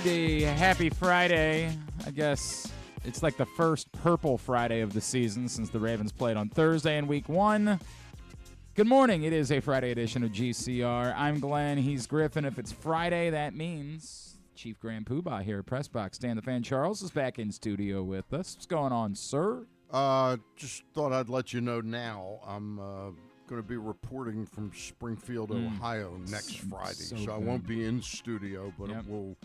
Monday. Happy Friday. I guess it's like the first purple Friday of the season since the Ravens played on Thursday in Week 1. Good morning. It is a Friday edition of GCR. I'm Glenn. He's Griffin. If it's Friday, that means Chief Grand Poobah here at PressBox. Dan the Fan Charles is back in studio with us. What's going on, sir? Just thought I'd let you know now. I'm going to be reporting from Springfield, Ohio next Friday. So I won't be in studio, but we'll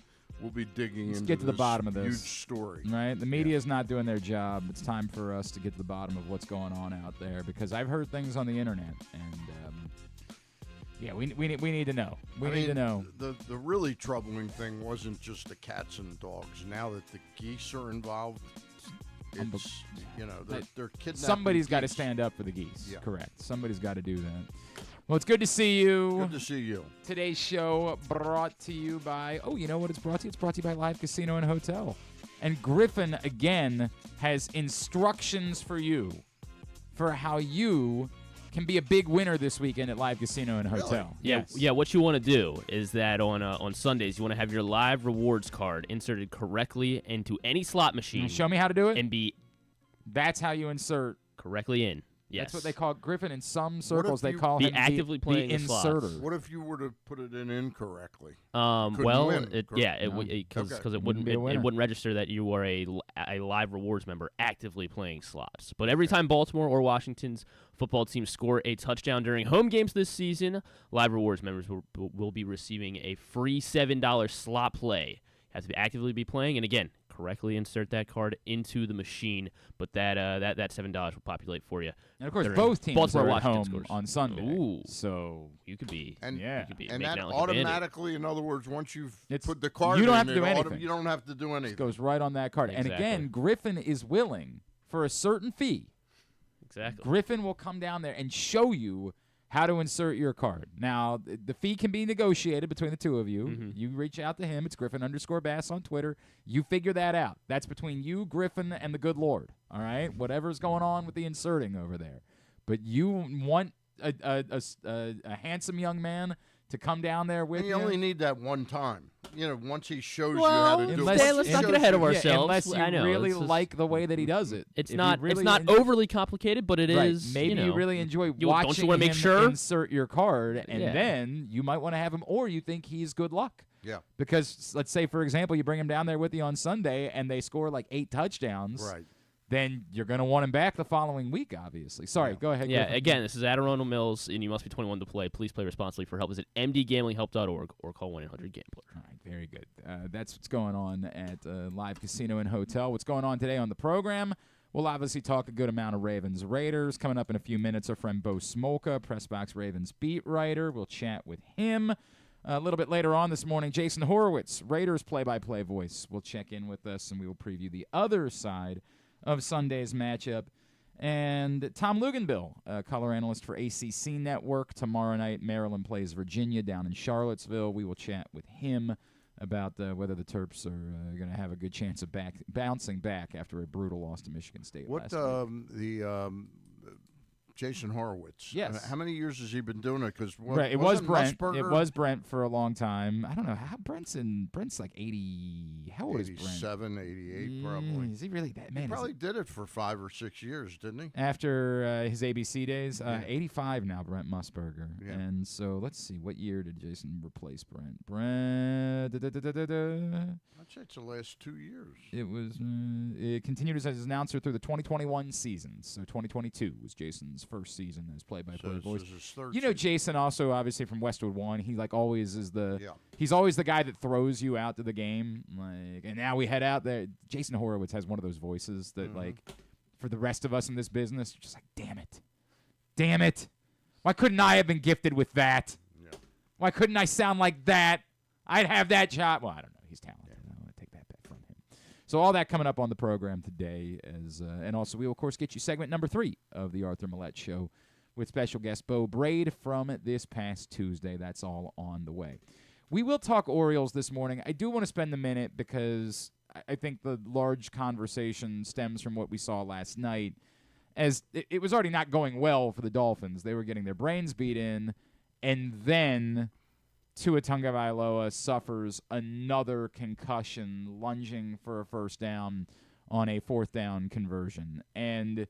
be digging into get to the bottom of this huge story. Right? The media is not doing their job. It's time for us to get to the bottom of what's going on out there because I've heard things on the internet, and we need to know. We need to know. The really troubling thing wasn't just the cats and dogs. Now that the geese are involved, it's they're kidnapping. Somebody's got to stand up for the geese. Yeah. Correct. Somebody's got to do that. Well, it's good to see you. Good to see you. Today's show brought to you by, you know what it's brought to you? It's brought to you by Live Casino and Hotel. And Griffin, again, has instructions for you for how you can be a big winner this weekend at Live Casino and Hotel. Really? Yes. Yeah, what you want to do is that on Sundays, you want to have your live rewards card inserted correctly into any slot machine. Show me how to do it? And That's how you insert. Correctly in. Yes. That's what they call Griffin in some circles. They call him actively playing the inserter. What if you were to put it in incorrectly? Because it wouldn't register that you were a live rewards member actively playing slots. But every time Baltimore or Washington's football team score a touchdown during home games this season, live rewards members will be receiving a free $7 slot play. You have to actively be playing, and again, correctly insert that card into the machine, but that $7 will populate for you. And of course, both teams are at home scores on Sunday. Ooh. So you could be, and that automatically, in other words, once you've put the card, you don't in, have to do anything. You don't have to do anything. It goes right on that card. Exactly. And again, Griffin is willing for a certain fee. Exactly. Griffin will come down there and show you how to insert your card. Now, the fee can be negotiated between the two of you. Mm-hmm. You reach out to him. It's Griffin_Bass on Twitter. You figure that out. That's between you, Griffin, and the good Lord. All right? Whatever's going on with the inserting over there. But you want a handsome young man to come down there with you. You only need that one time. Once he shows you how to do it. Let's not get ahead of ourselves. Unless you really like the way that he does it. It's not overly complicated, but it is. Maybe you really enjoy watching him insert your card, and then you might want to have him, or you think he's good luck. Yeah. Because let's say, for example, you bring him down there with you on Sunday, and they score like 8 touchdowns. Right. Then you're going to want him back the following week, obviously. Sorry, go ahead. Yeah, again, this is Adirondack Mills, and you must be 21 to play. Please play responsibly. For help, visit mdgamblinghelp.org or call 1-800-GAMBLER. All right, very good. That's what's going on at Live Casino and Hotel. What's going on today on the program? We'll obviously talk a good amount of Ravens Raiders. Coming up in a few minutes, our friend Beau Smolka, PressBox Ravens beat writer. We'll chat with him. A little bit later on this morning, Jason Horowitz, Raiders play-by-play voice, will check in with us, and we will preview the other side of Sunday's matchup. And Tom Luginbill, color analyst for ACC Network. Tomorrow night, Maryland plays Virginia down in Charlottesville. We will chat with him about whether the Terps are going to have a good chance of bouncing back after a brutal loss to Michigan State last week. Jason Horowitz. Yes. How many years has he been doing it? Because it was Brent. It was Brent for a long time. I don't know how Brent's like 80. How old is Brent? 87, 88, probably. Is he really that man? He probably did it for 5 or 6 years, didn't he? After his ABC days, 85 now. Brent Musburger. Yeah. And so let's see, what year did Jason replace Brent? I'd say it's the last 2 years. It was. It continued as an announcer through the 2021 season. So 2022 was Jason's first season as play-by-play voice. Jason also obviously from Westwood One. He always is he's always the guy that throws you out to the game. And now we head out there. Jason Horowitz has one of those voices that for the rest of us in this business, you're just like, damn it. Why couldn't I have been gifted with that? Yeah. Why couldn't I sound like that? I'd have that job. Well, I don't know. He's talented. Yeah. I want to take that back from him. So all that coming up on the program today, and also we will, of course, get you segment number 3 of the Arthur Maulet Show with special guest Beau Brade from this past Tuesday. That's all on the way. We will talk Orioles this morning. I do want to spend a minute because I think the large conversation stems from what we saw last night, as it was already not going well for the Dolphins. They were getting their brains beat in, and then Tua Tagovailoa suffers another concussion lunging for a first down on a fourth down conversion. And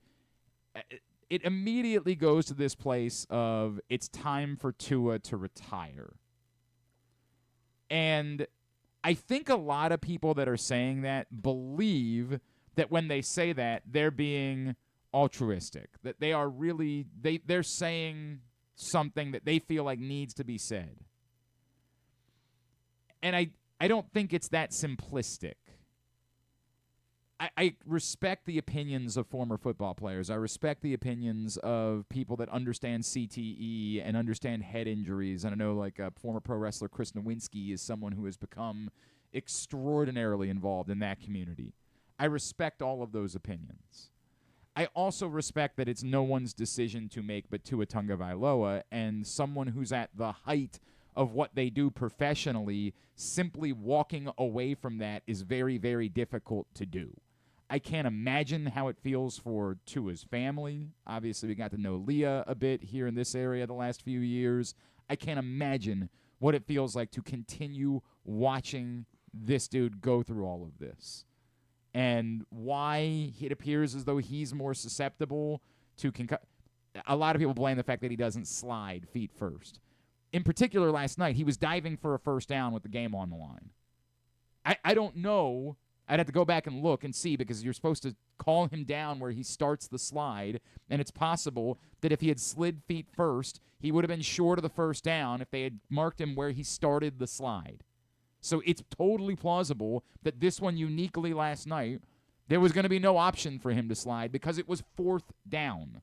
it immediately goes to this place of it's time for Tua to retire. And I think a lot of people that are saying that believe that when they say that, they're being altruistic, that they are really they're saying something that they feel like needs to be said. And I don't think it's that simplistic. I respect the opinions of former football players. I respect the opinions of people that understand CTE and understand head injuries. And I know, like, former pro wrestler Chris Nowinski is someone who has become extraordinarily involved in that community. I respect all of those opinions. I also respect that it's no one's decision to make but Tua Tagovailoa, and someone who's at the height of what they do professionally, simply walking away from that is very, very difficult to do. I can't imagine how it feels for Tua's family. Obviously, we got to know Leah a bit here in this area the last few years. I can't imagine what it feels like to continue watching this dude go through all of this. And why it appears as though he's more susceptible to a lot of people blame the fact that he doesn't slide feet first. In particular, last night, he was diving for a first down with the game on the line. I don't know. I'd have to go back and look and see, because you're supposed to call him down where he starts the slide, and it's possible that if he had slid feet first, he would have been short of the first down if they had marked him where he started the slide. So it's totally plausible that this one uniquely last night, there was going to be no option for him to slide because it was fourth down.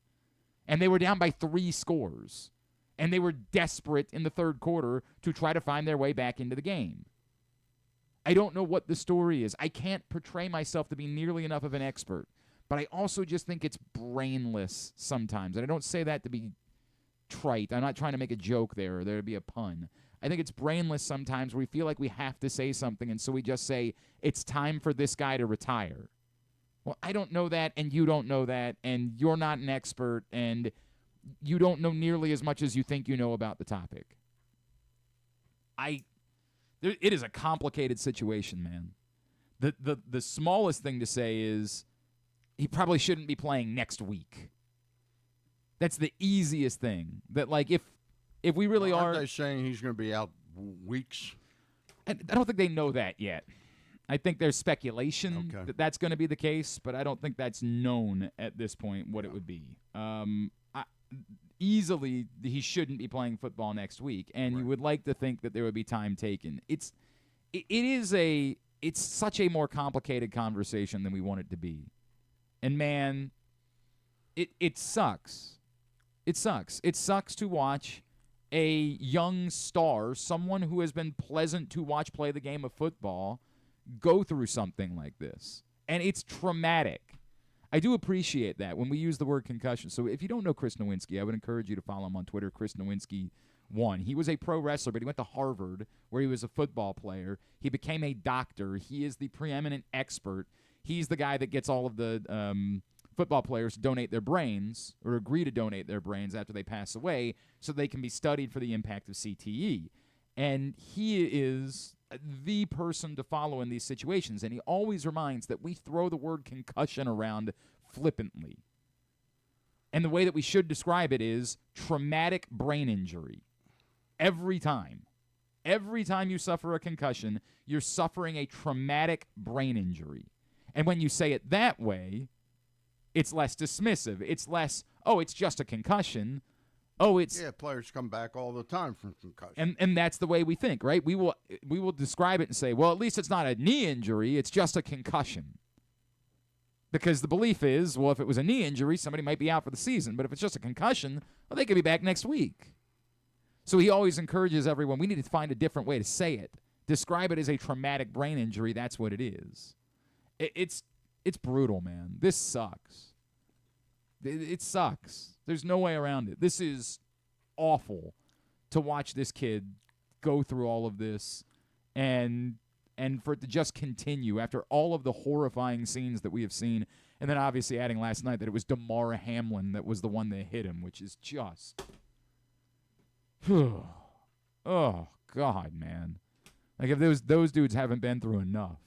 And they were down by 3 scores. And they were desperate in the third quarter to try to find their way back into the game. I don't know what the story is. I can't portray myself to be nearly enough of an expert. But I also just think it's brainless sometimes. And I don't say that to be trite. I'm not trying to make a joke there or there to be a pun. I think it's brainless sometimes where we feel like we have to say something, and so we just say, it's time for this guy to retire. Well, I don't know that, and you don't know that, and you're not an expert, and you don't know nearly as much as you think you know about the topic. It is a complicated situation, man. The smallest thing to say is he probably shouldn't be playing next week. That's the easiest thing. That, like, if we really aren't they saying he's going to be out weeks? I don't think they know that yet. I think there's speculation that that's going to be the case, but I don't think that's known at this point what it would be. Easily, he shouldn't be playing football next week, and you would like to think that there would be time taken. It's such a more complicated conversation than we want it to be. And, man, it sucks. It sucks. It sucks to watch a young star, someone who has been pleasant to watch play the game of football, go through something like this. And it's traumatic. I do appreciate that when we use the word concussion. So if you don't know Chris Nowinski, I would encourage you to follow him on Twitter, Chris Nowinski1. He was a pro wrestler, but he went to Harvard, where he was a football player. He became a doctor. He is the preeminent expert. He's the guy that gets all of the football players to donate their brains, or agree to donate their brains after they pass away, so they can be studied for the impact of CTE. And he is the person to follow in these situations, and he always reminds that we throw the word concussion around flippantly. And the way that we should describe it is traumatic brain injury. Every time. Every time you suffer a concussion, you're suffering a traumatic brain injury. And when you say it that way, it's less dismissive. It's less, oh, it's just a concussion. Oh, it's players come back all the time from concussion. And that's the way we think, right? We will describe it and say, well, at least it's not a knee injury, it's just a concussion. Because the belief is, well, if it was a knee injury, somebody might be out for the season. But if it's just a concussion, well, they could be back next week. So he always encourages everyone, we need to find a different way to say it. Describe it as a traumatic brain injury, that's what it is. It's brutal, man. This sucks. It sucks. There's no way around it. This is awful to watch this kid go through all of this and for it to just continue after all of the horrifying scenes that we have seen. And then obviously adding last night that it was Damar Hamlin that was the one that hit him, which is just... oh, God, man. Like, if those dudes haven't been through enough,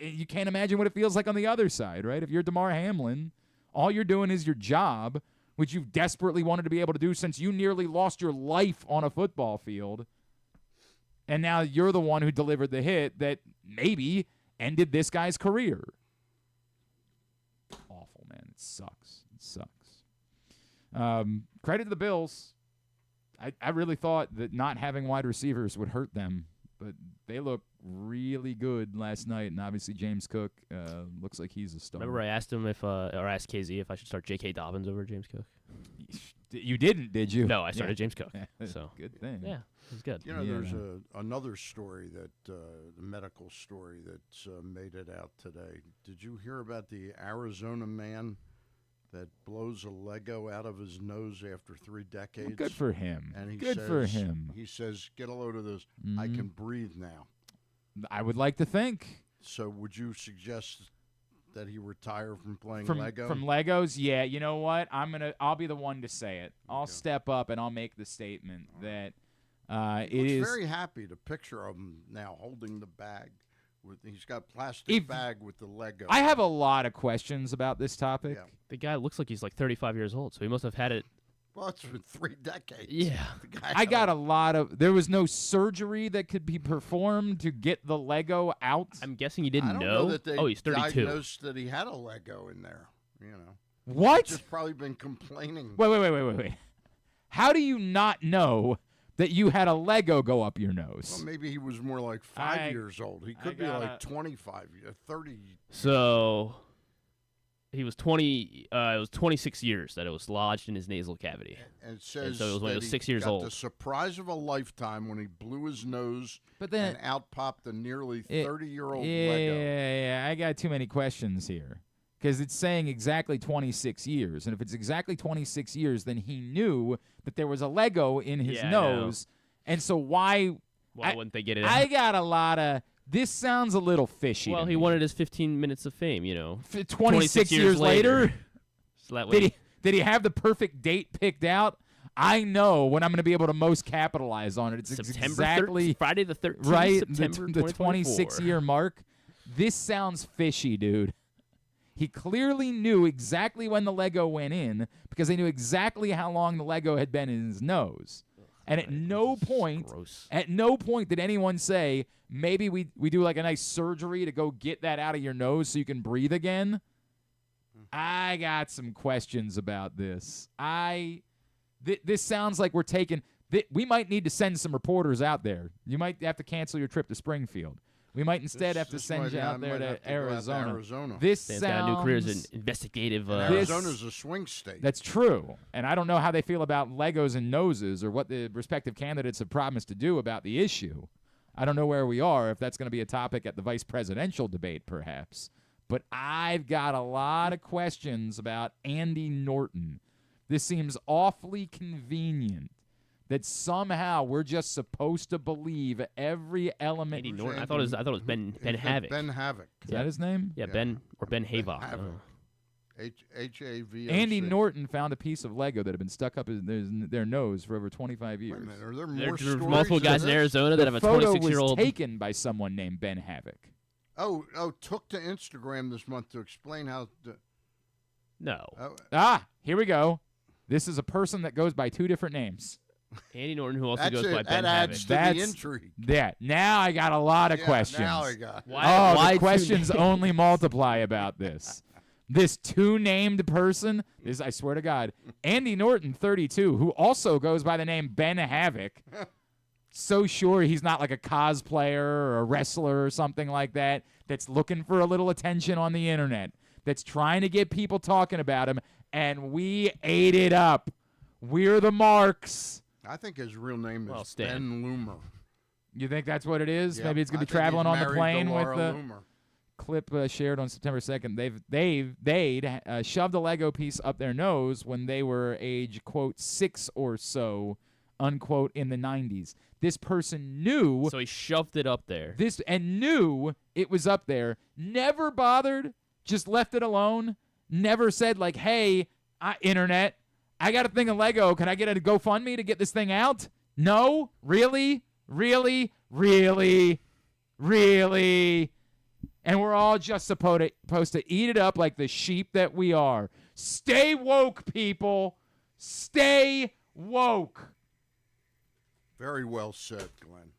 you can't imagine what it feels like on the other side, right? If you're DeMar Hamlin, all you're doing is your job, which you've desperately wanted to be able to do since you nearly lost your life on a football field. And now you're the one who delivered the hit that maybe ended this guy's career. Awful, man. It sucks. It sucks. Credit to the Bills. I really thought that not having wide receivers would hurt them, but they look really good last night, and obviously James Cook looks like he's a star. Remember I asked him or asked KZ if I should start J.K. Dobbins over James Cook? You didn't, did you? No, I started James Cook. So good thing. Yeah, it was good. You know, there's another story that the medical story that's made it out today. Did you hear about the Arizona man that blows a Lego out of his nose after 3 decades? Well, good for him. And he good says, for him. He says, "Get a load of this. I can breathe now." I would like to think. So would you suggest that he retire from playing Lego? From Legos? Yeah, you know what? I'll be the one to say it. I'll step up and I'll make the statement that it is very happy to picture him now holding the bag. He's got a plastic bag with the Lego. I have a lot of questions about this topic. Yeah. The guy looks like he's like 35 years old, so he must have had it. Well, it's been 3 decades. Yeah. I got a lot of. There was no surgery that could be performed to get the Lego out. I'm guessing you didn't know that they he's 32. Diagnosed that he had a Lego in there. You know. What? He's just probably been complaining. Wait. How do you not know that you had a Lego go up your nose? Well, maybe he was more like 5 years old. He could be like 25, 30. So he was 20. It was 26 years that it was lodged in his nasal cavity. And it says so it was when he was 6 years got old. The surprise of a lifetime when he blew his nose and out popped a nearly 30-year-old Lego. Yeah, I got too many questions here. Because it's saying exactly 26 years. And if it's exactly 26 years, then he knew that there was a Lego in his nose. And so why wouldn't they get it out? I got a lot of... This sounds a little fishy. Well, he wanted his 15 minutes of fame, you know. 26 years later? So that way did he have the perfect date picked out? I know when I'm going to be able to most capitalize on it. It's exactly... Friday the 13th, right, September the 26-year mark. This sounds fishy, dude. He clearly knew exactly when the Lego went in because they knew exactly how long the Lego had been in his nose. And at no point did anyone say, maybe we do like a nice surgery to go get that out of your nose so you can breathe again. I got some questions about this. This sounds like we're taking we might need to send some reporters out there. You might have to cancel your trip to Springfield. We might instead have to send you out there to Arizona. This sounds... got a new career as an investigative... Arizona's a swing state. That's true. And I don't know how they feel about Legos and noses or what the respective candidates have promised to do about the issue. I don't know where we are, if that's going to be a topic at the vice presidential debate, perhaps. But I've got a lot of questions about Andy Norton. This seems awfully convenient. That somehow we're just supposed to believe every element. Andy Norton. I thought it was Ben Havoc. Ben Havoc. Is that his name? Yeah, Ben Havoc. H-A-V-O-C. Andy Norton found a piece of Lego that had been stuck up in their nose for over 25 years. Wait a minute, are there more There's multiple guys in Arizona that have a 26-year-old. The photo was taken by someone named Ben Havoc. Oh, took to Instagram this month to explain how. No. Here we go. This is a person that goes by 2 different names. Andy Norton, who also goes by Ben Havoc. That adds to the intrigue. Yeah. Now I got a lot of questions. Now I got. Why the questions only multiply about this. This 2-named person, I swear to God, Andy Norton, 32, who also goes by the name Ben Havoc. So sure he's not like a cosplayer or a wrestler or something like that that's looking for a little attention on the internet, that's trying to get people talking about him, and we ate it up. We're the marks. I think his real name is Ben Loomer. You think that's what it is? Yep. Maybe it's going to be traveling on the plane with the Loomer. Clip shared on September 2nd. They'd shoved a Lego piece up their nose when they were age, quote, 6 or so, unquote, in the 90s. This person knew. So he shoved it up there. And knew it was up there. Never bothered. Just left it alone. Never said, like, hey, internet, I got a thing of Lego. Can I get a GoFundMe to get this thing out? No? Really? Really? Really? Really? And we're all just supposed to eat it up like the sheep that we are. Stay woke, people. Stay woke. Very well said, Glenn.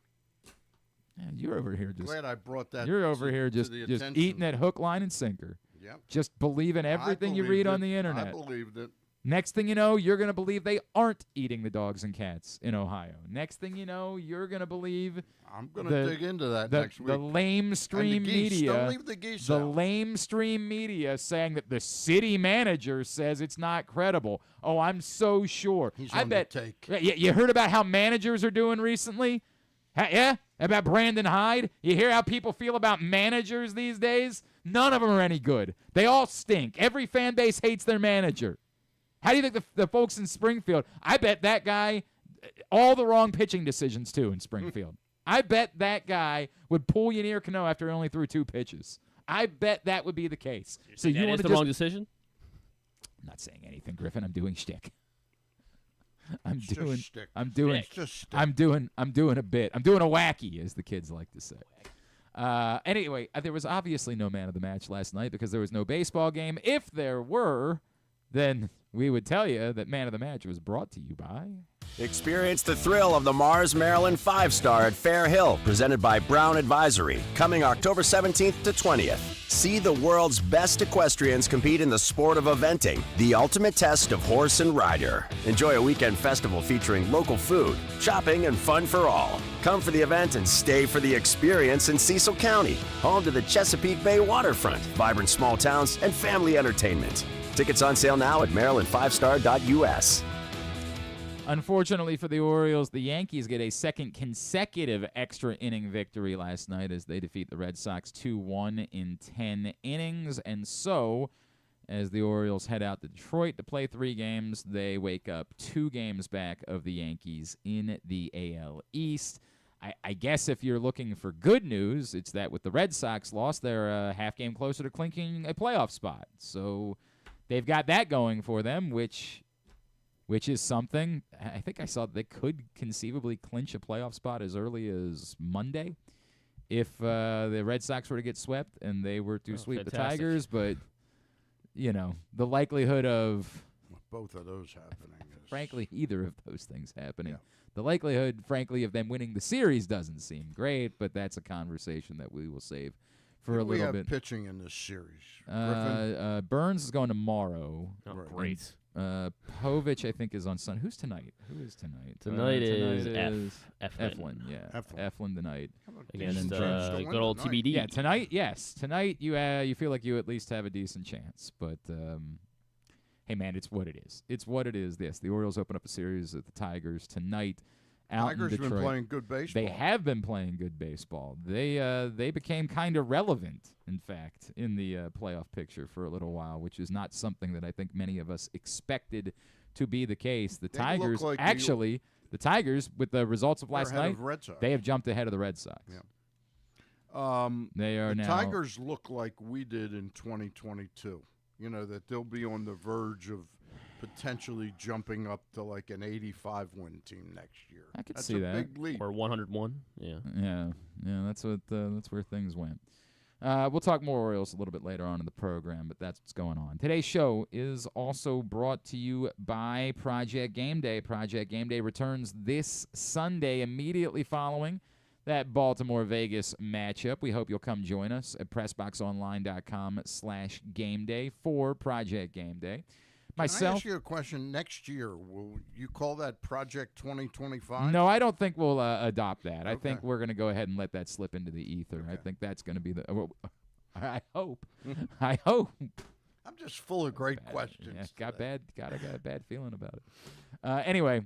Man, you're over here just. Glad I brought that. You're over here just eating that hook, line, and sinker. Yep. Just believing everything you read on the internet. I believed it. Next thing you know, you're going to believe they aren't eating the dogs and cats in Ohio. Next thing you know, you're going to believe. I'm going to dig into that next week. The lamestream media. Don't leave the geese The out. lamestream media saying that the city manager says it's not credible. Oh, I'm so sure. He's on the take. You heard about how managers are doing recently? Yeah? About Brandon Hyde? You hear how people feel about managers these days? None of them are any good. They all stink. Every fan base hates their manager. How do you think the folks in Springfield, I bet that guy, all the wrong pitching decisions, too, in Springfield. I bet that guy would pull Yanier Cano after he only threw 2 pitches. I bet that would be the case. So you want the wrong decision? I'm not saying anything, Griffin. I'm doing shtick. I'm doing a bit. I'm doing a wacky, as the kids like to say. Anyway, there was obviously no man of the match last night because there was no baseball game. If there were, then we would tell you that man of the match was brought to you by... Experience the thrill of the Mars Maryland 5-Star at Fair Hill, presented by Brown Advisory, coming October 17th to 20th. See the world's best equestrians compete in the sport of eventing, the ultimate test of horse and rider. Enjoy a weekend festival featuring local food, shopping, and fun for all. Come for the event and stay for the experience in Cecil County, home to the Chesapeake Bay waterfront, vibrant small towns, and family entertainment. Tickets on sale now at maryland5star.us. Unfortunately for the Orioles, the Yankees get a second consecutive extra inning victory last night as they defeat the Red Sox 2-1 in 10 innings. And so, as the Orioles head out to Detroit to play 3 games, they wake up 2 games back of the Yankees in the AL East. I guess if you're looking for good news, it's that with the Red Sox loss, they're a half game closer to clinching a playoff spot. So they've got that going for them, which is something. I think I saw they could conceivably clinch a playoff spot as early as Monday if the Red Sox were to get swept and they were to sweep the Tigers. But, the likelihood of both of those happening is... Frankly, either of those things happening. Yeah. The likelihood, frankly, of them winning the series doesn't seem great, but that's a conversation that we will save for a little bit. We have pitching in this series. Burns is going tomorrow. Oh, great. Povich, I think, is on Sunday. Who's tonight? Who is tonight? Tonight is Eflin. Yeah, Eflin tonight. Against good old TBD. Yeah, tonight. Yes, tonight you feel like you at least have a decent chance. But hey, man, it's what it is. It's what it is. Yes, the Orioles open up a series at the Tigers tonight. Tigers have been playing good baseball. They have been playing good baseball. They became kind of relevant, in fact, in the playoff picture for a little while, which is not something that I think many of us expected to be the case. The Tigers, the Tigers, with the results of last night, they have jumped ahead of the Red Sox. Yeah. They are the now. Tigers look like we did in 2022. That they'll be on the verge of potentially jumping up to like an 85-win team next year. I could see that. That's a big leap. Or 101. Yeah. Yeah. That's where things went. We'll talk more Orioles a little bit later on in the program, but that's what's going on. Today's show is also brought to you by Project Game Day. Project Game Day returns this Sunday immediately following that Baltimore-Vegas matchup. We hope you'll come join us at PressBoxOnline.com/GameDay for Project Game Day. Can I ask you a question? Next year, will you call that Project 2025? No, I don't think we'll adopt that. Okay. I think we're going to go ahead and let that slip into the ether. Okay. I think that's going to be the I hope. I hope. I'm just full of great questions. Yeah, got a bad feeling about it. Anyway,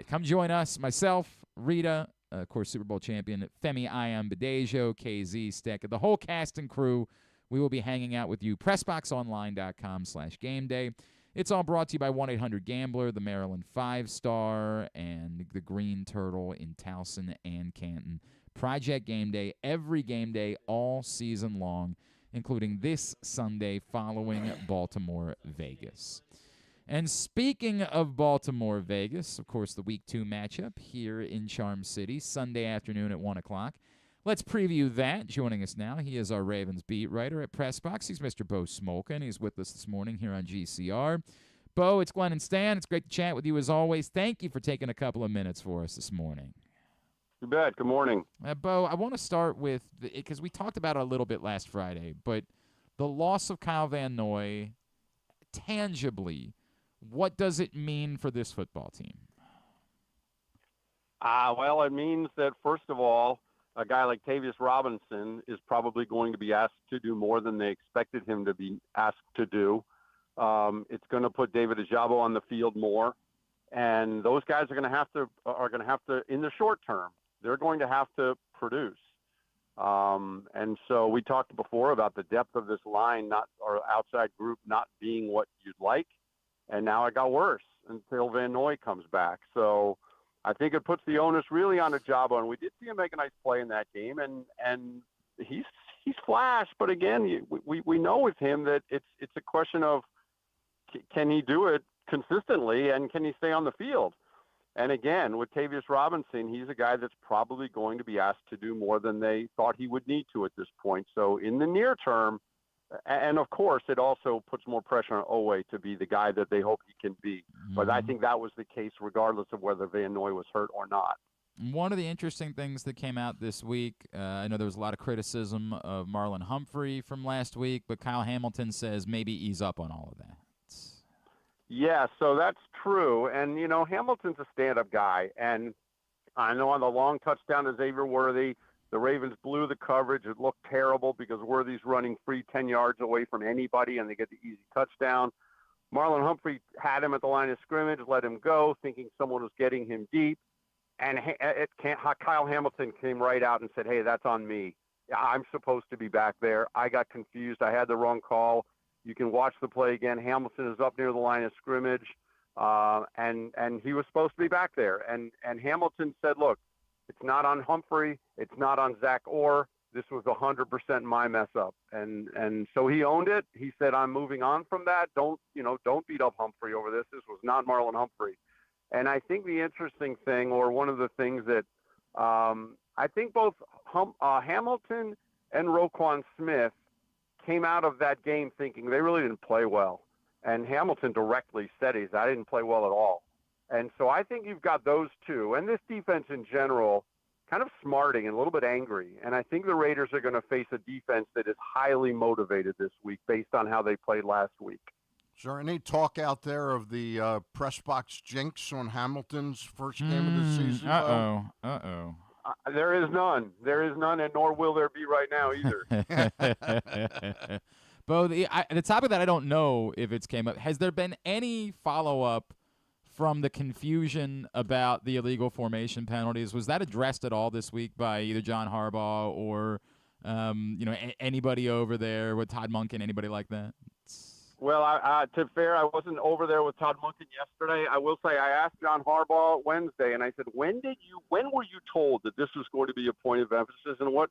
come join us. Myself, Rita, of course, Super Bowl champion, Femi Badejo, KZ, Steck, the whole cast and crew. We will be hanging out with you. PressBoxOnline.com/GameDay. It's all brought to you by 1-800-GAMBLER, the Maryland 5-Star, and the Green Turtle in Towson and Canton. Project Game Day, every game day, all season long, including this Sunday following Baltimore-Vegas. And speaking of Baltimore, Vegas, of course, the Week 2 matchup here in Charm City, Sunday afternoon at 1 o'clock. Let's preview that. Joining us now, he is our Ravens beat writer at PressBox. He's Mr. Beau Smolka, and he's with us this morning here on GCR. Beau, it's Glenn and Stan. It's great to chat with you as always. Thank you for taking a couple of minutes for us this morning. You bet. Good morning. Beau, I want to start with, because we talked about it a little bit last Friday, but the loss of Kyle Van Noy, tangibly, what does it mean for this football team? Well, it means that, first of all, a guy like Tavius Robinson is probably going to be asked to do more than they expected him to be asked to do. It's going to put David Ojabo on the field more, and those guys are going to have to in the short term, they're going to have to produce. And so we talked before about the depth of this line, or outside group not being what you'd like. And now it got worse until Van Noy comes back. So I think it puts the onus really on Ojabo. And we did see him make a nice play in that game. And he's flashed. But again, we know with him that it's a question of, can he do it consistently and can he stay on the field? And again, with Tavius Robinson, he's a guy that's probably going to be asked to do more than they thought he would need to at this point. So in the near term, and of course, it also puts more pressure on Owe to be the guy that they hope he can be. Mm-hmm. But I think that was the case regardless of whether Van Noy was hurt or not. One of the interesting things that came out this week, I know there was a lot of criticism of Marlon Humphrey from last week, but Kyle Hamilton says maybe ease up on all of that. Yeah, so that's true. And, Hamilton's a stand-up guy. And I know on the long touchdown to Xavier Worthy, the Ravens blew the coverage. It looked terrible because Worthy's running free 10 yards away from anybody, and they get the easy touchdown. Marlon Humphrey had him at the line of scrimmage, let him go, thinking someone was getting him deep. And Kyle Hamilton came right out and said, hey, that's on me. I'm supposed to be back there. I got confused. I had the wrong call. You can watch the play again. Hamilton is up near the line of scrimmage, and he was supposed to be back there. And Hamilton said, look, it's not on Humphrey. It's not on Zach Orr. This was 100% my mess up. And so he owned it. He said, I'm moving on from that. Don't beat up Humphrey over this. This was not Marlon Humphrey. And I think the interesting thing, or one of the things that I think both Hamilton and Roquan Smith came out of that game thinking they really didn't play well. And Hamilton directly said I didn't play well at all. And so I think you've got those two. And this defense in general, kind of smarting and a little bit angry. And I think the Raiders are going to face a defense that is highly motivated this week based on how they played last week. Is there any talk out there of the PressBox jinx on Hamilton's first game of the season? Uh-oh. There is none. There is none, and nor will there be right now either. Beau, the topic that I don't know if it's came up, has there been any follow-up from the confusion about the illegal formation penalties? Was that addressed at all this week by either John Harbaugh or anybody over there with Todd Monken, anybody like that? Well, to be fair, I wasn't over there with Todd Monken yesterday. I will say I asked John Harbaugh Wednesday, and I said, when were you told that this was going to be a point of emphasis, and what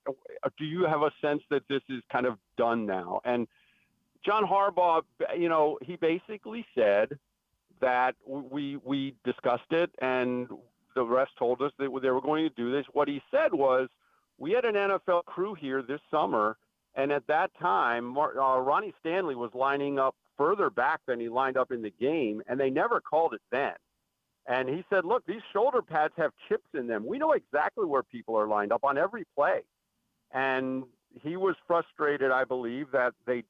do you have a sense that this is kind of done now? And John Harbaugh, he basically said that we discussed it, and the rest told us that they were going to do this. What he said was, we had an NFL crew here this summer, and at that time, Ronnie Stanley was lining up further back than he lined up in the game, and they never called it then. And he said, look, these shoulder pads have chips in them. We know exactly where people are lined up on every play. And he was frustrated, I believe, that they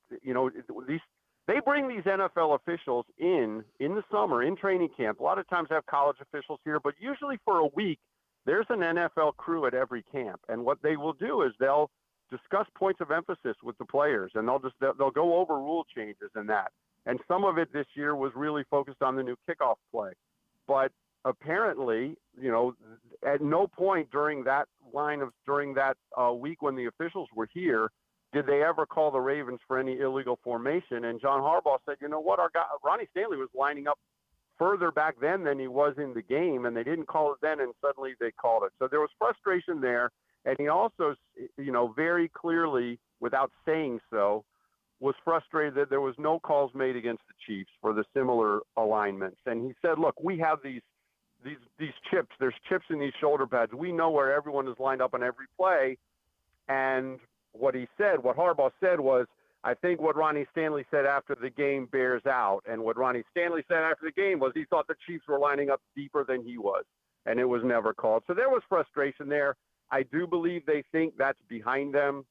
bring these NFL officials in the summer, in training camp. A lot of times have college officials here, but usually for a week, there's an NFL crew at every camp. And what they will do is they'll discuss points of emphasis with the players, and they'll go over rule changes and that. And some of it this year was really focused on the new kickoff play. But apparently, at no point during that week when the officials were here, did they ever call the Ravens for any illegal formation. And John Harbaugh said, you know what, our guy, Ronnie Stanley was lining up further back then than he was in the game, and they didn't call it then, and suddenly they called it. So there was frustration there. And he also, very clearly, without saying so, was frustrated that there was no calls made against the Chiefs for the similar alignments. And he said, look, we have these chips. There's chips in these shoulder pads. We know where everyone is lined up on every play. And what Harbaugh said was, I think what Ronnie Stanley said after the game bears out. And what Ronnie Stanley said after the game was he thought the Chiefs were lining up deeper than he was, and it was never called. So there was frustration there. I do believe they think that's behind them.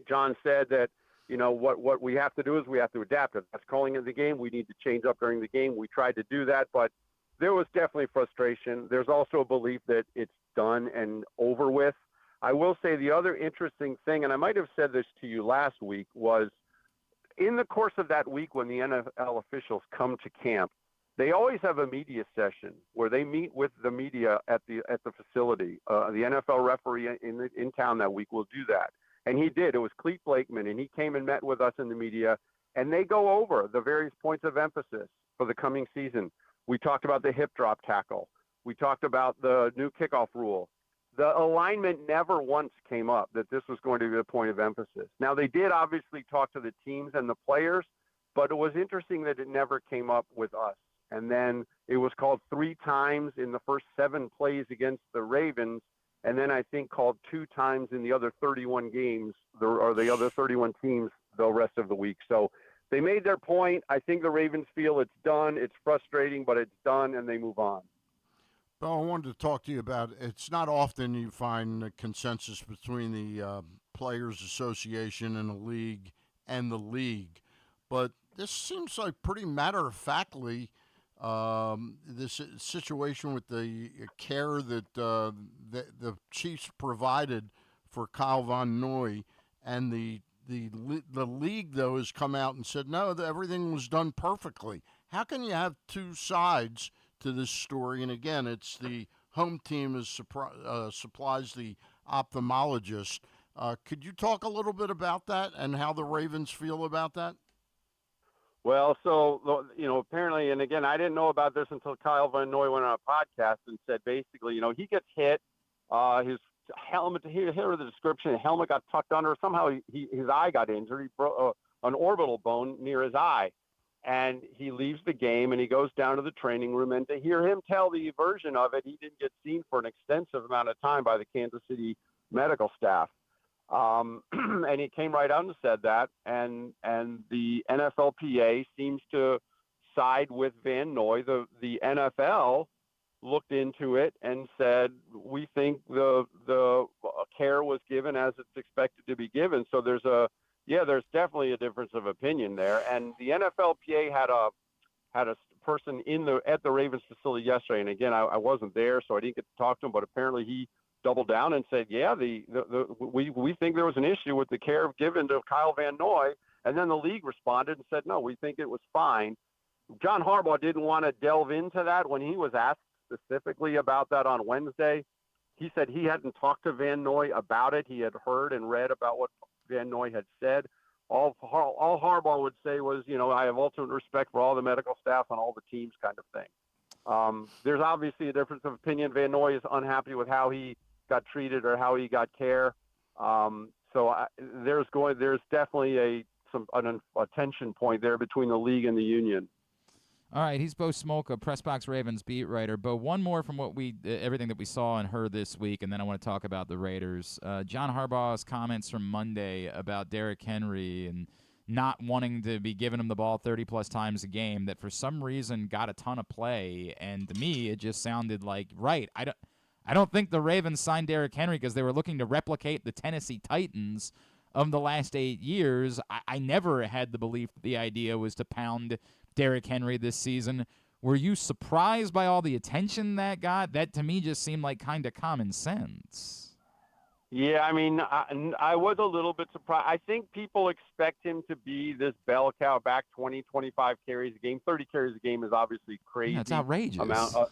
John said that, what we have to do is we have to adapt. If that's calling in the game, we need to change up during the game. We tried to do that, but there was definitely frustration. There's also a belief that it's done and over with. I will say the other interesting thing, and I might have said this to you last week, was in the course of that week when the NFL officials come to camp, they always have a media session where they meet with the media at the facility. The NFL referee in town that week will do that. And he did. It was Clete Blakeman, and he came and met with us in the media, and they go over the various points of emphasis for the coming season. We talked about the hip drop tackle. We talked about the new kickoff rule. The alignment never once came up that this was going to be a point of emphasis. Now, they did obviously talk to the teams and the players, but it was interesting that it never came up with us. And then it was called 3 times in the first 7 plays against the Ravens, and then I think called 2 times in the other 31 games, or the other 31 teams the rest of the week. So they made their point. I think the Ravens feel it's done. It's frustrating, but it's done, and they move on. Well, I wanted to talk to you about, it's not often you find a consensus between the Players Association and the league, but this seems like pretty matter-of-factly this situation with the care that the Chiefs provided for Kyle Van Noy, and the league, though, has come out and said, no, everything was done perfectly. How can you have two sides to this story? And again, it's the home team supplies the ophthalmologist. Could you talk a little bit about that and how the Ravens feel about that? Well, so, apparently, and again, I didn't know about this until Kyle Van Noy went on a podcast and said basically, he gets hit, his helmet, here the description, the helmet got tucked under, somehow his eye got injured, he broke an orbital bone near his eye, and he leaves the game and he goes down to the training room, and to hear him tell the version of it, he didn't get seen for an extensive amount of time by the Kansas City medical staff. And he came right out and said that, and the NFLPA seems to side with Van Noy. The NFL looked into it and said, we think the care was given as it's expected to be given. So there's definitely a difference of opinion there. And the NFLPA had a person at the Ravens facility yesterday. And again, I wasn't there, so I didn't get to talk to him, but apparently he doubled down and said, yeah, we think there was an issue with the care given to Kyle Van Noy. And then the league responded and said, no, we think it was fine. John Harbaugh didn't want to delve into that when he was asked specifically about that on Wednesday. He said he hadn't talked to Van Noy about it. He had heard and read about what Van Noy had said. All Harbaugh would say was, I have ultimate respect for all the medical staff on all the teams, kind of thing. There's obviously a difference of opinion. Van Noy is unhappy with how he got treated or how he got care. There's definitely a tension point there between the league and the union. All right, he's Beau Smolka, PressBox Ravens beat writer. Beau, one more from everything that we saw and heard this week, and then I want to talk about the Raiders. John Harbaugh's comments from Monday about Derrick Henry and not wanting to be giving him the ball 30-plus times a game, that for some reason got a ton of play, and to me it just sounded like, right, I don't think the Ravens signed Derrick Henry because they were looking to replicate the Tennessee Titans of the last 8 years. I never had the belief that the idea was to pound Derrick Henry this season. Were you surprised by all the attention that got? That to me just seemed like kind of common sense. Yeah, I mean, I was a little bit surprised. I think people expect him to be this bell cow back 20, 25 carries a game. 30 carries a game is obviously crazy. Yeah, it's outrageous.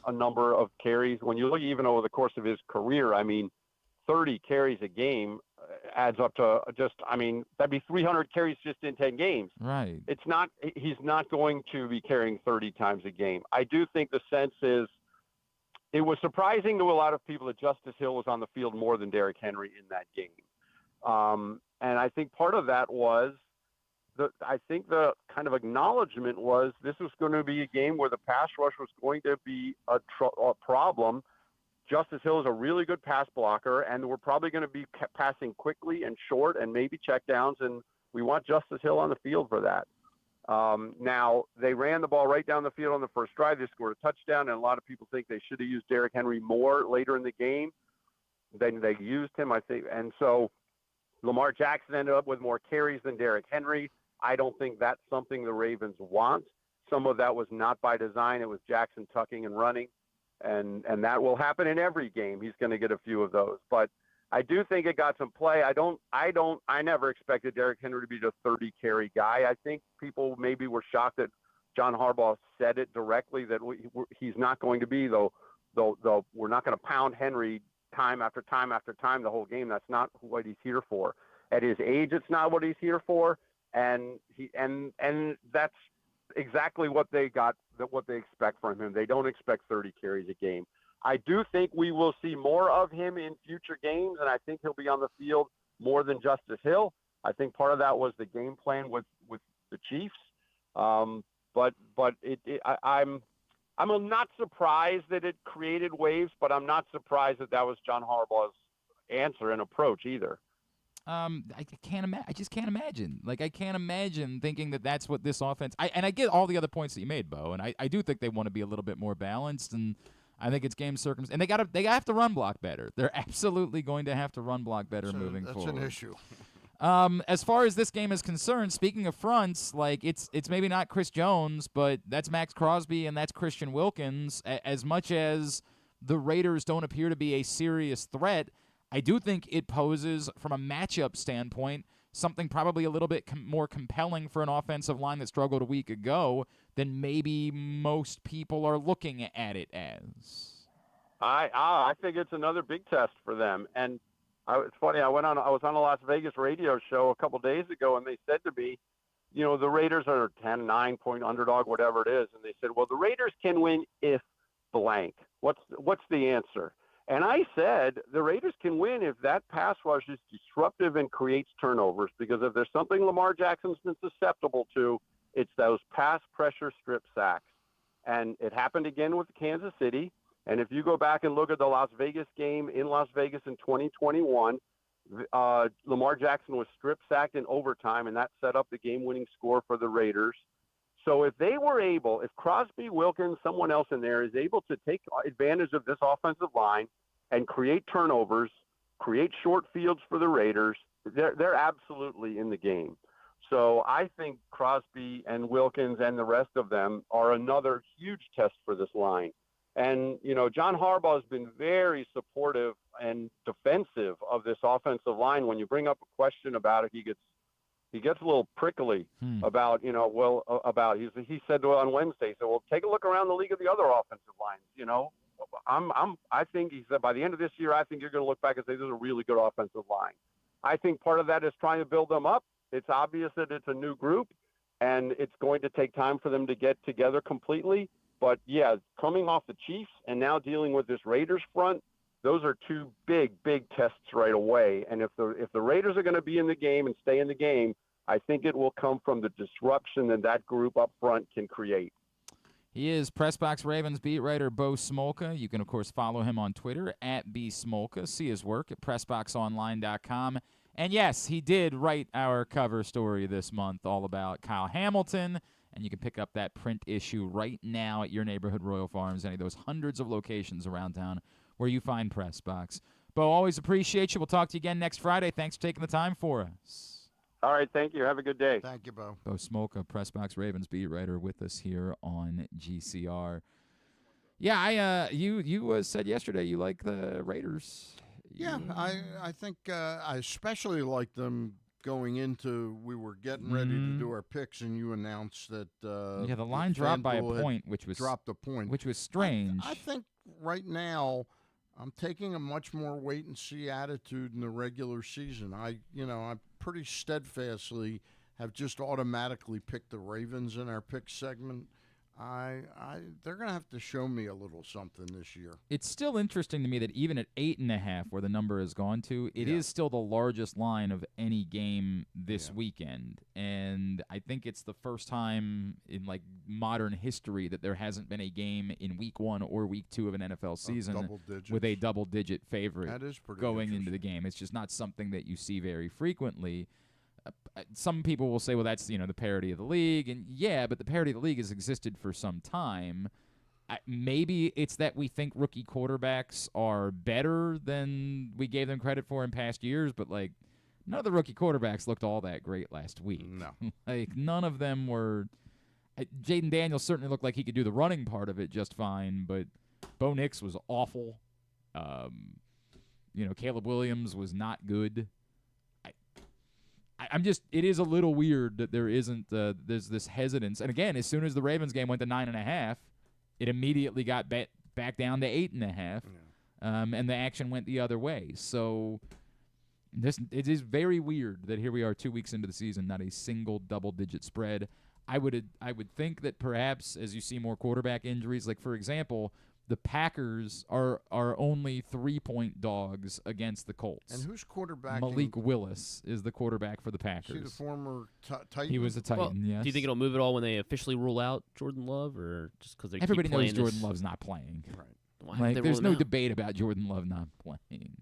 A number of carries. When you look even over the course of his career, I mean, 30 carries a game adds up to that'd be 300 carries just in 10 games. Right. He's not going to be carrying 30 times a game. I do think the sense is, it was surprising to a lot of people that Justice Hill was on the field more than Derrick Henry in that game. And I think part of that was I think the kind of acknowledgement was this was going to be a game where the pass rush was going to be a problem. Justice Hill is a really good pass blocker, and we're probably going to be passing quickly and short and maybe checkdowns, and we want Justice Hill on the field for that. Now, they ran the ball right down the field on the first drive. They scored a touchdown, and a lot of people think they should have used Derrick Henry more later in the game than they used him, I think. And so Lamar Jackson ended up with more carries than Derrick Henry. I don't think that's something the Ravens want. Some of that was not by design. It was Jackson tucking and running, and that will happen in every game. He's going to get a few of those. But I do think it got some play. I never expected Derrick Henry to be the 30-carry guy. I think people maybe were shocked that John Harbaugh said it directly that he's not going to be, though we're not going to pound Henry time after time after time the whole game. That's not what he's here for. At his age, it's not what he's here for, and that's exactly what they expect from him. They don't expect 30 carries a game. I do think we will see more of him in future games, and I think he'll be on the field more than Justice Hill. I think part of that was the game plan with the Chiefs. I'm not surprised that it created waves, but I'm not surprised that was John Harbaugh's answer and approach either. I just can't imagine. I can't imagine thinking that that's what this offense. I get all the other points that you made, Beau, and I do think they want to be a little bit more balanced, and I think it's game circumstance, and they have to run block better. They're absolutely going to have to run block better moving forward. That's an issue. As far as this game is concerned, speaking of fronts, it's maybe not Chris Jones, but that's Maxx Crosby and that's Christian Wilkins. As much as the Raiders don't appear to be a serious threat, I do think it poses, from a matchup standpoint, something probably a little bit more compelling for an offensive line that struggled a week ago than maybe most people are looking at it as. I think it's another big test for them. And it's funny, I was on a Las Vegas radio show a couple days ago, and they said to me, the Raiders are 9-point underdog, whatever it is. And they said, well, the Raiders can win if blank. What's the answer? And I said the Raiders can win if that pass rush is disruptive and creates turnovers, because if there's something Lamar Jackson's been susceptible to, it's those pass pressure strip sacks. And it happened again with Kansas City. And if you go back and look at the Las Vegas game in Las Vegas in 2021, Lamar Jackson was strip sacked in overtime, and that set up the game-winning score for the Raiders. So if Crosby, Wilkins, someone else in there is able to take advantage of this offensive line and create turnovers, create short fields for the Raiders, they're absolutely in the game. So I think Crosby and Wilkins and the rest of them are another huge test for this line. And, John Harbaugh has been very supportive and defensive of this offensive line. When you bring up a question about it, he gets a little prickly about, he said on Wednesday, so take a look around the league of the other offensive lines. I think he said by the end of this year, I think you're going to look back and say, this is a really good offensive line. I think part of that is trying to build them up. It's obvious that it's a new group, and it's going to take time for them to get together completely. But yeah, coming off the Chiefs and now dealing with this Raiders front, those are two big, big tests right away. And if the Raiders are going to be in the game and stay in the game, I think it will come from the disruption that group up front can create. He is PressBox Ravens beat writer Beau Smolka. You can, of course, follow him on Twitter @BSmolka. See his work at PressBoxOnline.com. And yes, he did write our cover story this month all about Kyle Hamilton. And you can pick up that print issue right now at your neighborhood Royal Farms, any of those hundreds of locations around town where you find PressBox. Beau, always appreciate you. We'll talk to you again next Friday. Thanks for taking the time for us. All right, thank you. Have a good day. Thank you, Beau. Beau Smolka, PressBox Ravens beat writer, with us here on GCR. Yeah, you said yesterday you like the Raiders. Yeah, I think I especially like them going into, we were getting ready to do our picks, and you announced that the line dropped by a point, which was dropped a point, which was strange. I think right now I'm taking a much more wait and see attitude in the regular season. I pretty steadfastly have just automatically picked the Ravens in our pick segment. They're going to have to show me a little something this year. It's still interesting to me that even at 8.5, where the number has gone to, it is still the largest line of any game this weekend. And I think it's the first time in like modern history that there hasn't been a game in week 1 or week 2 of an NFL season with a double-digit favorite going into the game. It's just not something that you see very frequently. Some people will say, well, that's, the parity of the league. And, but the parity of the league has existed for some time. Maybe it's that we think rookie quarterbacks are better than we gave them credit for in past years, but, like, none of the rookie quarterbacks looked all that great last week. No. Like, none of them were – Jaden Daniels certainly looked like he could do the running part of it just fine, but Bo Nix was awful. Caleb Williams was not good. It is a little weird that there isn't, there's this hesitance. And again, as soon as the Ravens game went to 9.5, it immediately got back down to 8.5, and the action went the other way. So it is very weird that here we are 2 weeks into the season, not a single double-digit spread. I would think that perhaps as you see more quarterback injuries, like for example, the Packers are only 3-point dogs against the Colts. And who's quarterbacking? Malik Willis is the quarterback for the Packers. Is he the former Titan? He was a Titan, yes. Do you think it'll move at all when they officially rule out Jordan Love, or just because they Everybody keep playing knows Jordan Love's not playing. Right. There's no debate about Jordan Love not playing.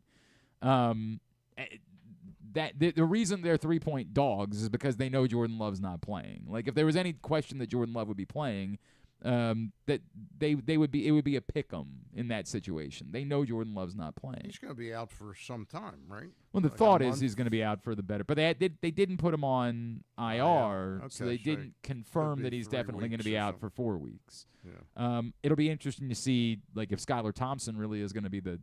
The reason they're 3-point dogs is because they know Jordan Love's not playing. Like if there was any question that Jordan Love would be playing, that it would be a pick-em in that situation. They know Jordan Love's not playing. He's going to be out for some time, right? Well, the thought is he's going to be out for the better, but they didn't put him on IR, so they didn't confirm that he's definitely going to be out for 4 weeks. Yeah. It'll be interesting to see, like, if Skylar Thompson really is going to be the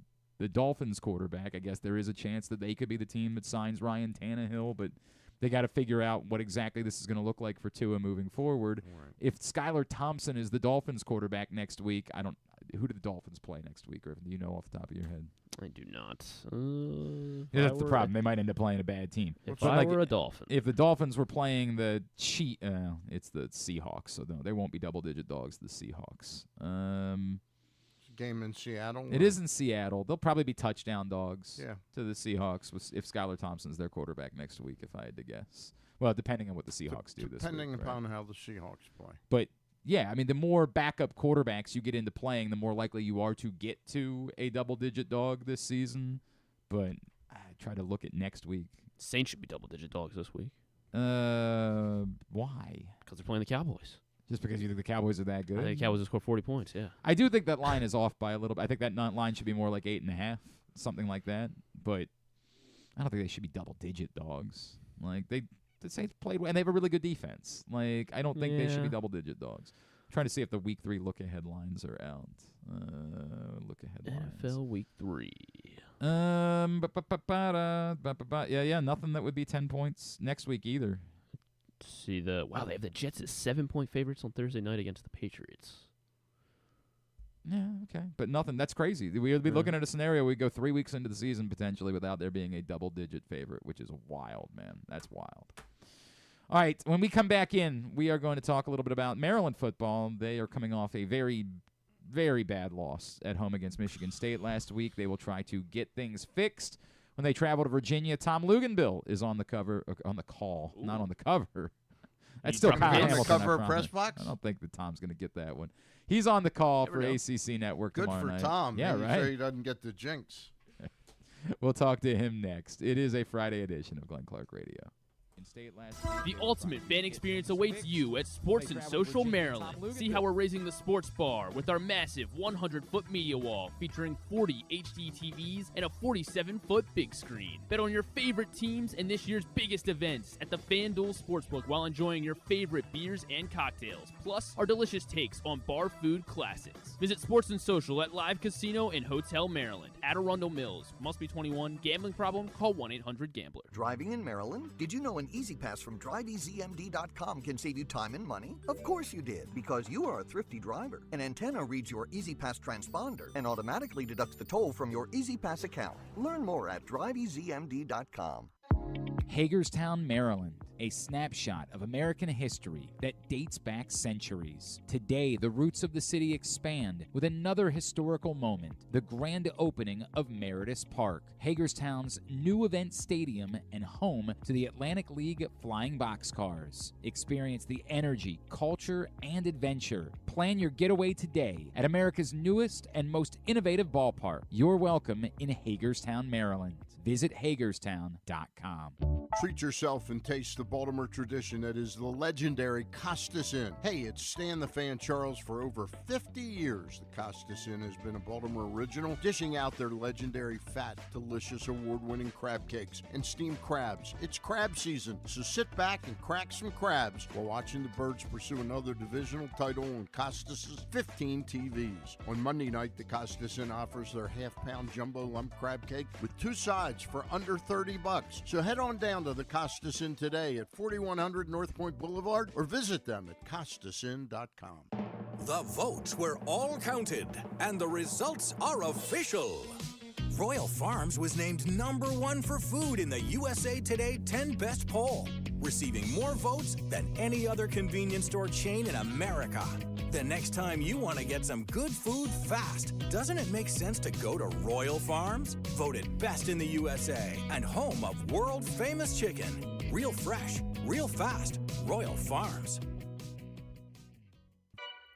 Dolphins quarterback. I guess there is a chance that they could be the team that signs Ryan Tannehill, but they got to figure out what exactly this is going to look like for Tua moving forward. Right. If Skylar Thompson is the Dolphins quarterback next week, who do the Dolphins play next week, Griffin? Do you know off the top of your head? I do not. That's the problem. They might end up playing a bad team. If I were a Dolphin. If the Dolphins were playing the it's the Seahawks, so no, they won't be double-digit dogs, the Seahawks. Game in Seattle? It is in Seattle. They'll probably be touchdown dogs to the Seahawks if Skylar Thompson's their quarterback next week, if I had to guess. Well, depending on what the Seahawks do this week. Depending upon how the Seahawks play. But, yeah, I mean, the more backup quarterbacks you get into playing, the more likely you are to get to a double-digit dog this season. But I try to look at next week. Saints should be double-digit dogs this week. Why? Because they're playing the Cowboys. Just because you think the Cowboys are that good? I think the Cowboys will score 40 points, yeah. I do think that line is off by a little bit. I think that line should be more like 8.5, something like that. But I don't think they should be double-digit dogs. Like, the Saints played well, and they have a really good defense. Like, I don't think they should be double-digit dogs. I'm trying to see if the Week 3 look-ahead lines are out. Look-ahead lines. NFL Week 3. Yeah, nothing that would be 10 points next week either. See they have the Jets as 7-point favorites on Thursday night against the Patriots. Yeah, okay, but nothing. That's crazy. We would be looking at a scenario we go 3 weeks into the season potentially without there being a double-digit favorite, which is wild, man. That's wild. All right, when we come back in, we are going to talk a little bit about Maryland football. They are coming off a very, very bad loss at home against Michigan State last week. They will try to get things fixed. When they travel to Virginia, Tom Luginbill is on the call, not on the cover. That's still Kyle Hamilton. On the cover of PressBox? I don't think that Tom's going to get that one. He's on the call for ACC Network tomorrow night. Good for Tom. Yeah, right. Sure he doesn't get the jinx. We'll talk to him next. It is a Friday edition of Glenn Clark Radio. The ultimate fan experience awaits you at Sports and Social Maryland. See how we're raising the sports bar with our massive 100-foot media wall featuring 40 HD TVs and a 47-foot big screen. Bet on your favorite teams and this year's biggest events at the FanDuel Sportsbook while enjoying your favorite beers and cocktails, plus our delicious takes on bar food classics. Visit Sports and Social at Live Casino and Hotel Maryland at Arundel Mills. Must be 21. Gambling problem? Call 1-800-GAMBLER. Driving in Maryland? Did you know an Easy Pass from DriveEasyMD.com can save you time and money? Of course you did, because you are a thrifty driver. An antenna reads your Easy Pass transponder and automatically deducts the toll from your Easy Pass account. Learn more at DriveEasyMD.com. Hagerstown, Maryland, a snapshot of American history that dates back centuries. Today, the roots of the city expand with another historical moment, the grand opening of Meredith Park, Hagerstown's new event stadium and home to the Atlantic League Flying Boxcars. Experience the energy, culture, and adventure. Plan your getaway today at America's newest and most innovative ballpark. You're welcome in Hagerstown, Maryland. Visit Hagerstown.com. Treat yourself and taste the Baltimore tradition that is the legendary Costas Inn. Hey, it's Stan the Fan Charles. For over 50 years, the Costas Inn has been a Baltimore original, dishing out their legendary fat, delicious, award-winning crab cakes and steamed crabs. It's crab season, so sit back and crack some crabs while watching the Birds pursue another divisional title on Costas' 15 TVs. On Monday night, the Costas Inn offers their half-pound jumbo lump crab cake with 2 sides for under $30. So head on down to the Costas Inn today at 4100 North Point Boulevard or visit them at costasinn.com. The votes were all counted, and the results are official. Royal Farms was named #1 for food in the USA Today 10 Best poll, receiving more votes than any other convenience store chain in America. The next time you want to get some good food fast, doesn't it make sense to go to Royal Farms? Voted best in the USA and home of world-famous chicken. Real fresh, real fast. Royal Farms.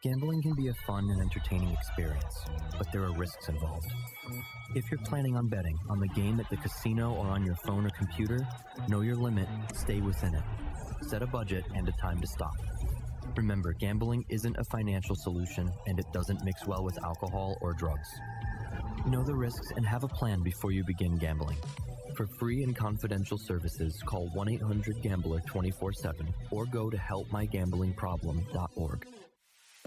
Gambling can be a fun and entertaining experience, but there are risks involved. If you're planning on betting on the game at the casino or on your phone or computer, know your limit, stay within it. Set a budget and a time to stop. Remember, gambling isn't a financial solution, and it doesn't mix well with alcohol or drugs. Know the risks and have a plan before you begin gambling. For free and confidential services, call 1-800-GAMBLER 24/7 or go to helpmygamblingproblem.org.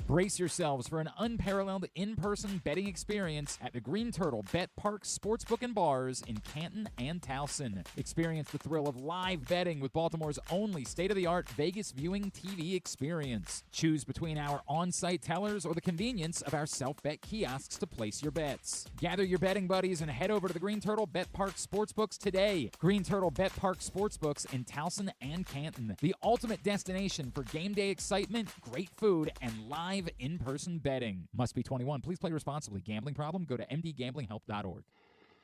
Brace yourselves for an unparalleled in-person betting experience at the Green Turtle Bet Park Sportsbook and Bars in Canton and Towson. Experience the thrill of live betting with Baltimore's only state-of-the-art Vegas viewing TV experience. Choose between our on-site tellers or the convenience of our self-bet kiosks to place your bets. Gather your betting buddies and head over to the Green Turtle Bet Park Sportsbooks today. Green Turtle Bet Park Sportsbooks in Towson and Canton. The ultimate destination for game day excitement, great food, and live in-person betting. Must be 21. Please play responsibly. Gambling problem? Go to mdgamblinghelp.org.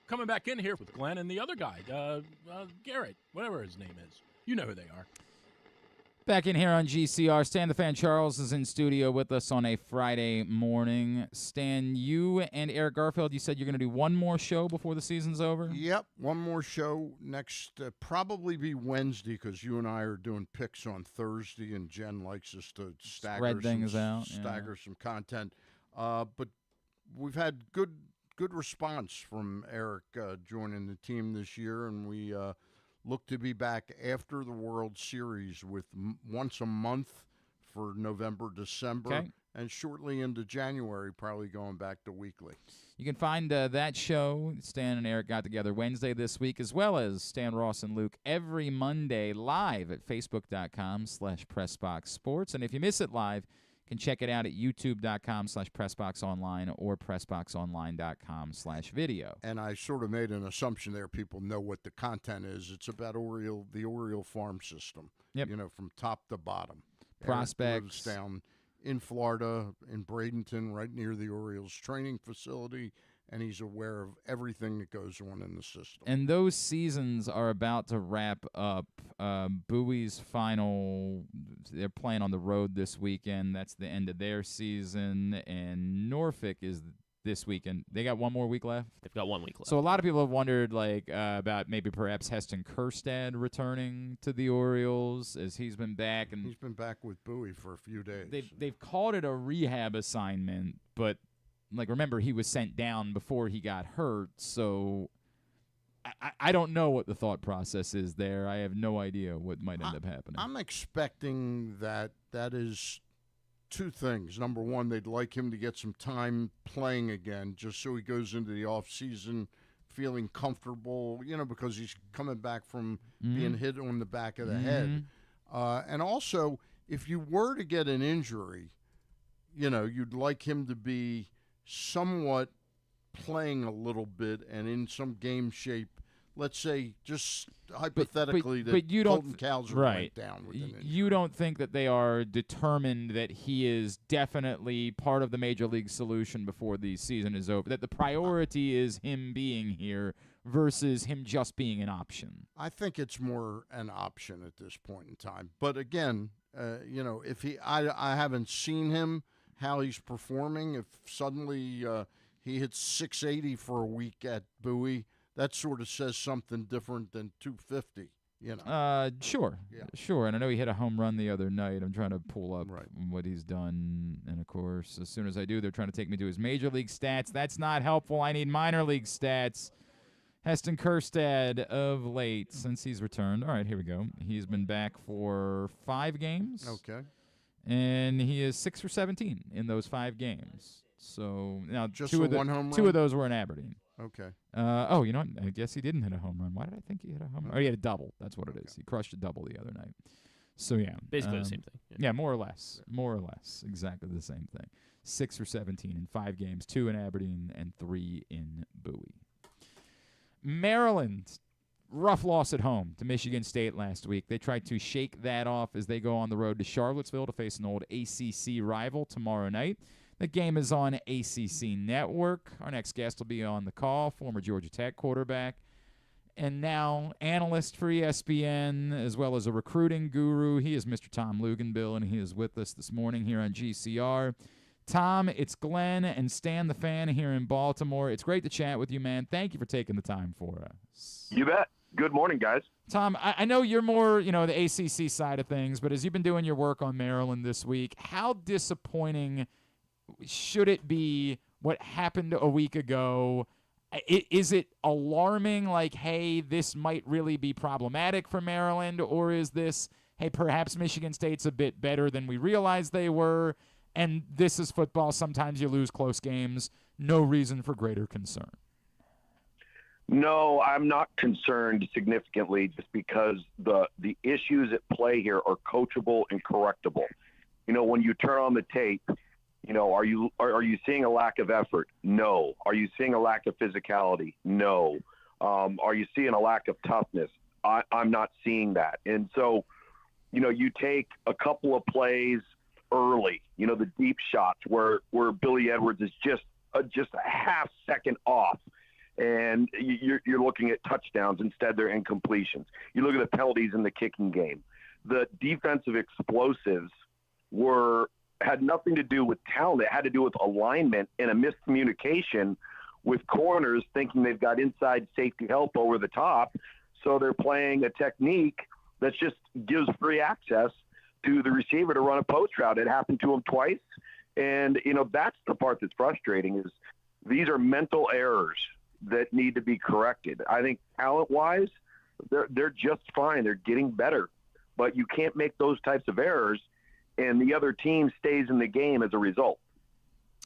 Coming back in here with Glenn and the other guy, Garrett, whatever his name is. You know who they are. Back in here on GCR, Stan the Fan Charles is in studio with us on a Friday morning. Stan, you and Eric Garfield, you said you're going to do one more show before the season's over? Yep, one more show next, probably be Wednesday, because you and I are doing picks on Thursday, and Jen likes us to stagger some content. But we've had good response from Eric joining the team this year, and we look to be back after the World Series with once a month for November, December, and shortly into January, probably going back to weekly. You can find that show, Stan and Eric got together Wednesday this week, as well as Stan, Ross, and Luke every Monday live at facebook.com/PressBoxSports. And if you miss it live, you can check it out at youtube.com/PressBoxOnline or PressBoxOnline.com/video. And I sort of made an assumption there. People know what the content is. It's about the Oriole farm system, from top to bottom. Prospects. Eric lives down in Florida, in Bradenton, right near the Orioles training facility, and he's aware of everything that goes on in the system. And those seasons are about to wrap up. Bowie's final, they're playing on the road this weekend. That's the end of their season. And Norfolk is this weekend. They got one more week left? They've got 1 week left. So a lot of people have wondered about maybe perhaps Heston Kjerstad returning to the Orioles, as he's been back. And he's been back with Bowie for a few days. They've called it a rehab assignment, but remember, he was sent down before he got hurt, so I don't know what the thought process is there. I have no idea what might end up happening. I'm expecting that is two things. Number one, they'd like him to get some time playing again, just so he goes into the offseason feeling comfortable, because he's coming back from being hit on the back of the head. And also, if you were to get an injury, you'd like him to be somewhat playing a little bit and in some game shape let's say, just hypothetically, but you don't Colton Cowser right. went down with an injury. You don't think that they are determined that he is definitely part of the Major League solution before the season is over, that the priority is him being here versus him just being an option? I think it's more an option at this point in time. But again, if I haven't seen him, how he's performing. If suddenly he hits 680 for a week at Bowie, that sort of says something different than 250. Sure. And I know he hit a home run the other night. I'm trying to pull up what he's done. And, of course, as soon as I do, they're trying to take me to his Major League stats. That's not helpful. I need minor league stats. Heston Kjerstad of late since he's returned. All right, here we go. He's been back for 5 games. Okay. And he is 6 for 17 in those 5 games. So now just two one home run? 2 of those were in Aberdeen. Okay. You know what? I guess he didn't hit a home run. Why did I think he hit a home run? Oh, he had a double. That's what it is. He crushed a double the other night. So, yeah. Basically the same thing. Yeah, more or less. More or less. Exactly the same thing. 6 for 17 in 5 games, 2 in Aberdeen and 3 in Bowie. Maryland, rough loss at home to Michigan State last week. They tried to shake that off as they go on the road to Charlottesville to face an old ACC rival tomorrow night. The game is on ACC Network. Our next guest will be on the call, former Georgia Tech quarterback, and now analyst for ESPN, as well as a recruiting guru. He is Mr. Tom Luginbill, and he is with us this morning here on GCR. Tom, it's Glenn and Stan the Fan here in Baltimore. It's great to chat with you, man. Thank you for taking the time for us. You bet. Good morning, guys. Tom, I know you're more, the ACC side of things, but as you've been doing your work on Maryland this week, how disappointing should it be what happened a week ago? Is it alarming, like, hey, this might really be problematic for Maryland, or is this, hey, perhaps Michigan State's a bit better than we realized they were, and this is football, sometimes you lose close games, no reason for greater concern? No, I'm not concerned significantly just because the issues at play here are coachable and correctable. When you turn on the tape, are you seeing a lack of effort? No. Are you seeing a lack of physicality? No. Are you seeing a lack of toughness? I'm not seeing that. And so, you take a couple of plays early, the deep shots where Billy Edwards is just a half second off, and you're looking at touchdowns. Instead, they're incompletions. You look at the penalties in the kicking game. The defensive explosives had nothing to do with talent. It had to do with alignment and a miscommunication with corners thinking they've got inside safety help over the top. So they're playing a technique that just gives free access to the receiver to run a post route. It happened to him twice. And, that's the part that's frustrating is these are mental errors that need to be corrected. I think talent-wise, they're just fine. They're getting better. But you can't make those types of errors and the other team stays in the game as a result.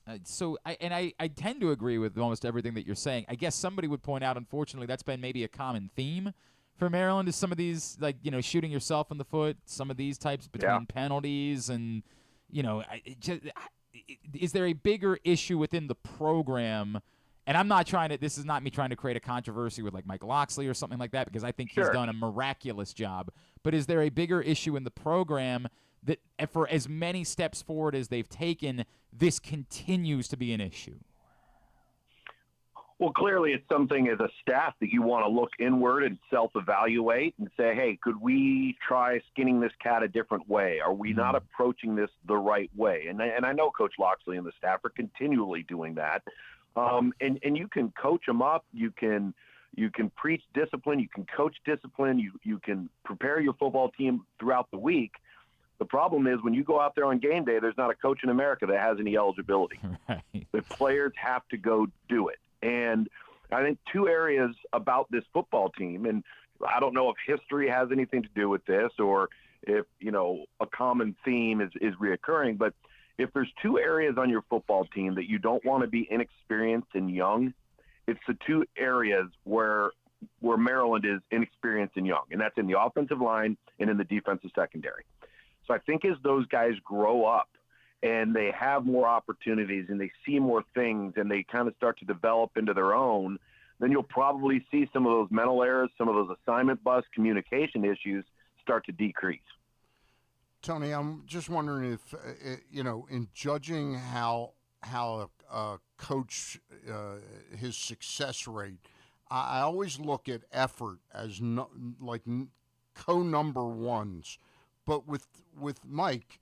I tend to agree with almost everything that you're saying. I guess somebody would point out, unfortunately, that's been maybe a common theme for Maryland is some of these, shooting yourself in the foot, some of these types between penalties and, is there a bigger issue within the program? And I'm not this is not me trying to create a controversy with like Mike Loxley or something like that, because I think he's done a miraculous job. But is there a bigger issue in the program that for as many steps forward as they've taken, this continues to be an issue? Well, clearly it's something as a staff that you want to look inward and self-evaluate and say, hey, could we try skinning this cat a different way? Are we not approaching this the right way? And I know Coach Loxley and the staff are continually doing that. And you can coach them up. You can preach discipline. You can coach discipline. You can prepare your football team throughout the week. The problem is when you go out there on game day, there's not a coach in America that has any eligibility. Right. The players have to go do it. And I think 2 areas about this football team, and I don't know if history has anything to do with this or if, a common theme is reoccurring, but if there's 2 areas on your football team that you don't want to be inexperienced and young, it's the 2 areas where Maryland is inexperienced and young, and that's in the offensive line and in the defensive secondary. So I think as those guys grow up and they have more opportunities and they see more things and they kind of start to develop into their own, then you'll probably see some of those mental errors, some of those assignment bust, communication issues start to decrease. Tony, I'm just wondering if, in judging how a coach, his success rate, I always look at effort as co-number ones. But with Mike,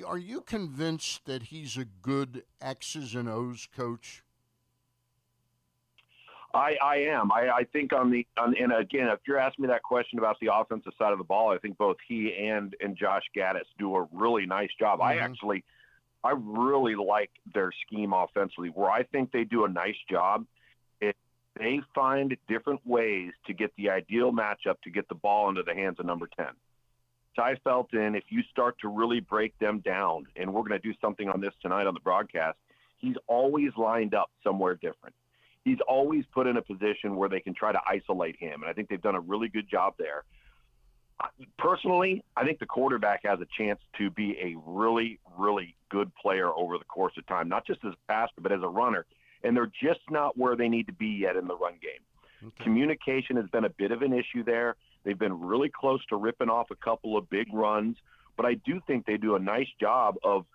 are you convinced that he's a good X's and O's coach? I am. I think and again, if you're asking me that question about the offensive side of the ball, I think both he and Josh Gaddis do a really nice job. Mm-hmm. I really like their scheme offensively. Where I think they do a nice job, they find different ways to get the ideal matchup to get the ball into the hands of number 10. Ty Felton, if you start to really break them down, and we're going to do something on this tonight on the broadcast, he's always lined up somewhere different. He's always put in a position where they can try to isolate him, and I think they've done a really good job there. Personally, I think the quarterback has a chance to be a really, really good player over the course of time, not just as a passer, but as a runner, and they're just not where they need to be yet in the run game. Okay. Communication has been a bit of an issue there. They've been really close to ripping off a couple of big runs, but I do think they do a nice job of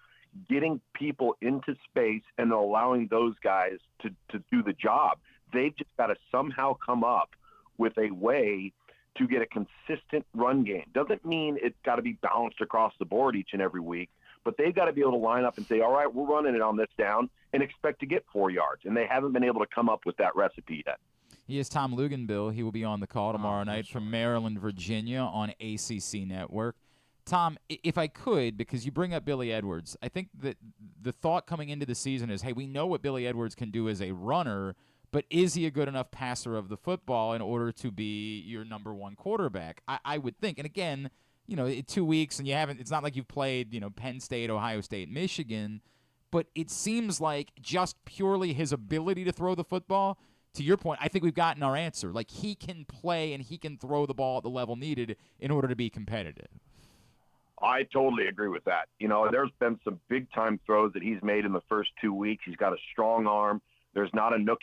getting people into space and allowing those guys to do the job. They've just got to somehow come up with a way to get a consistent run game. Doesn't mean it's got to be balanced across the board each and every week, but they've got to be able to line up and say, all right, we're running it on this down and expect to get 4 yards. And they haven't been able to come up with that recipe yet. He is Tom Luginbill. He will be on the call tomorrow night from Maryland, Virginia on ACC Network. Tom, if I could, because you bring up Billy Edwards, I think that the thought coming into the season is, hey, we know what Billy Edwards can do as a runner, but is he a good enough passer of the football in order to be your number one quarterback? I would think. And again, 2 weeks and it's not like you've played, Penn State, Ohio State, Michigan, but it seems like just purely his ability to throw the football, to your point, I think we've gotten our answer. Like, he can play and he can throw the ball at the level needed in order to be competitive. I totally agree with that. There's been some big-time throws that he's made in the first 2 weeks. He's got a strong arm. There's not a nook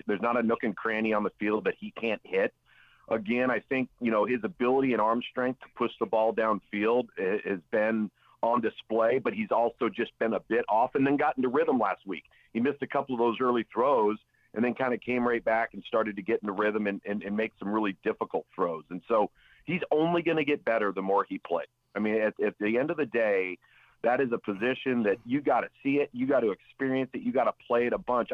and cranny on the field that he can't hit. Again, I think, his ability and arm strength to push the ball downfield has been on display, but he's also just been a bit off and then got into rhythm last week. He missed a couple of those early throws and then kind of came right back and started to get into rhythm and make some really difficult throws. And so he's only going to get better the more he plays. I mean, at the end of the day, that is a position that you got to see it, you got to experience it, you got to play it a bunch.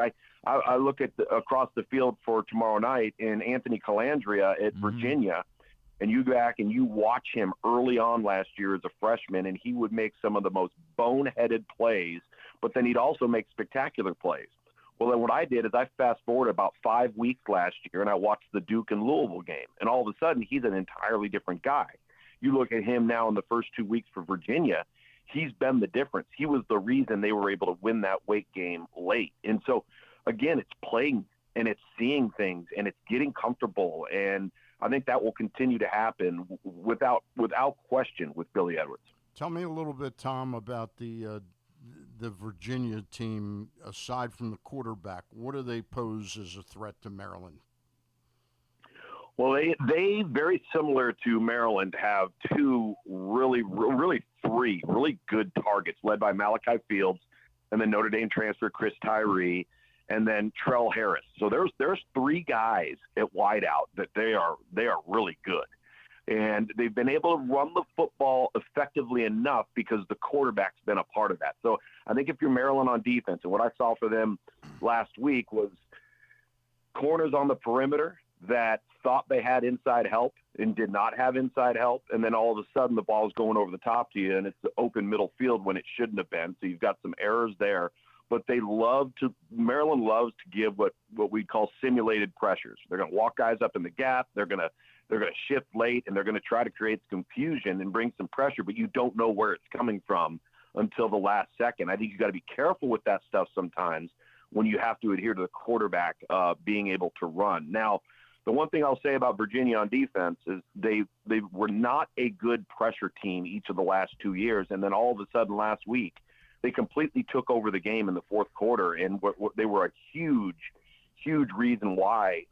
I look at across the field for tomorrow night in Anthony Calandria at Virginia, and you go back and you watch him early on last year as a freshman, and he would make some of the most boneheaded plays, but then he'd also make spectacular plays. Well, then what I did is I fast-forwarded about 5 weeks last year, and I watched the Duke and Louisville game, and all of a sudden he's an entirely different guy. You look at him now in the first 2 weeks for Virginia, he's been the difference. He was the reason they were able to win that Wake game late. And so, again, it's playing and it's seeing things and it's getting comfortable. And I think that will continue to happen without question with Billy Edwards. Tell me a little bit, Tom, about the Virginia team. Aside from the quarterback, what do they pose as a threat to Maryland? Well, they very similar to Maryland have three really good targets led by Malachi Fields and then Notre Dame transfer Chris Tyree and then Trell Harris. So there's three guys at wideout that they are really good. And they've been able to run the football effectively enough because the quarterback's been a part of that. So I think if you're Maryland on defense, and what I saw for them last week was corners on the perimeter that thought they had inside help and did not have inside help, and then all of a sudden the ball is going over the top to you and it's the open middle field when it shouldn't have been. So you've got some errors there. But Maryland loves to give what we call simulated pressures. They're going to walk guys up in the gap. They're going to shift late, and they're going to try to create confusion and bring some pressure, but you don't know where it's coming from until the last second. I think you got to be careful with that stuff sometimes when you have to adhere to the quarterback being able to run. Now, the one thing I'll say about Virginia on defense is they were not a good pressure team each of the last 2 years, and then all of a sudden last week they completely took over the game in the fourth quarter, and they were a huge, huge reason why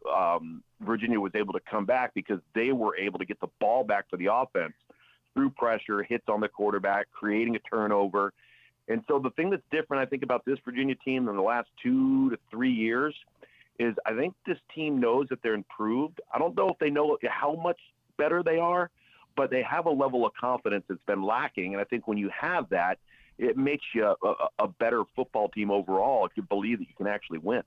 Virginia was able to come back, because they were able to get the ball back to the offense through pressure, hits on the quarterback, creating a turnover. And so the thing that's different, I think, about this Virginia team in the last 2 to 3 years is I think this team knows that they're improved. I don't know if they know how much better they are, but they have a level of confidence that's been lacking. And I think when you have that, it makes you a better football team overall if you believe that you can actually win.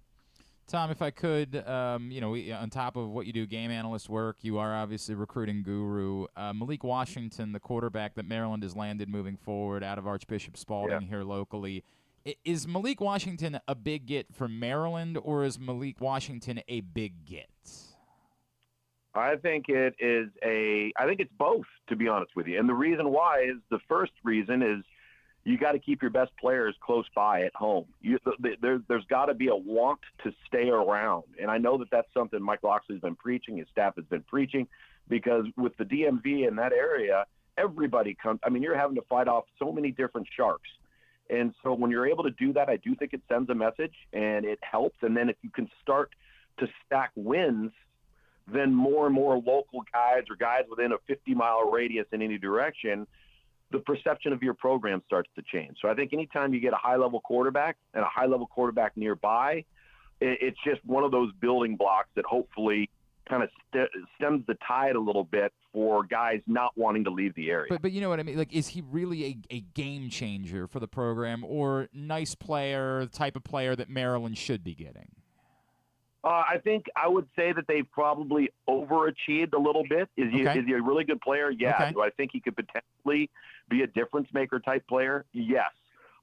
Tom, if I could, on top of what you do, game analyst work, you are obviously recruiting guru. Malik Washington, the quarterback that Maryland has landed moving forward out of Archbishop Spalding here locally. Is Malik Washington a big get for Maryland, or is Malik Washington a big get? I think it's both, to be honest with you. And the reason why is, the first reason is you got to keep your best players close by at home. There's got to be a want to stay around. And I know that that's something Mike Locksley's been preaching, his staff has been preaching, because with the DMV in that area, everybody comes. I mean, you're having to fight off so many different sharks. And so when you're able to do that, I do think it sends a message and it helps. And then if you can start to stack wins, then more and more local guys or guys within a 50-mile radius in any direction, the perception of your program starts to change. So I think anytime you get a high-level quarterback and a high-level quarterback nearby, it's just one of those building blocks that hopefully kind of stems the tide a little bit for guys not wanting to leave the area. But you know what I mean? Like, is he really a game changer for the program, or nice player, the type of player that Maryland should be getting? I think I would say that they've probably overachieved a little bit. Is he a really good player? Yeah. Okay. Do I think he could potentially be a difference maker type player? Yes.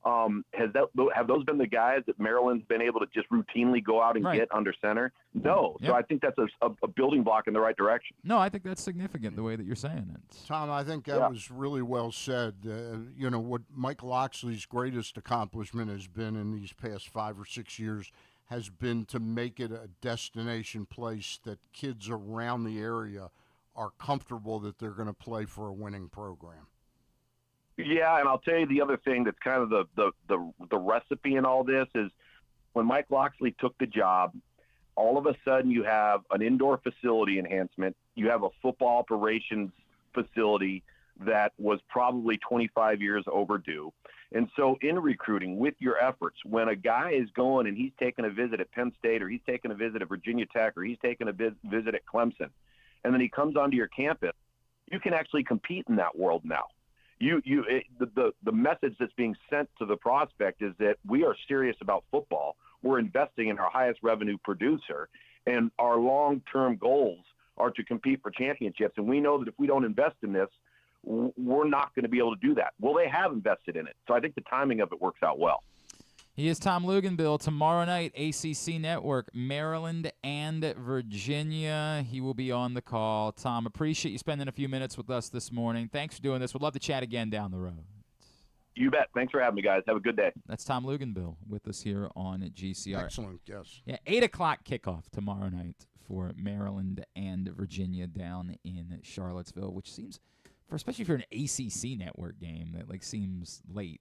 Have those been the guys that Maryland's been able to just routinely go out and get under center? No. Yep. So I think that's a building block in the right direction. No, I think that's significant the way that you're saying it. Tom, I think that was really well said. What Mike Locksley's greatest accomplishment has been in these past 5 or 6 years has been to make it a destination place that kids around the area are comfortable that they're going to play for a winning program. Yeah, and I'll tell you the other thing that's kind of the recipe in all this is when Mike Locksley took the job, all of a sudden you have an indoor facility enhancement. You have a football operations facility that was probably 25 years overdue. And so in recruiting, with your efforts, when a guy is going and he's taking a visit at Penn State, or he's taking a visit at Virginia Tech, or he's taking a visit at Clemson, and then he comes onto your campus, you can actually compete in that world now. The message that's being sent to the prospect is that we are serious about football. We're investing in our highest revenue producer, and our long-term goals are to compete for championships. And we know that if we don't invest in this, we're not going to be able to do that. Well, they have invested in it. So I think the timing of it works out well. He is Tom Luginbill. Tomorrow night, ACC Network, Maryland and Virginia. He will be on the call. Tom, appreciate you spending a few minutes with us this morning. Thanks for doing this. We'd love to chat again down the road. You bet. Thanks for having me, guys. Have a good day. That's Tom Luginbill with us here on GCR. Excellent, yes. Yeah, 8 o'clock kickoff tomorrow night for Maryland and Virginia down in Charlottesville, which seems, especially for an ACC Network game, that seems late.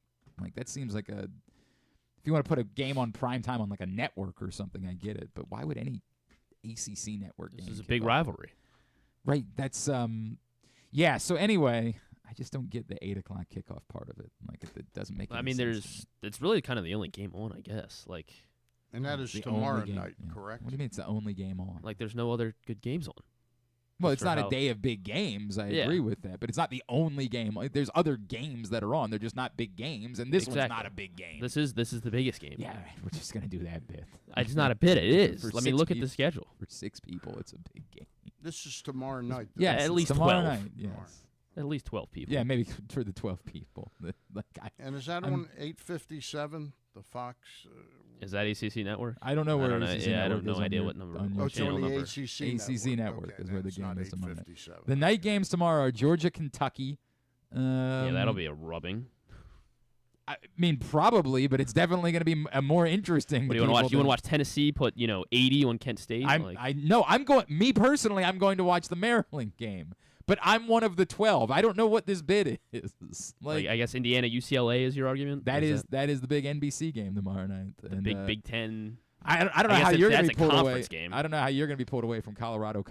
That seems like a... If you want to put a game on primetime on a network or something, I get it. But why would any ACC network game? This is a big rivalry. Right. That's yeah. So anyway, I just don't get the 8 o'clock kickoff part of it. It doesn't make any sense. It's really kind of the only game on, I guess. And that is tomorrow night, correct? What do you mean it's the only game on? There's no other good games on. Well, it's not a day of big games. I agree with that, but it's not the only game. There's other games that are on. They're just not big games, and this one's not a big game. This is the biggest game. Yeah, we're just gonna do that bit. It's not a bit. It is. Let me look at the schedule. For 6 people, it's a big game. This is tomorrow night. Yeah, at least tomorrow 12. Night, yes. At least 12 people. Yeah, maybe for the 12 people. And is that on 857? The Fox. Is that ACC Network? I don't know where. I don't know idea what number. It's on the ACC Network is where the game is tomorrow night. 8:57. The night games tomorrow are Georgia, Kentucky. Yeah, that'll be a rubbing. I mean, probably, but it's definitely going to be more interesting. What do you want to watch? You want to watch Tennessee put 80 on Kent State? I'm going. Me personally, I'm going to watch the Maryland game. But I'm one of the 12. I don't know what this bid is. I guess Indiana UCLA is your argument. That is the big NBC game tomorrow night. The big Big Ten. I don't know how you're going to be pulled away. Game. I don't know how you're going to be pulled away from Colorado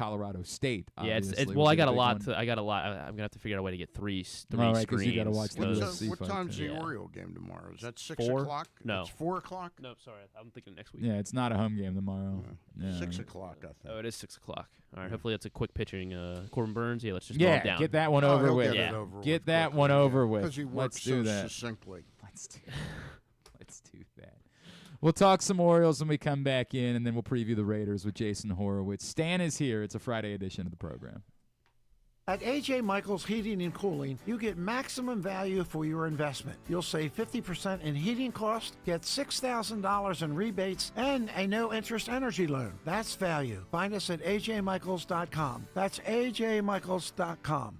State. Yeah, well, I got a lot. I'm going to have to figure out a way to get three screens. Because you got to watch the UFC What time's the Oriole game tomorrow? Is that 6 o'clock? No. It's 4 o'clock? No, sorry. I'm thinking next week. Yeah, it's not a home game tomorrow. Yeah. 6 o'clock, I think. Oh, it is 6 o'clock. All right, hopefully that's a quick pitching. Corbin Burns, let's just go down. Get that one over with. Get that one over with. Because he works so succinctly. Let's do that. We'll talk some Orioles when we come back in, and then we'll preview the Raiders with Jason Horowitz. Stan is here. It's a Friday edition of the program. At A.J. Michaels Heating and Cooling, you get maximum value for your investment. You'll save 50% in heating costs, get $6,000 in rebates, and a no-interest energy loan. That's value. Find us at ajmichaels.com. That's ajmichaels.com.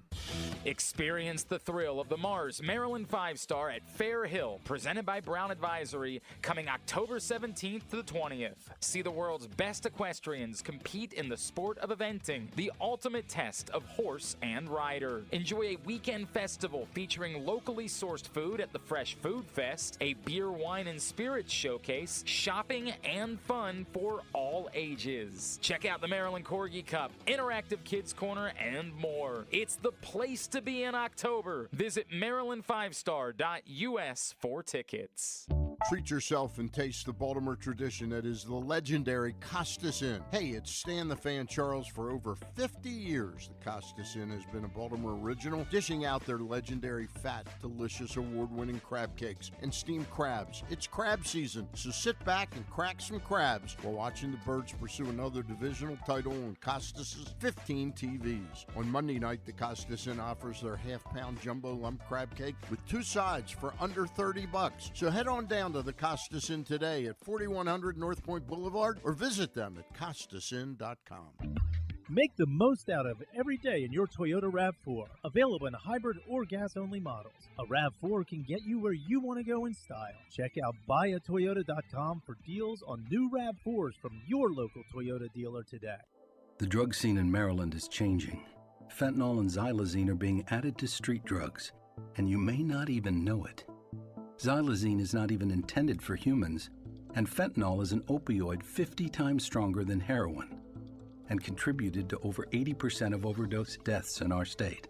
Experience the thrill of the Mars Maryland 5-Star at Fair Hill, presented by Brown Advisory, coming October 17th to the 20th. See the world's best equestrians compete in the sport of eventing, the ultimate test of horse and rider. Enjoy a weekend festival featuring locally sourced food at the Fresh Food Fest, a beer, wine, and spirits showcase, shopping, and fun for all ages. Check out the Maryland Corgi Cup, Interactive Kids Corner, and more. It's the place to be in October. Visit Maryland5star.us for tickets. Treat yourself and taste the Baltimore tradition that is the legendary Costas Inn. Hey, it's Stan the Fan Charles. For over 50 years, the Costas Inn has been a Baltimore original, dishing out their legendary fat, delicious, award-winning crab cakes and steamed crabs. It's crab season, so sit back and crack some crabs while watching the Birds pursue another divisional title on Costas' 15 TVs. On Monday night, the Costas Inn offers their half-pound jumbo lump crab cake with 2 sides for under $30. So head on down to the Costas Inn today at 4100 North Point Boulevard or visit them at costasinn.com. Make the most out of every day in your Toyota RAV4. Available in hybrid or gas-only models. A RAV4 can get you where you want to go in style. Check out buyatoyota.com for deals on new RAV4s from your local Toyota dealer today. The drug scene in Maryland is changing. Fentanyl and xylazine are being added to street drugs, and you may not even know it. Xylazine is not even intended for humans, and fentanyl is an opioid 50 times stronger than heroin and contributed to over 80% of overdose deaths in our state.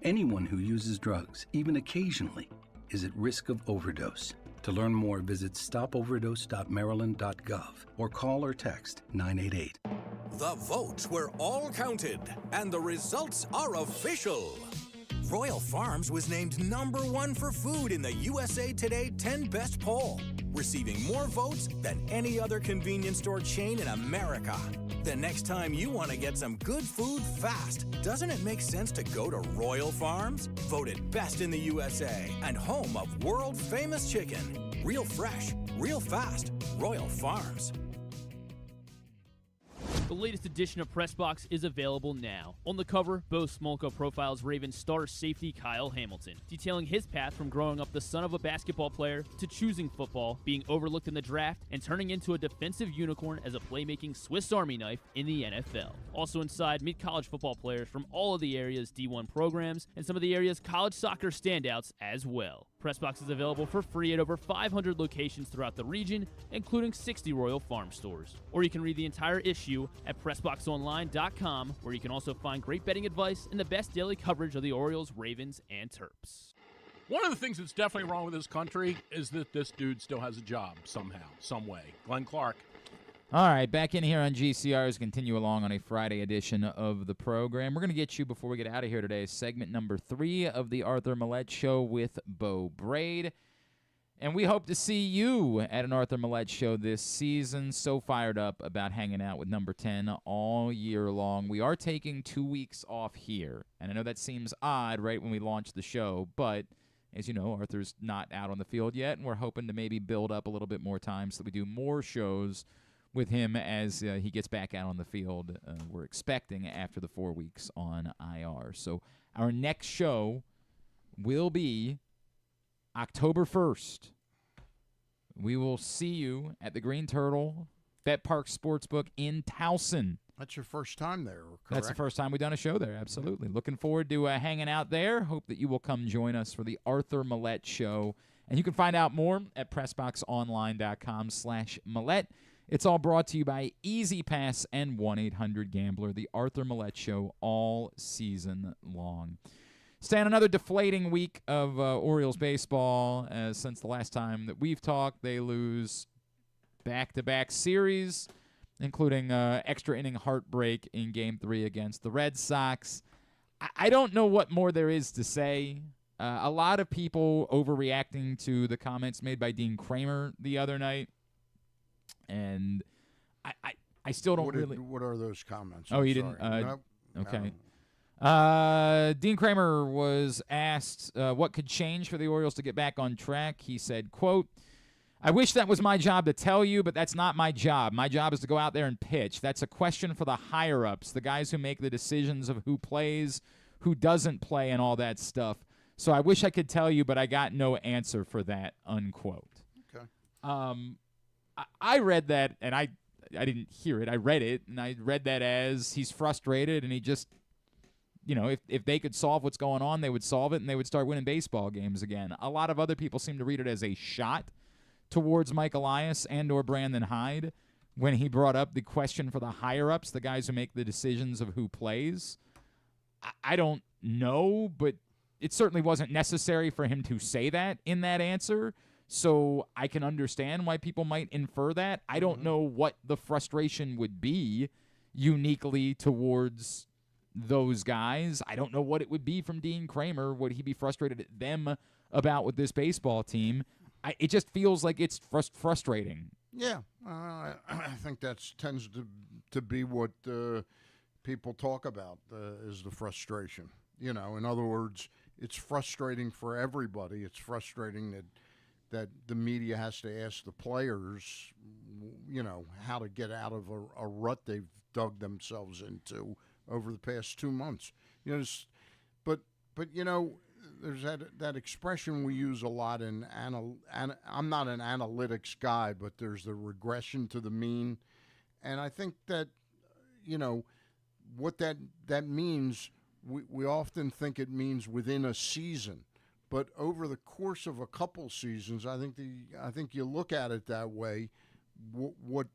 Anyone who uses drugs, even occasionally, is at risk of overdose. To learn more, visit stopoverdose.maryland.gov or call or text 988. The votes were all counted, and the results are official. Royal Farms was named #1 for food in the USA Today 10 Best poll, receiving more votes than any other convenience store chain in America. The next time you want to get some good food fast, doesn't it make sense to go to Royal Farms? Voted best in the USA and home of world-famous chicken. Real fresh, real fast, Royal Farms. The latest edition of PressBox is available now. On the cover, Beau Smolka profiles Ravens star safety Kyle Hamilton, detailing his path from growing up the son of a basketball player to choosing football, being overlooked in the draft, and turning into a defensive unicorn as a playmaking Swiss Army knife in the NFL. Also inside, meet college football players from all of the area's D1 programs and some of the area's college soccer standouts as well. PressBox is available for free at over 500 locations throughout the region, including 60 Royal Farm stores. Or you can read the entire issue at PressBoxOnline.com, where you can also find great betting advice and the best daily coverage of the Orioles, Ravens, and Terps. One of the things that's definitely wrong with this country is that this dude still has a job somehow, some way. Glenn Clark. All right, back in here on GCR as continue along on a Friday edition of the program. We're going to get you, before we get out of here today, segment number 3 of the Arthur Maulet Show with Beau Brade. And we hope to see you at an Arthur Maulet Show this season. So fired up about hanging out with number 10 all year long. We are taking 2 weeks off here. And I know that seems odd right when we launch the show, but as you know, Arthur's not out on the field yet, and we're hoping to maybe build up a little bit more time so that we do more shows with him as he gets back out on the field. We're expecting after the 4 weeks on IR. So our next show will be October 1st. We will see you at the Green Turtle Bet Park Sportsbook in Towson. That's your first time there, correct? That's the first time we've done a show there, absolutely. Looking forward to hanging out there. Hope that you will come join us for the Arthur Maulet Show And you can find out more at PressBoxOnline.com/Maulet. It's all brought to you by Easy Pass and 1-800-GAMBLER, the Arthur Maulet Show, all season long. Stay on another deflating week of Orioles baseball. Since the last time that we've talked, they lose back-to-back series, including extra inning heartbreak in Game 3 against the Red Sox. I don't know what more there is to say. A lot of people overreacting to the comments made by Dean Kramer the other night, and I still don't really. What are those comments? Oh, you didn't. Nope. Okay. Dean Kramer was asked what could change for the Orioles to get back on track. He said, quote, "I wish that was my job to tell you, but that's not my job. My job is to go out there and pitch. That's a question for the higher-ups, the guys who make the decisions of who plays, who doesn't play, and all that stuff. So I wish I could tell you, but I got no answer for that," unquote. Okay. I read that, and I didn't hear it. I read it, and I read that as he's frustrated, and he just, if they could solve what's going on, they would solve it, and they would start winning baseball games again. A lot of other people seem to read it as a shot towards Mike Elias and or Brandon Hyde when he brought up the question for the higher-ups, the guys who make the decisions of who plays. I don't know, but it certainly wasn't necessary for him to say that in that answer, so I can understand why people might infer that. I don't know what the frustration would be uniquely towards those guys. I don't know what it would be from Dean Kramer. Would he be frustrated at them about with this baseball team? It just feels like it's frustrating. Yeah, I think that tends to be what people talk about is the frustration. In other words, it's frustrating for everybody. It's frustrating that the media has to ask the players, how to get out of a rut they've dug themselves into over the past 2 months. But there's that expression we use a lot in I'm not an analytics guy, but there's the regression to the mean, and I think that what that means. We often think it means within a season, but over the course of a couple seasons, I think you look at it that way. What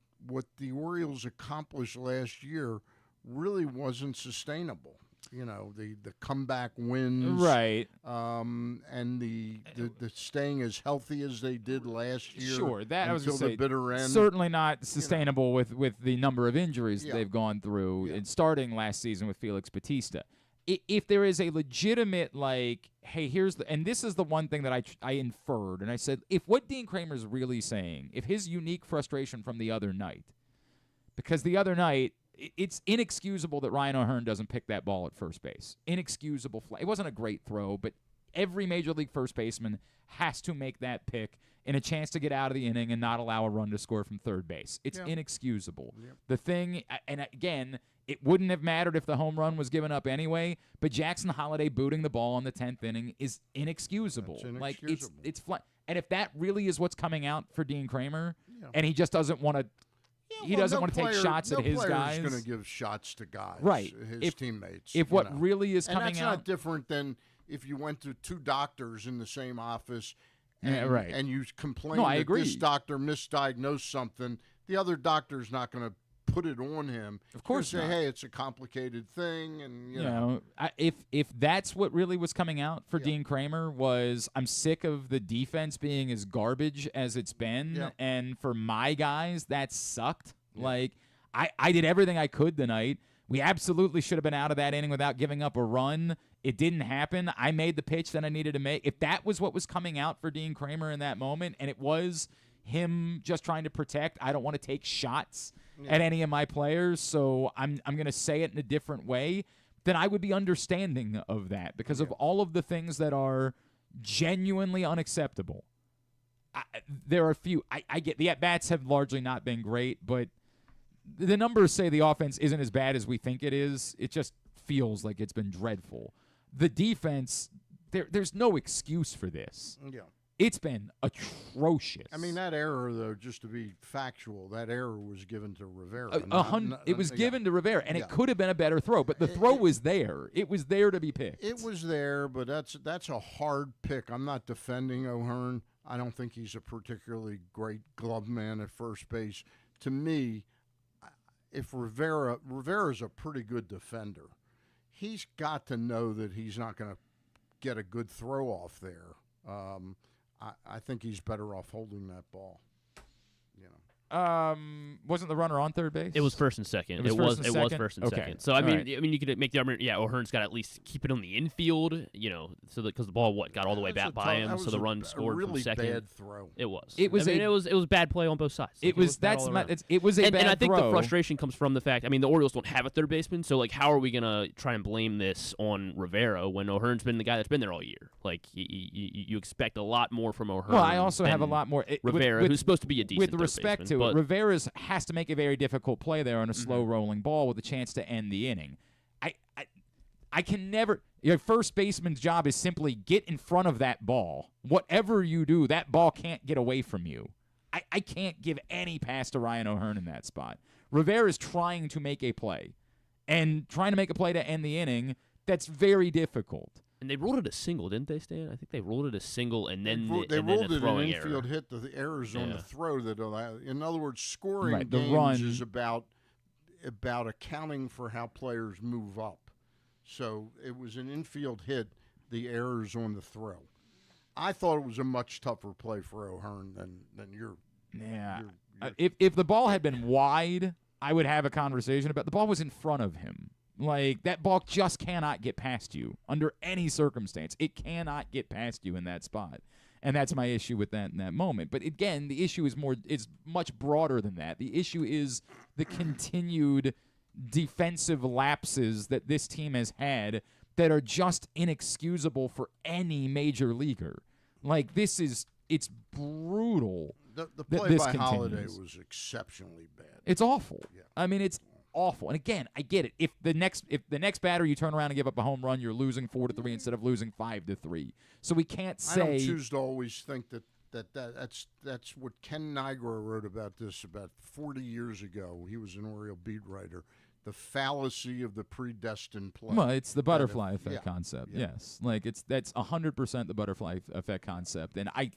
the Orioles accomplished last year really wasn't sustainable. The comeback wins, right? And the staying as healthy as they did last year. Sure, that I was until the bitter end. Certainly not sustainable with the number of injuries that they've gone through, Yeah. and starting last season with Felix Bautista. If there is a legitimate, hey, and this is the one thing that I inferred, and I said, if what Dean Kramer's really saying, if his unique frustration from the other night, because the other night, it's inexcusable that Ryan O'Hearn doesn't pick that ball at first base. Inexcusable. It wasn't a great throw, but every Major League first baseman has to make that pick in a chance to get out of the inning and not allow a run to score from third base. It's inexcusable. Yep. The thing, and again, it wouldn't have mattered if the home run was given up anyway, but Jackson Holliday booting the ball in the 10th inning is inexcusable. That's inexcusable. It's flat. And if that really is what's coming out for Dean Kramer, and he just doesn't want to, he doesn't want to take shots at his guys. He's going to give shots to guys, right? His teammates. If what really is coming out, and that's not different than if you went to two doctors in the same office, and, right, and you complain that agree. This doctor misdiagnosed something, the other doctor's not going to put it on him. Of course, say, hey, it's a complicated thing, and you know, if that's what really was coming out for Dean Kramer was, I'm sick of the defense being as garbage as it's been, and for my guys, that sucked. Like I did everything I could tonight. We absolutely should have been out of that inning without giving up a run. It didn't happen. I made the pitch that I needed to make. If that was what was coming out for Dean Kramer in that moment, and it was him just trying to protect, I don't want to take shots at any of my players, so I'm going to say it in a different way, then I would be understanding of that because of all of the things that are genuinely unacceptable. There are a few. I get the at-bats have largely not been great, but the numbers say the offense isn't as bad as we think it is. It just feels like it's been dreadful. The defense, there's no excuse for this. Yeah. It's been atrocious. I mean, that error, though, just to be factual, that error was given to Rivera. It was given to Rivera, and it could have been a better throw, but the throw was there. It was there to be picked. It was there, but that's a hard pick. I'm not defending O'Hearn. I don't think he's a particularly great glove man at first base. To me, if Rivera's a pretty good defender, he's got to know that he's not going to get a good throw off there. I think he's better off holding that ball. Wasn't the runner on third base? It was first and second. It was first and second. So I mean, you could make the argument. Yeah, O'Hearn's got to at least keep it on the infield. So because the ball got all the way back by him, so the run scored really from second. Bad throw. It was. It was bad play on both sides. It was a bad throw. And I think the frustration comes from the fact. I mean, the Orioles don't have a third baseman, so like, how are we gonna try and blame this on Rivera when O'Hearn's been the guy that's been there all year? Like, you expect a lot more from O'Hearn. Well, I also have a lot more Rivera, who's supposed to be a decent with respect to it. Rivera's has to make a very difficult play there on a slow rolling ball with a chance to end the inning. I can never. Your first baseman's job is simply get in front of that ball. Whatever you do, that ball can't get away from you. I can't give any pass to Ryan O'Hearn in that spot. Rivera's trying to make a play, and trying to make a play to end the inning. That's very difficult. And they ruled it a single, didn't they, Stan? I think they ruled it a single, and then they ruled it an infield hit. The errors on the throw that allow. In other words, scoring right, games run is about accounting for how players move up. So it was an infield hit. The errors on the throw. I thought it was a much tougher play for O'Hearn than your. Yeah. If the ball had been wide, I would have a conversation about. The ball was in front of him. Like, that ball just cannot get past you under any circumstance. It cannot get past you in that spot. And that's my issue with that in that moment. But again, the issue is much broader than that. The issue is the continued defensive lapses that this team has had that are just inexcusable for any major leaguer. Like, it's brutal. The play by Holiday was exceptionally bad. It's awful. Yeah. I mean, it's awful. And again, I get it. If the next batter you turn around and give up a home run, you're losing 4-3 instead of losing 5-3. So we can't say. I don't choose to always think that's what Ken Nigra wrote about this about 40 years ago. He was an Oriole beat writer. The fallacy of the predestined play. Well, it's the butterfly effect concept. Yeah. Yes, like that's 100% the butterfly effect concept. And I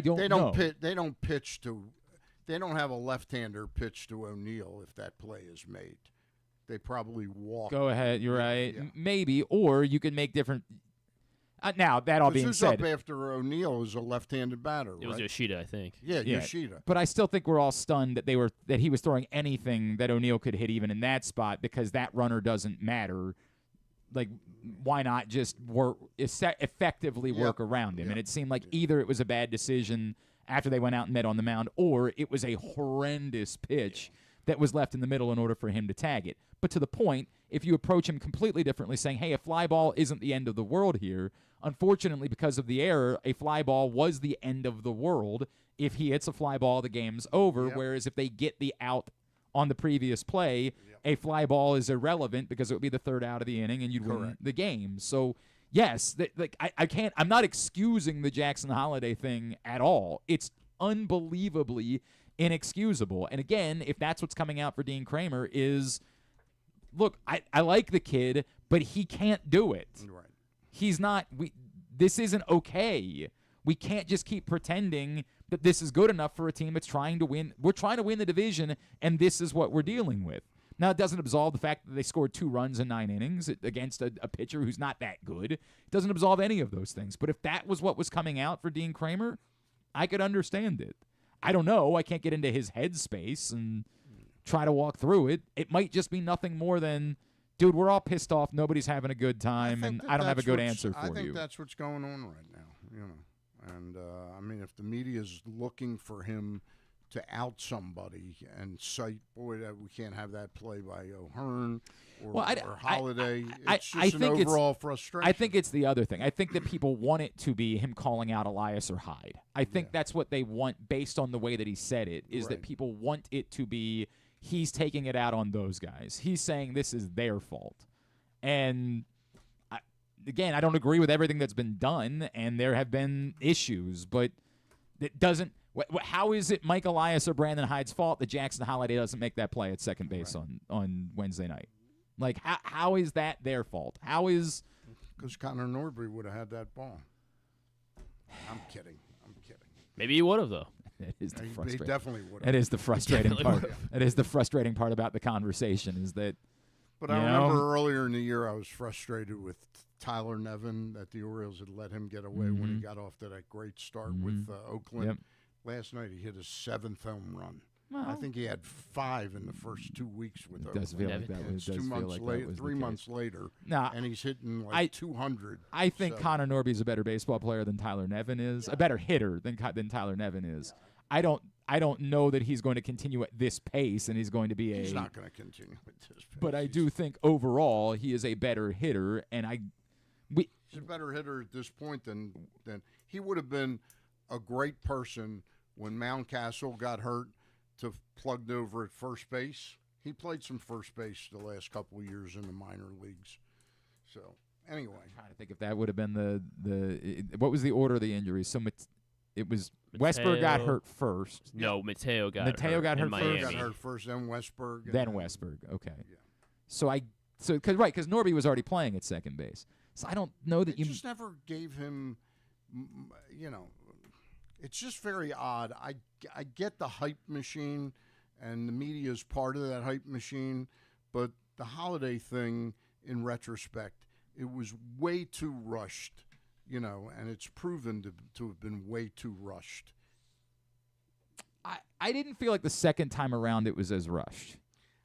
don't. They don't pitch to. They don't have a left-hander pitch to O'Neill if that play is made. They probably walk. Go ahead. You're right. Yeah. Maybe. Or you can make different. Now, that all being said. Who's up after O'Neill is a left-handed batter, It was Yoshida, I think. Yeah, Yoshida. But I still think we're all stunned that he was throwing anything that O'Neill could hit even in that spot because that runner doesn't matter. Like, why not just effectively work around him? And it seemed like either it was a bad decision after they went out and met on the mound, or it was a horrendous pitch that was left in the middle in order for him to tag it. But to the point, if you approach him completely differently, saying, hey, a fly ball isn't the end of the world here, unfortunately, because of the error, a fly ball was the end of the world. If he hits a fly ball, the game's over, whereas if they get the out on the previous play, a fly ball is irrelevant because it would be the third out of the inning and you'd win the game. So, yes, I'm not excusing the Jackson Holiday thing at all. It's unbelievably inexcusable. And again, if that's what's coming out for Dean Kramer is, look, I like the kid, but he can't do it. Right. He's not. This isn't okay. We can't just keep pretending that this is good enough for a team that's trying to win. We're trying to win the division, and this is what we're dealing with. Now, it doesn't absolve the fact that they scored 2 runs in 9 innings against a pitcher who's not that good. It doesn't absolve any of those things. But if that was what was coming out for Dean Kramer, I could understand it. I don't know. I can't get into his headspace and try to walk through it. It might just be nothing more than, dude, we're all pissed off. Nobody's having a good time, and I don't have a good answer for you. I think that's what's going on right now, And, I mean, if the media is looking for him to out somebody and cite, boy, that we can't have that play by O'Hearn or Holiday, it's just an overall frustration. I think it's the other thing. I think that people want it to be him calling out Elias or Hyde. I think that's what they want based on the way that he said it, is that people want it to be he's taking it out on those guys. He's saying this is their fault. And again, I don't agree with everything that's been done, and there have been issues, but it doesn't. How is it Mike Elias or Brandon Hyde's fault that Jackson Holiday doesn't make that play at second base on Wednesday night? Like, how is that their fault? How is? Because Connor Norbury would have had that ball. I'm kidding. Maybe he would have, though. That is the He frustrating. definitely would have. That is the frustrating part. That is the frustrating part about the conversation is that. But I remember earlier in the year I was frustrated with Tyler Nevin that the Orioles had let him get away when he got off to that great start with Oakland. Yep. Last night he hit his 7th home run. Well, I think he had 5 in the first 2 weeks with Oakland. Does feel like that was, it's 2 months later, 3 months later, and he's hitting like 200. I think Connor Norby's a better baseball player than Tyler Nevin is, a better hitter than Tyler Nevin is. Yeah. I don't know that he's going to continue at this pace, and he's going to be He's not going to continue at this pace. But I do think overall he is a better hitter, and he's a better hitter at this point than he would have been. A great person when Mountcastle got hurt to plugged over at first base. He played some first base the last couple of years in the minor leagues. So anyway, I'm trying to think if that would have been what was the order of the injuries? So it was Westberg got hurt first. No, Mateo got hurt. Got hurt Miami. Got hurt first, then Westberg. Then Westberg. Okay. Yeah. Because Norby was already playing at second base. So I don't know that just never gave him. It's just very odd. I get the hype machine, and the media is part of that hype machine, but the Holiday thing, in retrospect, it was way too rushed, and it's proven to have been way too rushed. I didn't feel like the second time around it was as rushed.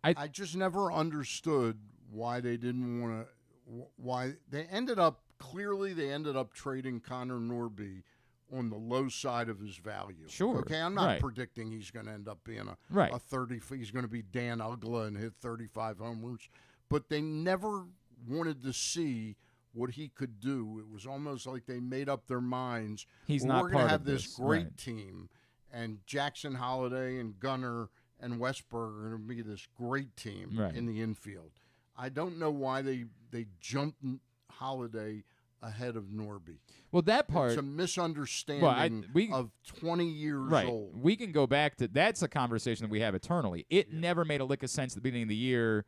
I just never understood why they didn't want to. Why they ended up trading Connor Norby on the low side of his value. Sure. Okay, I'm not predicting he's going to end up being a 30. He's going to be Dan Ugla and hit 35 homers, but they never wanted to see what he could do. It was almost like they made up their minds. We're going to have this great team, and Jackson Holiday and Gunnar and Westberg are going to be this great team in the infield. I don't know why they jumped Holiday ahead of Norby. Well, that part... It's a misunderstanding of 20 years old. We can go back to... That's a conversation that we have eternally. It never made a lick of sense at the beginning of the year.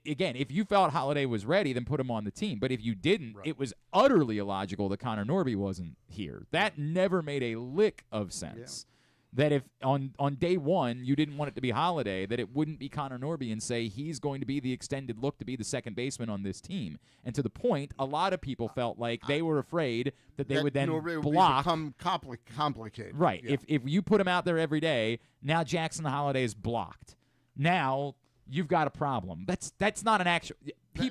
Again, if you felt Holiday was ready, then put him on the team. But if you didn't, it was utterly illogical that Connor Norby wasn't here. That never made a lick of sense. That if on day one you didn't want it to be Holiday, that it wouldn't be Connor Norby and say he's going to be the extended look to be the second baseman on this team. And to the point, a lot of people felt like they were afraid that they would then block. Become complicated. Right. Yeah. If you put him out there every day, now Jackson Holiday is blocked. Now you've got a problem. That's not an actual.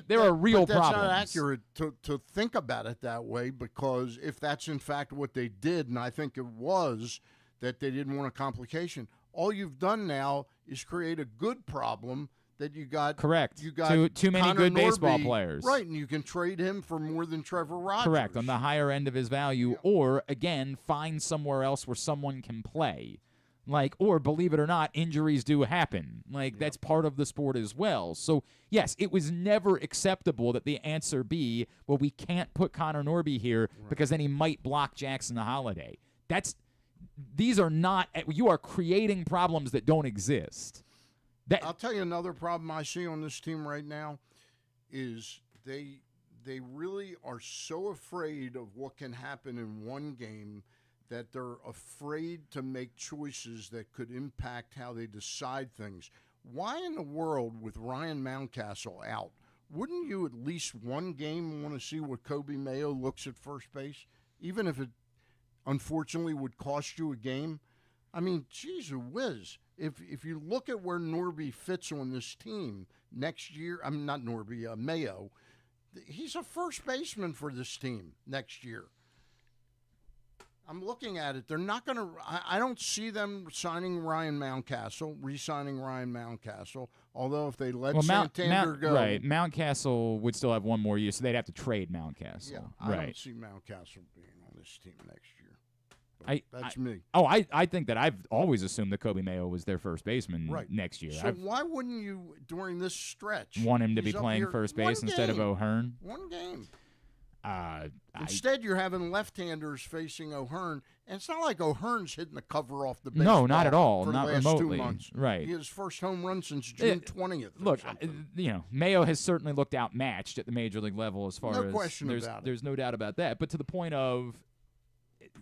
There are real problems. That's not accurate to think about it that way, because if that's in fact what they did, and I think it was, that they didn't want a complication. All you've done now is create a good problem that you got. Correct. You got too many Connor good Norby, baseball players. Right, and you can trade him for more than Trevor Rogers. Correct, on the higher end of his value, or, again, find somewhere else where someone can play. Or, believe it or not, injuries do happen. That's part of the sport as well. So, yes, it was never acceptable that the answer be, well, we can't put Connor Norby here because then he might block Jackson Holiday. These are not – you are creating problems that don't exist. I'll tell you another problem I see on this team right now is they really are so afraid of what can happen in one game that they're afraid to make choices that could impact how they decide things. Why in the world, with Ryan Mountcastle out, wouldn't you at least one game want to see what Kobe Mayo looks at first base, even if it unfortunately would cost you a game? I mean, geez whiz. If you look at where Norby fits on this team next year, not Norby, Mayo, he's a first baseman for this team next year. I'm looking at it. They're not going to – I don't see them signing Ryan Mountcastle, re-signing Ryan Mountcastle, although if they let Santander go – Right, Mountcastle would still have one more year, so they'd have to trade Mountcastle. Yeah, I don't see Mountcastle being on this team next year. That's me. I think that I've always assumed that Kobe Mayo was their first baseman next year. So why wouldn't you, during this stretch, want him to be playing first base instead of O'Hearn? One game. Instead, you're having left-handers facing O'Hearn, and it's not like O'Hearn's hitting the cover off the baseball. No, not at all. For not the last remotely. 2 months. Right. He had his first home run since June 20th. Look, Mayo has certainly looked outmatched at the major league level as far as question about it. There's no doubt about that. But to the point of,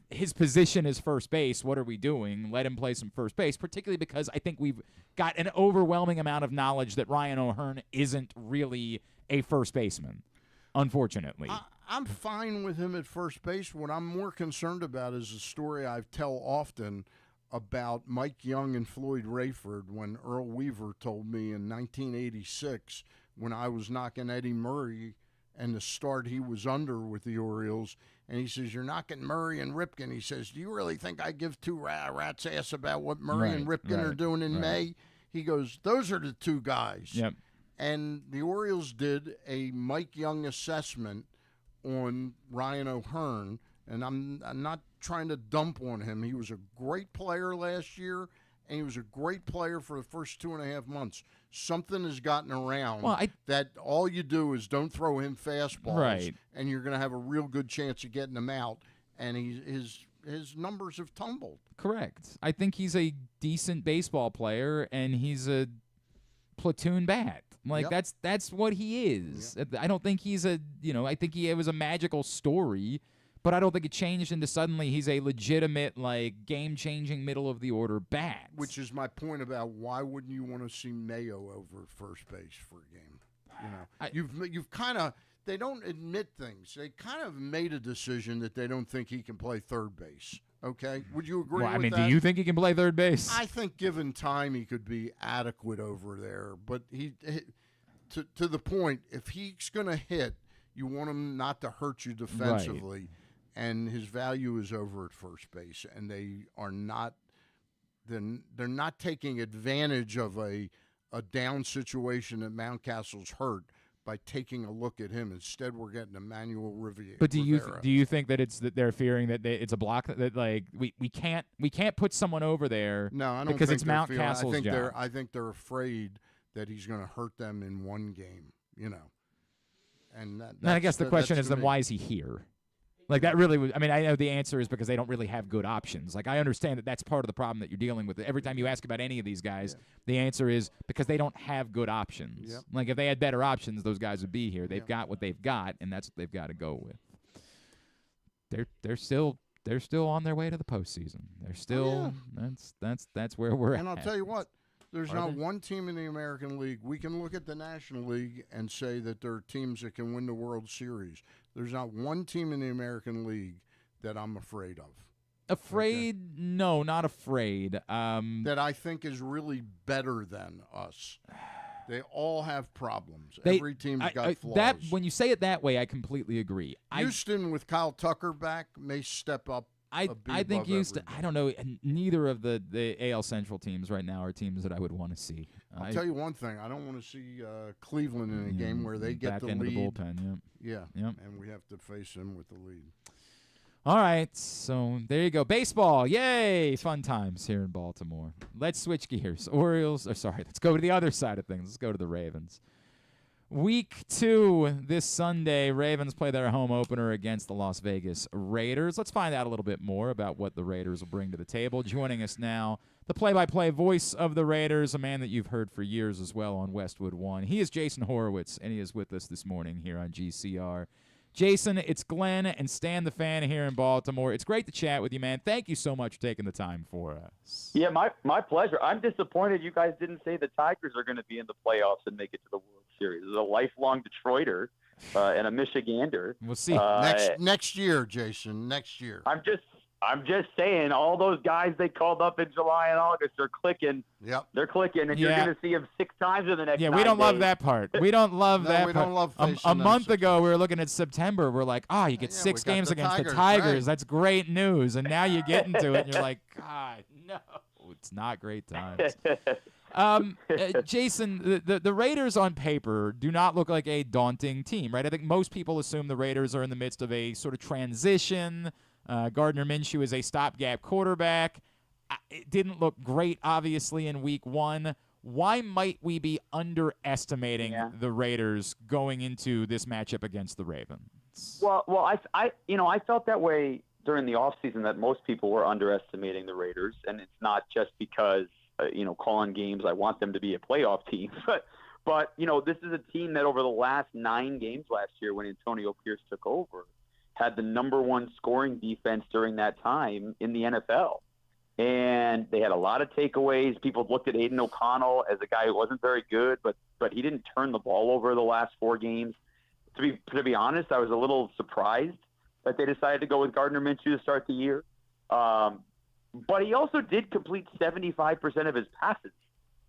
his position is first base. What are we doing? Let him play some first base, particularly because I think we've got an overwhelming amount of knowledge that Ryan O'Hearn isn't really a first baseman, unfortunately. I'm fine with him at first base. What I'm more concerned about is a story I tell often about Mike Young and Floyd Rayford when Earl Weaver told me in 1986 when I was knocking Eddie Murray and the start he was under with the Orioles, and he says, you're knocking Murray and Ripken. He says, do you really think I give two rats ass about what Murray and Ripken are doing in May? He goes, those are the two guys. Yep. And the Orioles did a Mike Young assessment on Ryan O'Hearn, and I'm not trying to dump on him. He was a great player last year, and he was a great player for the first 2.5 months. Something has gotten around that all you do is don't throw him fastballs, and you're going to have a real good chance of getting him out, and his numbers have tumbled. Correct. I think he's a decent baseball player, and he's a platoon bat. That's what he is. Yep. I don't think he's I think it was a magical story, but I don't think it changed into suddenly he's a legitimate, game-changing, middle-of-the-order bat. Which is my point about why wouldn't you want to see Mayo over first base for a game? You've kind of – they don't admit things. They kind of made a decision that they don't think he can play third base. Okay? Would you agree with that? Do you think he can play third base? I think given time he could be adequate over there. But to the point, if he's going to hit, you want him not to hurt you defensively. Right. And his value is over at first base, and they are not. They're not taking advantage of a down situation that Mountcastle's hurt by taking a look at him. Instead, we're getting Emmanuel Rivera. But do you think that that they're fearing that it's a block that we can't put someone over there? No, I don't because think it's Mountcastle's job. I think they're afraid that he's going to hurt them in one game. And I guess the question is then why is he here? That really was. I mean, I know the answer is because they don't really have good options. I understand that that's part of the problem that you're dealing with. Every time you ask about any of these guys, the answer is because they don't have good options. Yep. If they had better options, those guys would be here. They've got what they've got, and that's what they've got to go with. They're still on their way to the postseason. They're still that's where we're at. And I'll tell you what. There's not one team in the American League. We can look at the National League and say that there are teams that can win the World Series. There's not one team in the American League that I'm afraid of. Afraid? Okay. No, not afraid. That I think is really better than us. They all have problems. Every team's got flaws. When you say it that way, I completely agree. Houston with Kyle Tucker back may step up. I think Houston. I don't know. Neither of the AL Central teams right now are teams that I would want to see. I'll tell you one thing. I don't want to see Cleveland in a game where they get the lead. Back end of the bullpen. Yep. And we have to face them with the lead. All right. So there you go. Baseball. Yay! Fun times here in Baltimore. Let's switch gears. Let's go to the other side of things. Let's go to the Ravens. Week 2 this Sunday, Ravens play their home opener against the Las Vegas Raiders. Let's find out a little bit more about what the Raiders will bring to the table. Joining us now, the play-by-play voice of the Raiders, a man that you've heard for years as well on Westwood One. He is Jason Horowitz, and he is with us this morning here on GCR. Jason, it's Glenn and Stan the Fan here in Baltimore. It's great to chat with you, man. Thank you so much for taking the time for us. Yeah, my pleasure. I'm disappointed you guys didn't say the Tigers are going to be in the playoffs and make it to the World Series. As a lifelong Detroiter and a Michigander. We'll see. Next year, Jason, next year. I'm just saying, all those guys they called up in July and August are clicking. Yep. They're clicking, and you're going to see them 6 times in the next 9 we don't days. love that part. We don't love that we part. Don't love a month ago, we were looking at September. We're like, you get 6 games against the Tigers. Right. That's great news. And now you get into it, and you're like, God, no. It's not great times. Jason, the Raiders on paper do not look like a daunting team, right? I think most people assume the Raiders are in the midst of a sort of transition. Gardner Minshew is a stopgap quarterback. It didn't look great, obviously, in week 1. Why might we be underestimating the Raiders going into this matchup against the Ravens? Well, I felt that way during the offseason, that most people were underestimating the Raiders, and it's not just because calling games, I want them to be a playoff team, but this is a team that over the last 9 games last year, when Antonio Pierce took over, had the number 1 scoring defense during that time in the NFL. And they had a lot of takeaways. People looked at Aiden O'Connell as a guy who wasn't very good, but he didn't turn the ball over the last 4 games. To be honest, I was a little surprised that they decided to go with Gardner Minshew to start the year. But he also did complete 75% of his passes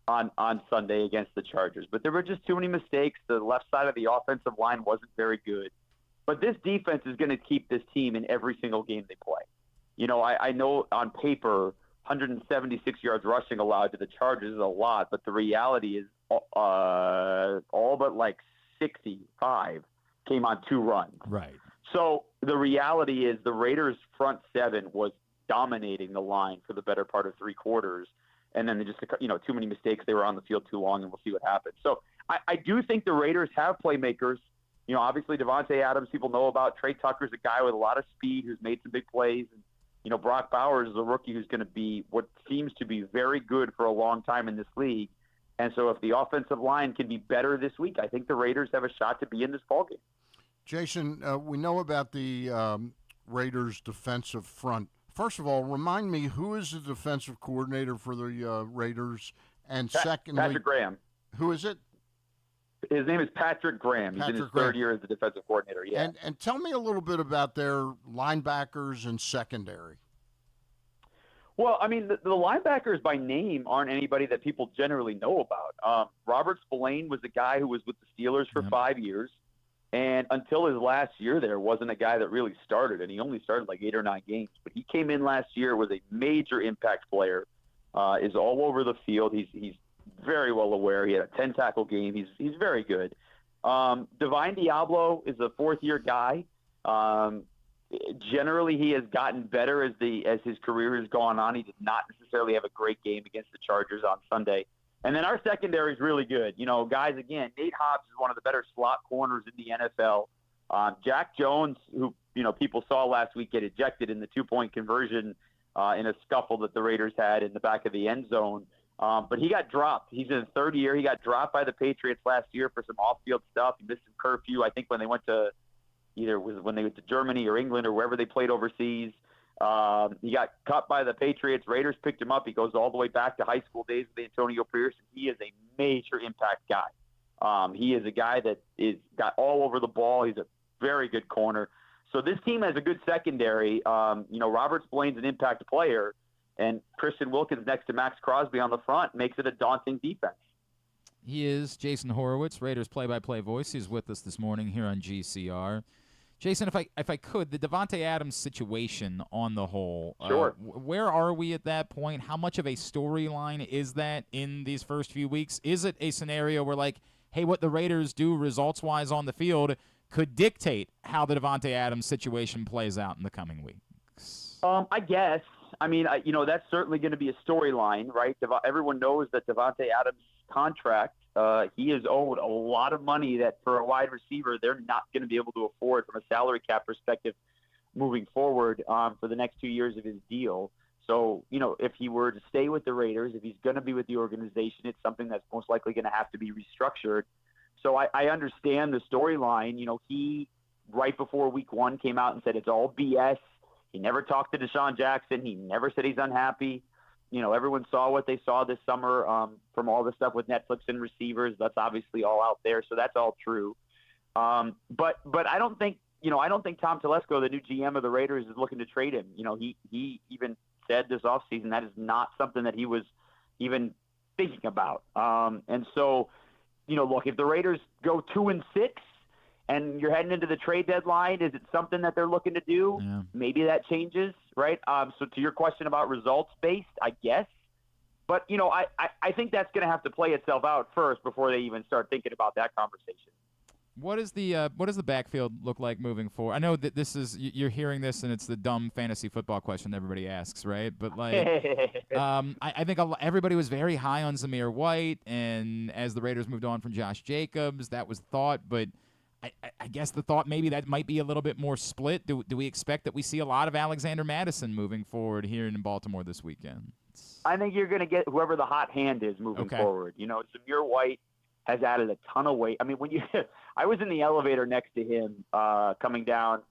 on Sunday against the Chargers. But there were just too many mistakes. The left side of the offensive line wasn't very good. But this defense is going to keep this team in every single game they play. You know, I know on paper 176 yards rushing allowed to the Chargers is a lot, but the reality is all but like 65 came on 2 runs. Right. So the reality is the Raiders' front 7 was dominating the line for the better part of 3 quarters. And then they just, too many mistakes. They were on the field too long, and we'll see what happens. So I do think the Raiders have playmakers. You know, obviously Devontae Adams, people know about. Trey Tucker's a guy with a lot of speed who's made some big plays. And, Brock Bowers is a rookie who's going to be what seems to be very good for a long time in this league. And so if the offensive line can be better this week, I think the Raiders have a shot to be in this ballgame. Jason, we know about the Raiders' defensive front. First of all, remind me, who is the defensive coordinator for the Raiders? And secondly, Patrick Graham. Who is it? His name is Patrick Graham. He's in his 3rd year as the defensive coordinator. Yeah. And tell me a little bit about their linebackers and secondary. Well, I mean, the linebackers by name aren't anybody that people generally know about. Robert Spillane was a guy who was with the Steelers for 5 years. And until his last year there, wasn't a guy that really started. And he only started like 8 or 9 games. But he came in last year, was a major impact player, is all over the field. He's very well aware. He had a 10-tackle game. He's very good. Divine Diablo is a 4th-year guy. Generally, he has gotten better as his career has gone on. He did not necessarily have a great game against the Chargers on Sunday. And then our secondary is really good. Guys, again, Nate Hobbs is one of the better slot corners in the NFL. Jack Jones, who people saw last week get ejected in the 2-point conversion in a scuffle that the Raiders had in the back of the end zone. But he got dropped. He's in his 3rd year. He got dropped by the Patriots last year for some off-field stuff. He missed some curfew, I think, when they went to Germany or England or wherever they played overseas. He got cut by the Patriots. Raiders picked him up. He goes all the way back to high school days with Antonio Pierce. He is a major impact guy. He is a guy that is got all over the ball. He's a very good corner. So this team has a good secondary. Robert Spillane's an impact player. And Christian Wilkins next to Maxx Crosby on the front makes it a daunting defense. He is Jason Horowitz, Raiders play-by-play voice. He's with us this morning here on GCR. Jason, if I could, the Devontae Adams situation on the whole, sure. Where are we at that point? How much of a storyline is that in these first few weeks? Is it a scenario where, like, hey, what the Raiders do results-wise on the field could dictate how the Devontae Adams situation plays out in the coming weeks? I guess. I mean, that's certainly going to be a storyline, right? Everyone knows that Devontae Adams' contract, he is owed a lot of money that for a wide receiver they're not going to be able to afford from a salary cap perspective moving forward for the next 2 years of his deal. So, if he were to stay with the Raiders, if he's going to be with the organization, it's something that's most likely going to have to be restructured. So I understand the storyline. He, right before week 1, came out and said it's all BS. He never talked to Deshaun Jackson. He never said he's unhappy. Everyone saw what they saw this summer from all the stuff with Netflix and receivers. That's obviously all out there, so that's all true. But I don't think Tom Telesco, the new GM of the Raiders, is looking to trade him. He even said this offseason that is not something that he was even thinking about. And so, look, if the Raiders go 2-6, and you're heading into the trade deadline, is it something that they're looking to do? Yeah. Maybe that changes, right? So to your question about results-based, I guess. But, I think that's going to have to play itself out first before they even start thinking about that conversation. What does the backfield look like moving forward? I know that this is you're hearing this, and it's the dumb fantasy football question everybody asks, right? But I think everybody was very high on Zamir White, and as the Raiders moved on from Josh Jacobs, that was thought, but I guess the thought maybe that might be a little bit more split. Do we expect that we see a lot of Alexander Mattison moving forward here in Baltimore this weekend? I think you're going to get whoever the hot hand is moving forward. Zamir White has added a ton of weight. I mean, I was in the elevator next to him coming down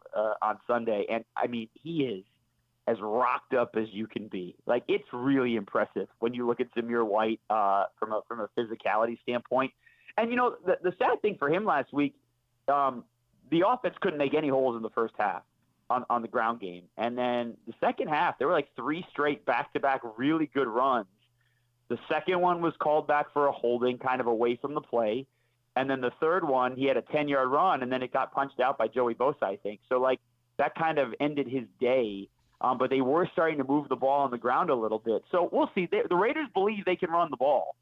on Sunday, and I mean, he is as rocked up as you can be. Like, it's really impressive when you look at Zamir White from a physicality standpoint. And, the sad thing for him last week, the offense couldn't make any holes in the first half on the ground game. And then the second half, there were like 3 straight back-to-back really good runs. The second one was called back for a holding kind of away from the play. And then the third one, he had a 10-yard run, and then it got punched out by Joey Bosa, I think. So, like, that kind of ended his day. But they were starting to move the ball on the ground a little bit. So we'll see. The Raiders believe they can run the ball.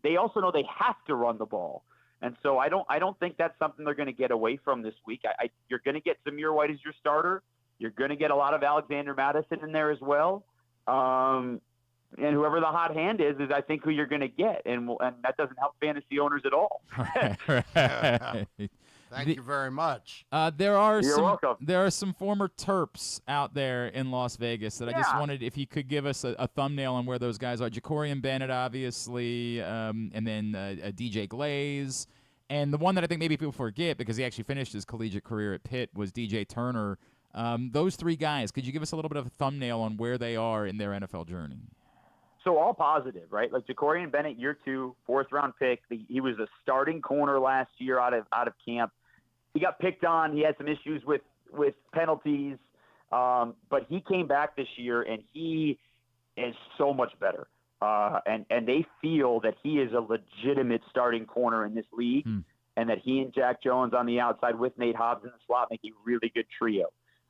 They also know they have to run the ball. And so I don't think that's something they're going to get away from this week. You're going to get Zamir White as your starter. You're going to get a lot of Alexander Mattison in there as well. And whoever the hot hand is I think who you're going to get. And that doesn't help fantasy owners at all. Thank you very much. There are welcome. There are some former Terps out there in Las Vegas that I just wanted, if you could give us a thumbnail on where those guys are. Jacorian Bennett, obviously, and then DJ Glaze. And the one that I think maybe people forget because he actually finished his collegiate career at Pitt was DJ Turner. Those 3 guys, could you give us a little bit of a thumbnail on where they are in their NFL journey? So all positive, right? Like Jacorian Bennett, year 2, 4th-round pick. He was a starting corner last year out of camp. He got picked on. He had some issues with penalties, but he came back this year, and he is so much better. And they feel that he is a legitimate starting corner in this league, and that he and Jack Jones on the outside with Nate Hobbs in the slot make a really good trio.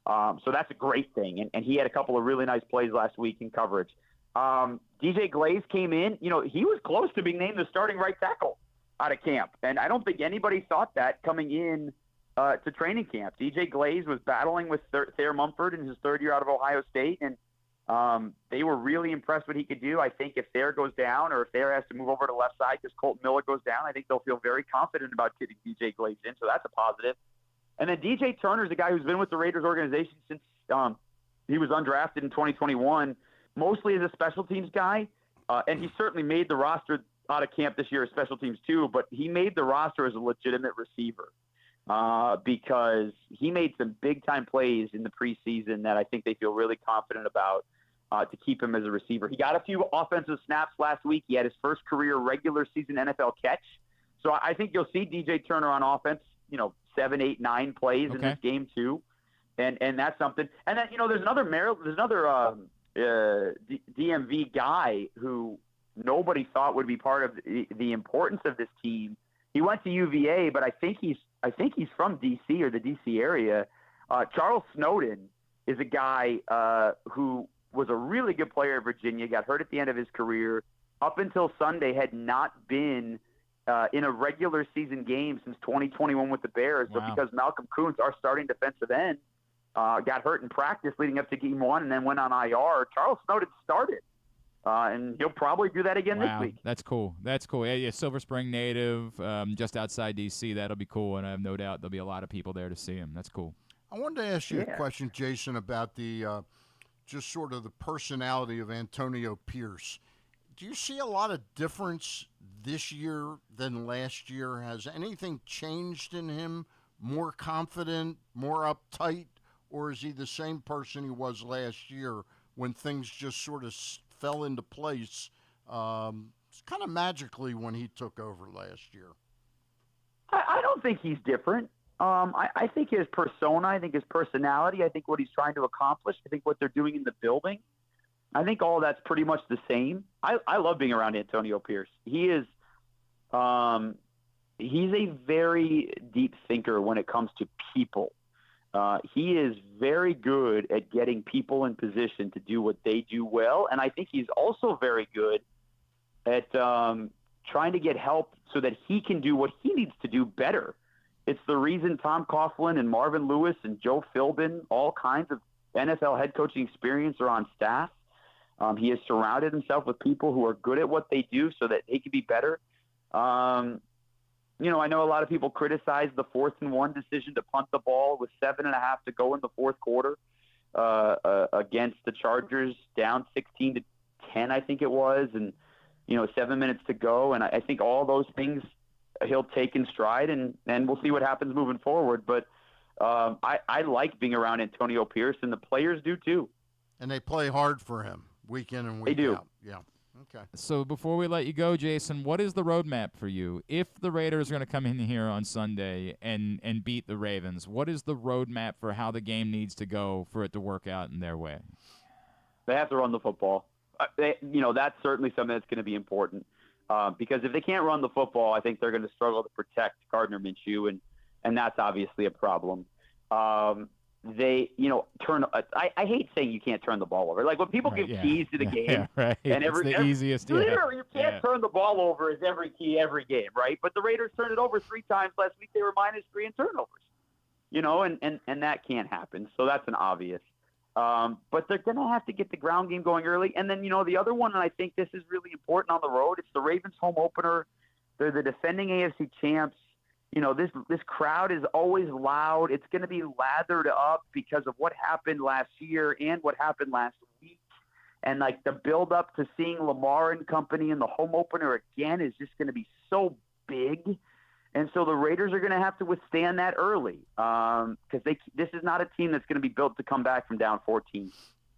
So that's a great thing. And he had a couple of really nice plays last week in coverage. DJ Glaze came in. He was close to being named the starting right tackle out of camp, and I don't think anybody thought that coming in to training camp. DJ Glaze was battling with Thayer Mumford in his 3rd year out of Ohio State, and they were really impressed what he could do. I think if Thayer goes down or if Thayer has to move over to the left side because Colton Miller goes down, I think they'll feel very confident about getting DJ Glaze in, so that's a positive. And then DJ Turner's a guy who's been with the Raiders organization since he was undrafted in 2021, mostly as a special teams guy, and he certainly made the roster out of camp this year as special teams too, but he made the roster as a legitimate receiver. Because he made some big-time plays in the preseason that I think they feel really confident about to keep him as a receiver. He got a few offensive snaps last week. He had his first career regular season NFL catch. So I think you'll see DJ Turner on offense, 7, 8, 9 plays in this game too. And that's something. And then, there's another DMV guy who nobody thought would be part of the importance of this team. He went to UVA, but I think he's from D.C. or the D.C. area. Charles Snowden is a guy who was a really good player at Virginia, got hurt at the end of his career, up until Sunday had not been in a regular season game since 2021 with the Bears. Wow. But because Malcolm Kuntz, our starting defensive end, got hurt in practice leading up to game 1 and then went on IR, Charles Snowden started. And he'll probably do that again this week. That's cool. Yeah, Silver Spring native, just outside D.C. That'll be cool, and I have no doubt there'll be a lot of people there to see him. That's cool. I wanted to ask you a question, Jason, about the just sort of the personality of Antonio Pierce. Do you see a lot of difference this year than last year? Has anything changed in him? More confident, more uptight, or is he the same person he was last year when things just sort of fell into place kind of magically when he took over last year? I don't think he's different. I think his persona, I think his personality, I think what he's trying to accomplish, I think what they're doing in the building, I think all that's pretty much the same. I love being around Antonio Pierce. He is he's a very deep thinker when it comes to people. He is very good at getting people in position to do what they do well, and I think he's also very good at trying to get help so that he can do what he needs to do better. It's the reason Tom Coughlin and Marvin Lewis and Joe Philbin, all kinds of NFL head coaching experience, are on staff. He has surrounded himself with people who are good at what they do so that they can be better. I know a lot of people criticize the 4th and 1 decision to punt the ball with 7.5 to go in the fourth quarter against the Chargers, down 16-10, I think it was. And 7 minutes to go. And I think all those things he'll take in stride, and we'll see what happens moving forward. But I like being around Antonio Pierce, and the players do too. And they play hard for him week in and week out. They do. Yeah. Okay. So before we let you go, Jason, what is the roadmap for you? If the Raiders are going to come in here on Sunday and beat the Ravens, what is the roadmap for how the game needs to go for it to work out in their way? They have to run the football. That's certainly something that's going to be important because if they can't run the football, I think they're going to struggle to protect Gardner Minshew, and that's obviously a problem. They, I hate saying you can't turn the ball over. Like when people give keys to the game, right. And easiest. Literally, you can't turn the ball over as every key every game, right? But the Raiders turned it over 3 times last week. They were -3 in turnovers, and that can't happen. So that's an obvious. But they're going to have to get the ground game going early. And then, the other one, and I think this is really important on the road, it's the Ravens home opener. They're the defending AFC champs. This crowd is always loud. It's going to be lathered up because of what happened last year and what happened last week. And, the build-up to seeing Lamar and company in the home opener again is just going to be so big. And so the Raiders are going to have to withstand that early because this is not a team that's going to be built to come back from down 14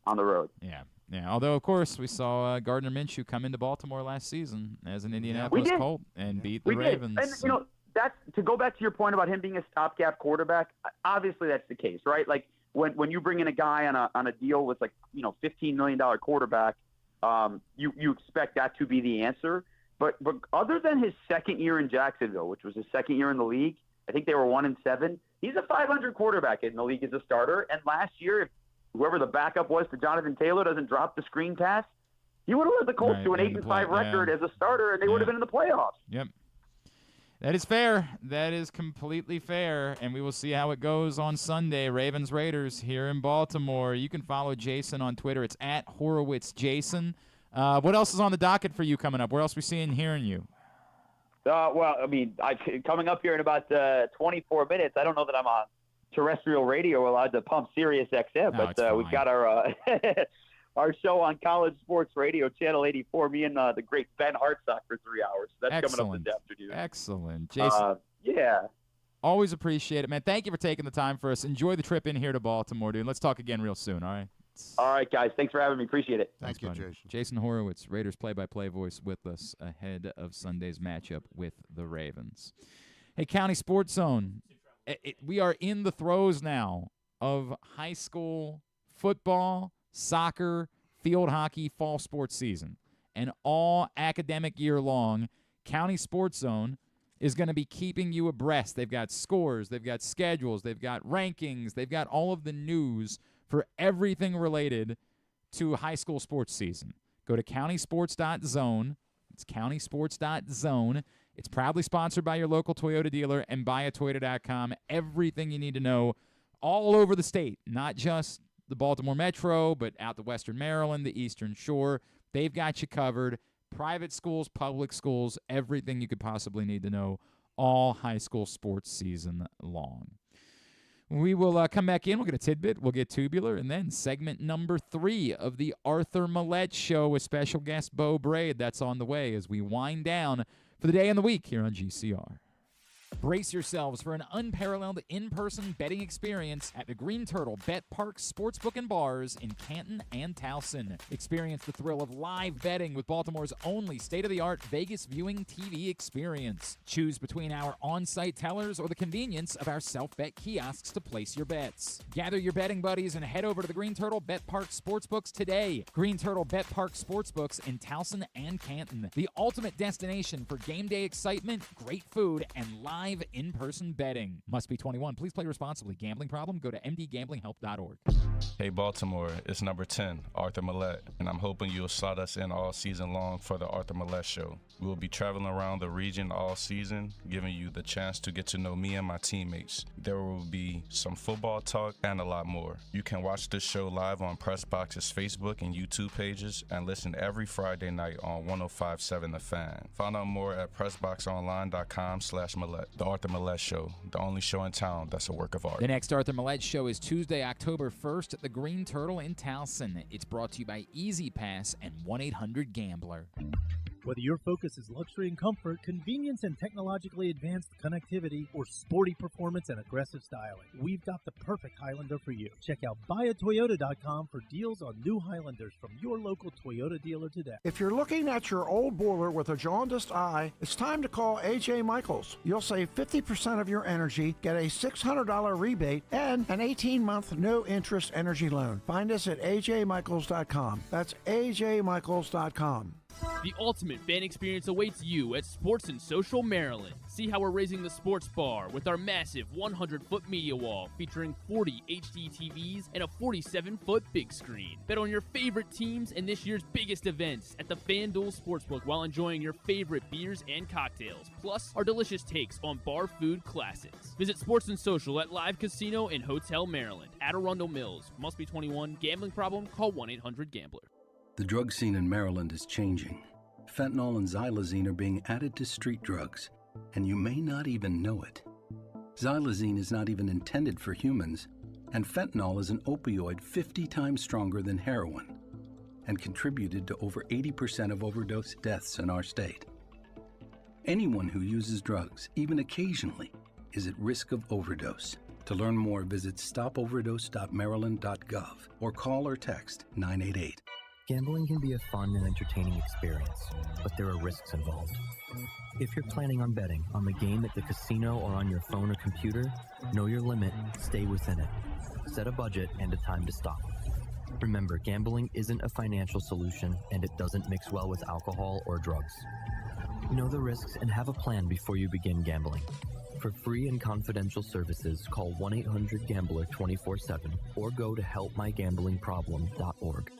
on the road. Yeah. Although, of course, we saw Gardner Minshew come into Baltimore last season as an Indianapolis Colt and beat the Ravens. And, that's to go back to your point about him being a stopgap quarterback. Obviously, that's the case, right? Like when you bring in a guy on a deal with $15 million quarterback, you expect that to be the answer. But other than his second year in Jacksonville, which was his second year in the league, I think they were 1-7. He's a 500 quarterback in the league as a starter. And last year, if whoever the backup was to Jonathan Taylor doesn't drop the screen pass, he would have led the Colts to an 8-5 record as a starter, and they would have been in the playoffs. Yep. That is fair. That is completely fair, and we will see how it goes on Sunday. Ravens-Raiders here in Baltimore. You can follow Jason on Twitter. It's @HorowitzJason. What else is on the docket for you coming up? Where else are we seeing and hearing you? Coming up here in about 24 minutes, I don't know that I'm on terrestrial radio allowed to pump Sirius XM, but we've got our our show on College Sports Radio, Channel 84, me and the great Ben Hartsock for 3 hours. That's coming up this afternoon. Excellent. Jason. Yeah. Always appreciate it, man. Thank you for taking the time for us. Enjoy the trip in here to Baltimore, dude. Let's talk again real soon, all right? All right, guys. Thanks for having me. Appreciate it. Thank you, Jason. Jason Horowitz, Raiders play-by-play voice with us ahead of Sunday's matchup with the Ravens. Hey, County Sports Zone, we are in the throes now of high school football, soccer, field hockey, fall sports season. And all academic year long, County Sports Zone is going to be keeping you abreast. They've got scores, they've got schedules, they've got rankings, they've got all of the news for everything related to high school sports season. Go to countysports.zone. It's countysports.zone. It's proudly sponsored by your local Toyota dealer and buyatoyota.com. Everything you need to know all over the state, not just the Baltimore Metro, but out to Western Maryland, the Eastern Shore. They've got you covered. Private schools, public schools, everything you could possibly need to know all high school sports season long. We will come back in. We'll get a tidbit. We'll get tubular. And then segment number 3 of the Arthur Maulet Show with special guest Beau Brade. That's on the way as we wind down for the day and the week here on GCR. Brace yourselves for an unparalleled in-person betting experience at the Green Turtle Bet Park Sportsbook and Bars in Canton and Towson. Experience the thrill of live betting with Baltimore's only state-of-the-art Vegas viewing TV experience. Choose between our on-site tellers or the convenience of our self-bet kiosks to place your bets. Gather your betting buddies and head over to the Green Turtle Bet Park Sportsbooks today. Green Turtle Bet Park Sportsbooks in Towson and Canton. The ultimate destination for game day excitement, great food, and live in-person betting. Must be 21. Please play responsibly. Gambling problem? Go to mdgamblinghelp.org. Hey Baltimore, it's number 10, Arthur Maulet, and I'm hoping you'll slot us in all season long for the Arthur Maulet Show. We will be traveling around the region all season, giving you the chance to get to know me and my teammates. There will be some football talk and a lot more. You can watch this show live on PressBox's Facebook and YouTube pages and listen every Friday night on 105.7 The Fan. Find out more at PressBoxOnline.com/Maulet. The Arthur Maulet Show, the only show in town that's a work of art. The next Arthur Maulet Show is Tuesday, October 1st at the Green Turtle in Towson. It's brought to you by Easy Pass and 1-800-GAMBLER. Whether your focus is luxury and comfort, convenience and technologically advanced connectivity, or sporty performance and aggressive styling, we've got the perfect Highlander for you. Check out buyatoyota.com for deals on new Highlanders from your local Toyota dealer today. If you're looking at your old boiler with a jaundiced eye, it's time to call A.J. Michaels. You'll save 50% of your energy, get a $600 rebate, and an 18-month no-interest energy loan. Find us at ajmichaels.com. That's ajmichaels.com. The ultimate fan experience awaits you at Sports and Social Maryland. See how we're raising the sports bar with our massive 100-foot media wall featuring 40 HD TVs and a 47-foot big screen. Bet on your favorite teams and this year's biggest events at the FanDuel Sportsbook while enjoying your favorite beers and cocktails, plus our delicious takes on bar food classics. Visit Sports and Social at Live Casino and Hotel Maryland at Arundel Mills. Must be 21. Gambling problem? Call 1-800-GAMBLER. The drug scene in Maryland is changing. Fentanyl and xylazine are being added to street drugs, and you may not even know it. Xylazine is not even intended for humans, and fentanyl is an opioid 50 times stronger than heroin, and contributed to over 80% of overdose deaths in our state. Anyone who uses drugs, even occasionally, is at risk of overdose. To learn more, visit stopoverdose.maryland.gov or call or text 988. Gambling can be a fun and entertaining experience, but there are risks involved. If you're planning on betting on the game at the casino or on your phone or computer, know your limit, stay within it. Set a budget and a time to stop. Remember, gambling isn't a financial solution, and it doesn't mix well with alcohol or drugs. Know the risks and have a plan before you begin gambling. For free and confidential services, call 1-800-GAMBLER 24/7 or go to helpmygamblingproblem.org.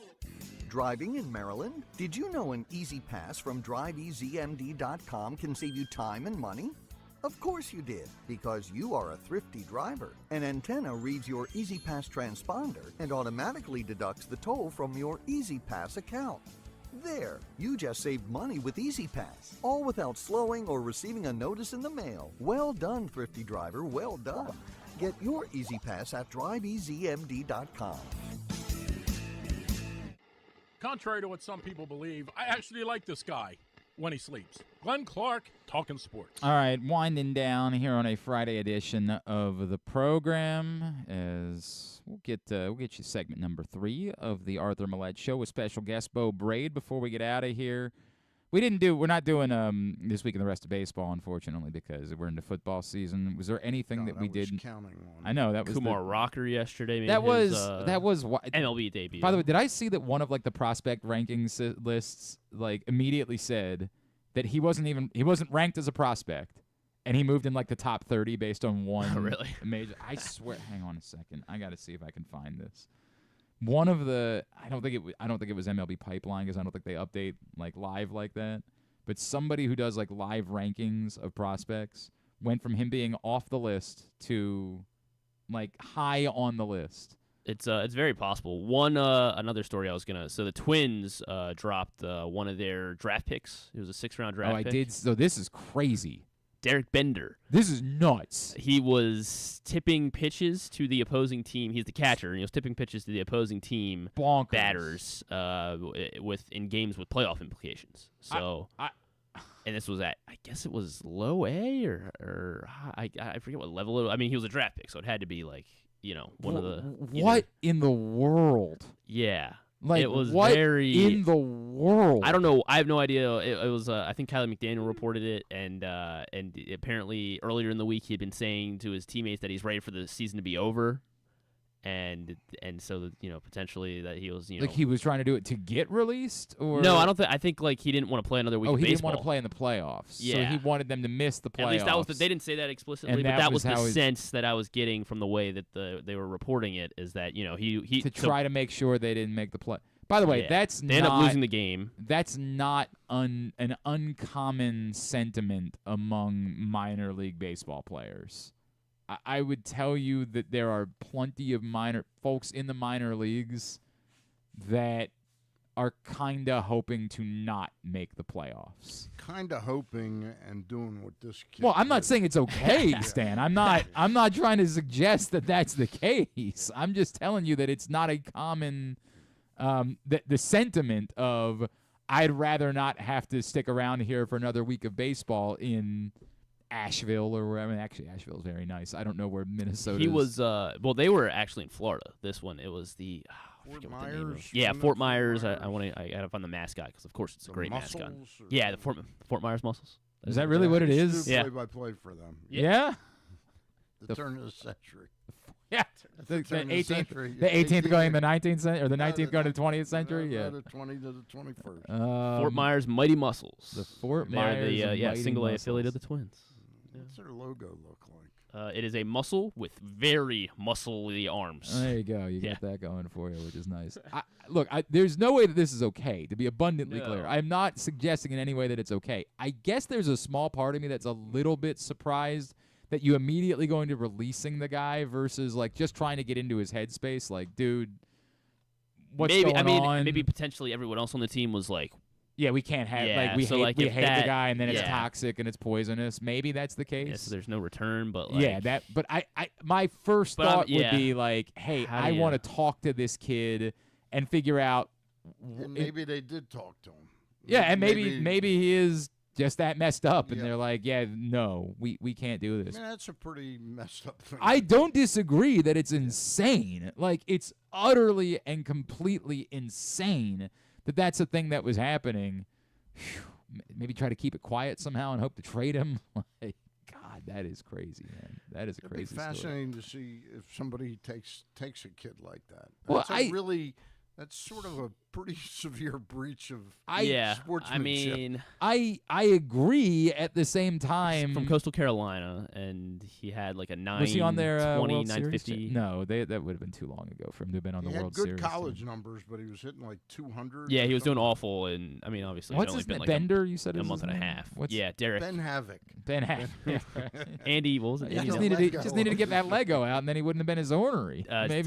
Driving in Maryland? Did you know an Easy Pass from DriveEasyMD.com can save you time and money? Of course you did, because you are a thrifty driver. An antenna reads your Easy Pass transponder and automatically deducts the toll from your Easy Pass account. There, you just saved money with Easy Pass, all without slowing or receiving a notice in the mail. Well done, thrifty driver, well done. Get your Easy Pass at DriveEasyMD.com. Contrary to what some people believe, I actually like this guy when he sleeps. Glenn Clark, talking sports. All right, winding down here on a Friday edition of the program, as we'll get you segment number 3 of the Arthur Maulet Show with special guest Beau Brade. Before we get out of here, we're not doing This Week in the Rest of Baseball, unfortunately, because we're into football season. Was there anything that we did? Counting on. I know that was Kumar Rocker yesterday. That was MLB debut. By the way, did I see that one of the prospect rankings lists immediately said that he wasn't ranked as a prospect, and he moved in the top 30 based on one really major. I swear. Hang on a second. I got to see if I can find this. One of the I don't think it was MLB Pipeline, because I don't think they update live like that. But somebody who does live rankings of prospects went from him being off the list to high on the list. It's very possible. Another story I was gonna. So the Twins dropped one of their draft picks. It was a 6th-round draft. Oh, I pick. did. So this is crazy. Derek Bender. This is nuts. He was tipping pitches to the opposing team. He's the catcher, and he was tipping pitches to the opposing team batters in games with playoff implications. So, and this was I guess it was low A or I forget what level it was. I mean, he was a draft pick, so it had to be one of the. What in the world? Yeah. It was what very in the world. I don't know. I have no idea. It was. I think Kylie McDaniel reported it, and apparently earlier in the week he had been saying to his teammates that he's ready for the season to be over, and so potentially that he was he was trying to do it to get released, or no, I don't think. I think he didn't want to play another week. Oh, of he baseball. didn't want to play in the playoffs. Yeah, so he wanted them to miss the playoffs. At least that was they didn't say that explicitly, but that was the sense that I was getting from the way that they were reporting it, is that he to try to make sure they didn't make the play. By the way, they end up losing the game. That's not an uncommon sentiment among minor league baseball players. I would tell you that there are plenty of folks in the minor leagues that are kind of hoping to not make the playoffs. Kind of hoping and doing what this kid I'm not saying it's okay, Stan. I'm not trying to suggest that that's the case. I'm just telling you that it's not a common the sentiment of I'd rather not have to stick around here for another week of baseball in Asheville or wherever. I mean, actually, Asheville's very nice. I don't know where Minnesota is. He was, they were actually in Florida. This one, it was the Fort Myers. Yeah, Fort Myers. I gotta find the mascot because, of course, it's a great mascot. Yeah, the Fort Myers Mussels. Is that really what it is? Yeah. Play-by-play for them. Yeah. The turn of the century. Yeah. The 18th going to the 19th century, or the 19th going to the 20th century. Yeah. The 20 to the 21st. Fort Myers Mighty Mussels. The Fort Myers Mighty single A affiliate of the Twins. What's their logo look like? It is a mussel with very muscly arms. There you go. You got that going for you, which is nice. Look, there's no way that this is okay, to be abundantly clear. I'm not suggesting in any way that it's okay. I guess there's a small part of me that's a little bit surprised that you immediately go into releasing the guy versus, like, just trying to get into his headspace. Like, dude, what's going on? Maybe potentially everyone else on the team was like, yeah, we can't have we hate the guy, and then it's toxic and it's poisonous. Maybe that's the case. Yeah, so there's no return, but my first thought would be like, hey, I want to talk to this kid and figure out. And maybe they did talk to him. Yeah, and maybe he is just that messed up, and they're like, yeah, no, we can't do this. I mean, that's a pretty messed up thing. I don't disagree that it's insane. Like, it's utterly and completely insane that that's a thing that was happening. Whew, maybe try to keep it quiet somehow and hope to trade him. Like, God, that is crazy, man. That is a crazy story. It'd be fascinating to see if somebody takes a kid like that. That's sort of a pretty severe breach of sportsmanship. I mean, I agree. At the same time, from Coastal Carolina, and he had like a 9. Was he on their 20, 950? No, that would have been too long ago for him to have been on the World Series. He had good college numbers, but he was hitting like 200. Yeah, he was doing awful, and I mean, obviously, what's his name? Bender? You said a month and a half. Derek Ben Havoc. Ben Havoc. Andy, what was it? He just needed to get that Lego out, and then he wouldn't have been as ornery. Derek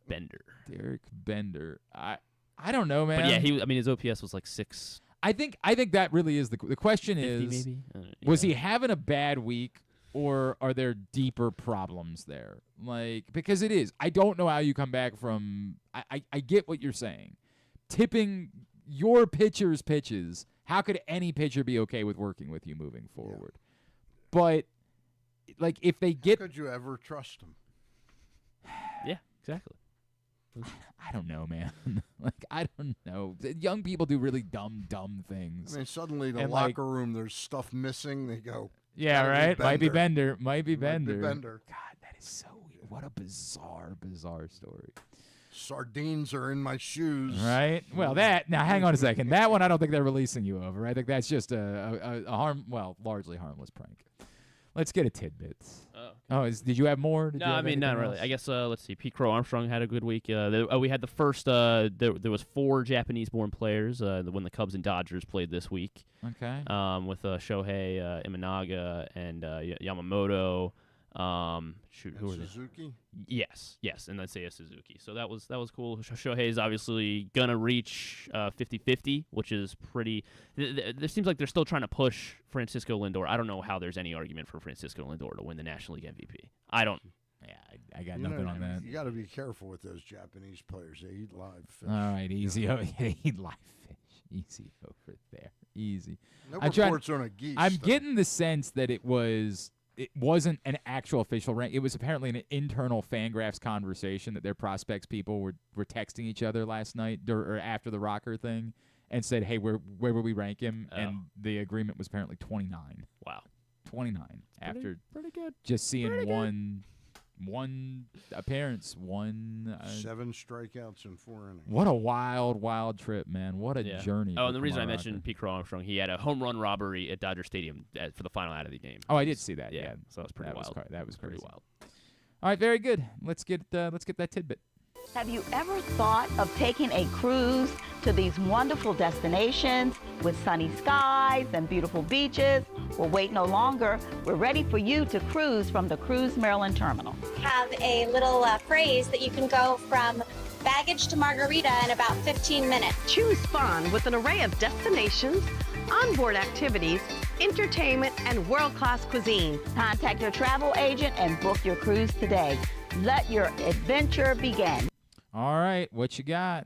Bender. Derek Bender. I don't know, man. But yeah, his OPS was like 6. I think that really is the question. Is maybe? Was he having a bad week, or are there deeper problems there? Like, because it is. I don't know how you come back from. I get what you're saying. Tipping your pitcher's pitches. How could any pitcher be okay with working with you moving forward? Yeah. But like, if they get, how could you ever trust them? Yeah, exactly. I don't know, man. Like, I don't know. Young people do really dumb things. I mean, suddenly the locker room, there's stuff missing. They go, yeah, right? Might be Bender. God, that is so weird. What a bizarre story. Sardines are in my shoes. Right? Well, now hang on a second. That one I don't think they're releasing you over. I think that's just a largely harmless prank. Let's get a tidbit. Did you have more? No, I mean, not really. I guess, let's see. Pete Crow Armstrong had a good week. We had the first, there was 4 Japanese-born players when the Cubs and Dodgers played this week. Okay. With Shohei Imanaga and Yamamoto. Who were they? Suzuki? Yes, and then Seiya Suzuki. So that was cool. Shohei's obviously gonna reach 50-50, which is pretty. There seems like they're still trying to push Francisco Lindor. I don't know how there's any argument for Francisco Lindor to win the National League MVP. I don't. Yeah, I got nothing on that. You got to be careful with those Japanese players. They eat live fish. All right, easy. They eat live fish. Easy over there. Easy. No reports on a geese. I'm getting the sense that it wasn't an actual official rank. It was apparently an internal Fangraphs conversation that their prospects people were texting each other last night or after the Rocker thing and said, hey, where would we rank him? Oh. And the agreement was apparently 29. Wow. 29 after pretty good. Just seeing one appearance, 7 strikeouts in 4 innings. What a wild trip, man. What a journey. Oh, and the reason I mentioned Pete Crow Armstrong, he had a home run robbery at Dodger Stadium for the final out of the game. Oh, I did see that. Yeah. So that was pretty wild. That was pretty crazy. wild. All right, very good. Let's get that tidbit. Have you ever thought of taking a cruise to these wonderful destinations with sunny skies and beautiful beaches? Well, wait no longer. We're ready for you to cruise from the Cruise Maryland Terminal. Have a little phrase that you can go from baggage to margarita in about 15 minutes. Choose fun with an array of destinations, onboard activities, entertainment, and world-class cuisine. Contact your travel agent and book your cruise today. Let your adventure begin. All right, what you got?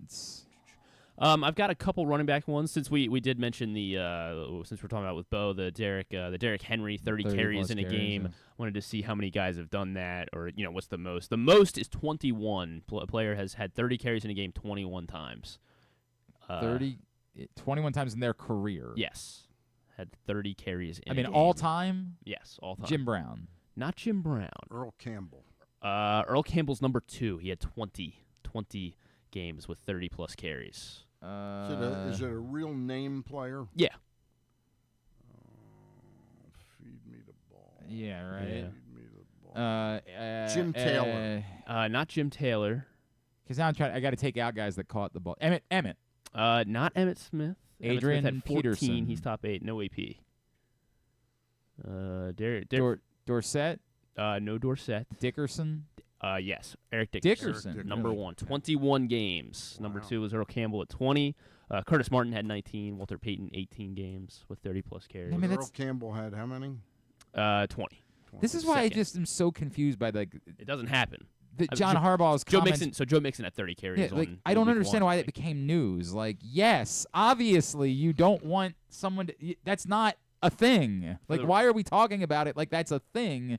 I've got a couple running back ones since we did mention since we're talking about with Beau the Derrick Henry 30 carries in a game. Yeah. Wanted to see how many guys have done that, or what's the most. The most is 21. A player has had 30 carries in a game 21 times. 21 times in their career. Yes, had 30 carries in a game. All time. Yes, all time. Jim Brown. Not Jim Brown. Earl Campbell. Earl Campbell's number 2. He had 20 games with 30-plus carries. Is it a real name player? Yeah. Feed me the ball. Yeah, right. Yeah. Feed me the ball. Jim Taylor. Not Jim Taylor. Because now I got to take out guys that caught the ball. Emmett. Not Emmitt Smith. Adrian Emmitt Smith had 14. Peterson. He's top 8. No AP. Dorsett. No Dorsett. Dickerson. Yes, Eric Dickerson. Number 1, 21 games. Wow. Number 2 was Earl Campbell at 20. Curtis Martin had 19. Walter Payton 18 games with 30-plus carries. Earl Campbell had how many? 20. This is why I just am so confused by It doesn't happen. John Harbaugh's comments. Joe Mixon had 30 carries. Yeah, I don't understand why that became news. Yes, obviously you don't want someone to. That's not a thing. Why are we talking about it like that's a thing?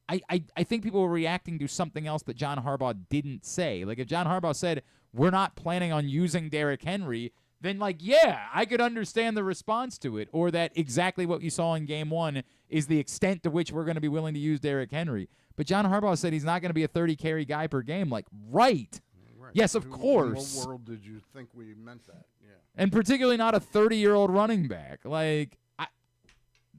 I think people were reacting to something else that John Harbaugh didn't say. If John Harbaugh said, we're not planning on using Derrick Henry, then, I could understand the response to it, or that exactly what you saw in Game 1 is the extent to which we're going to be willing to use Derrick Henry. But John Harbaugh said he's not going to be a 30-carry guy per game. Right. Yes, of course. In what world did you think we meant that? Yeah. And particularly not a 30-year-old running back.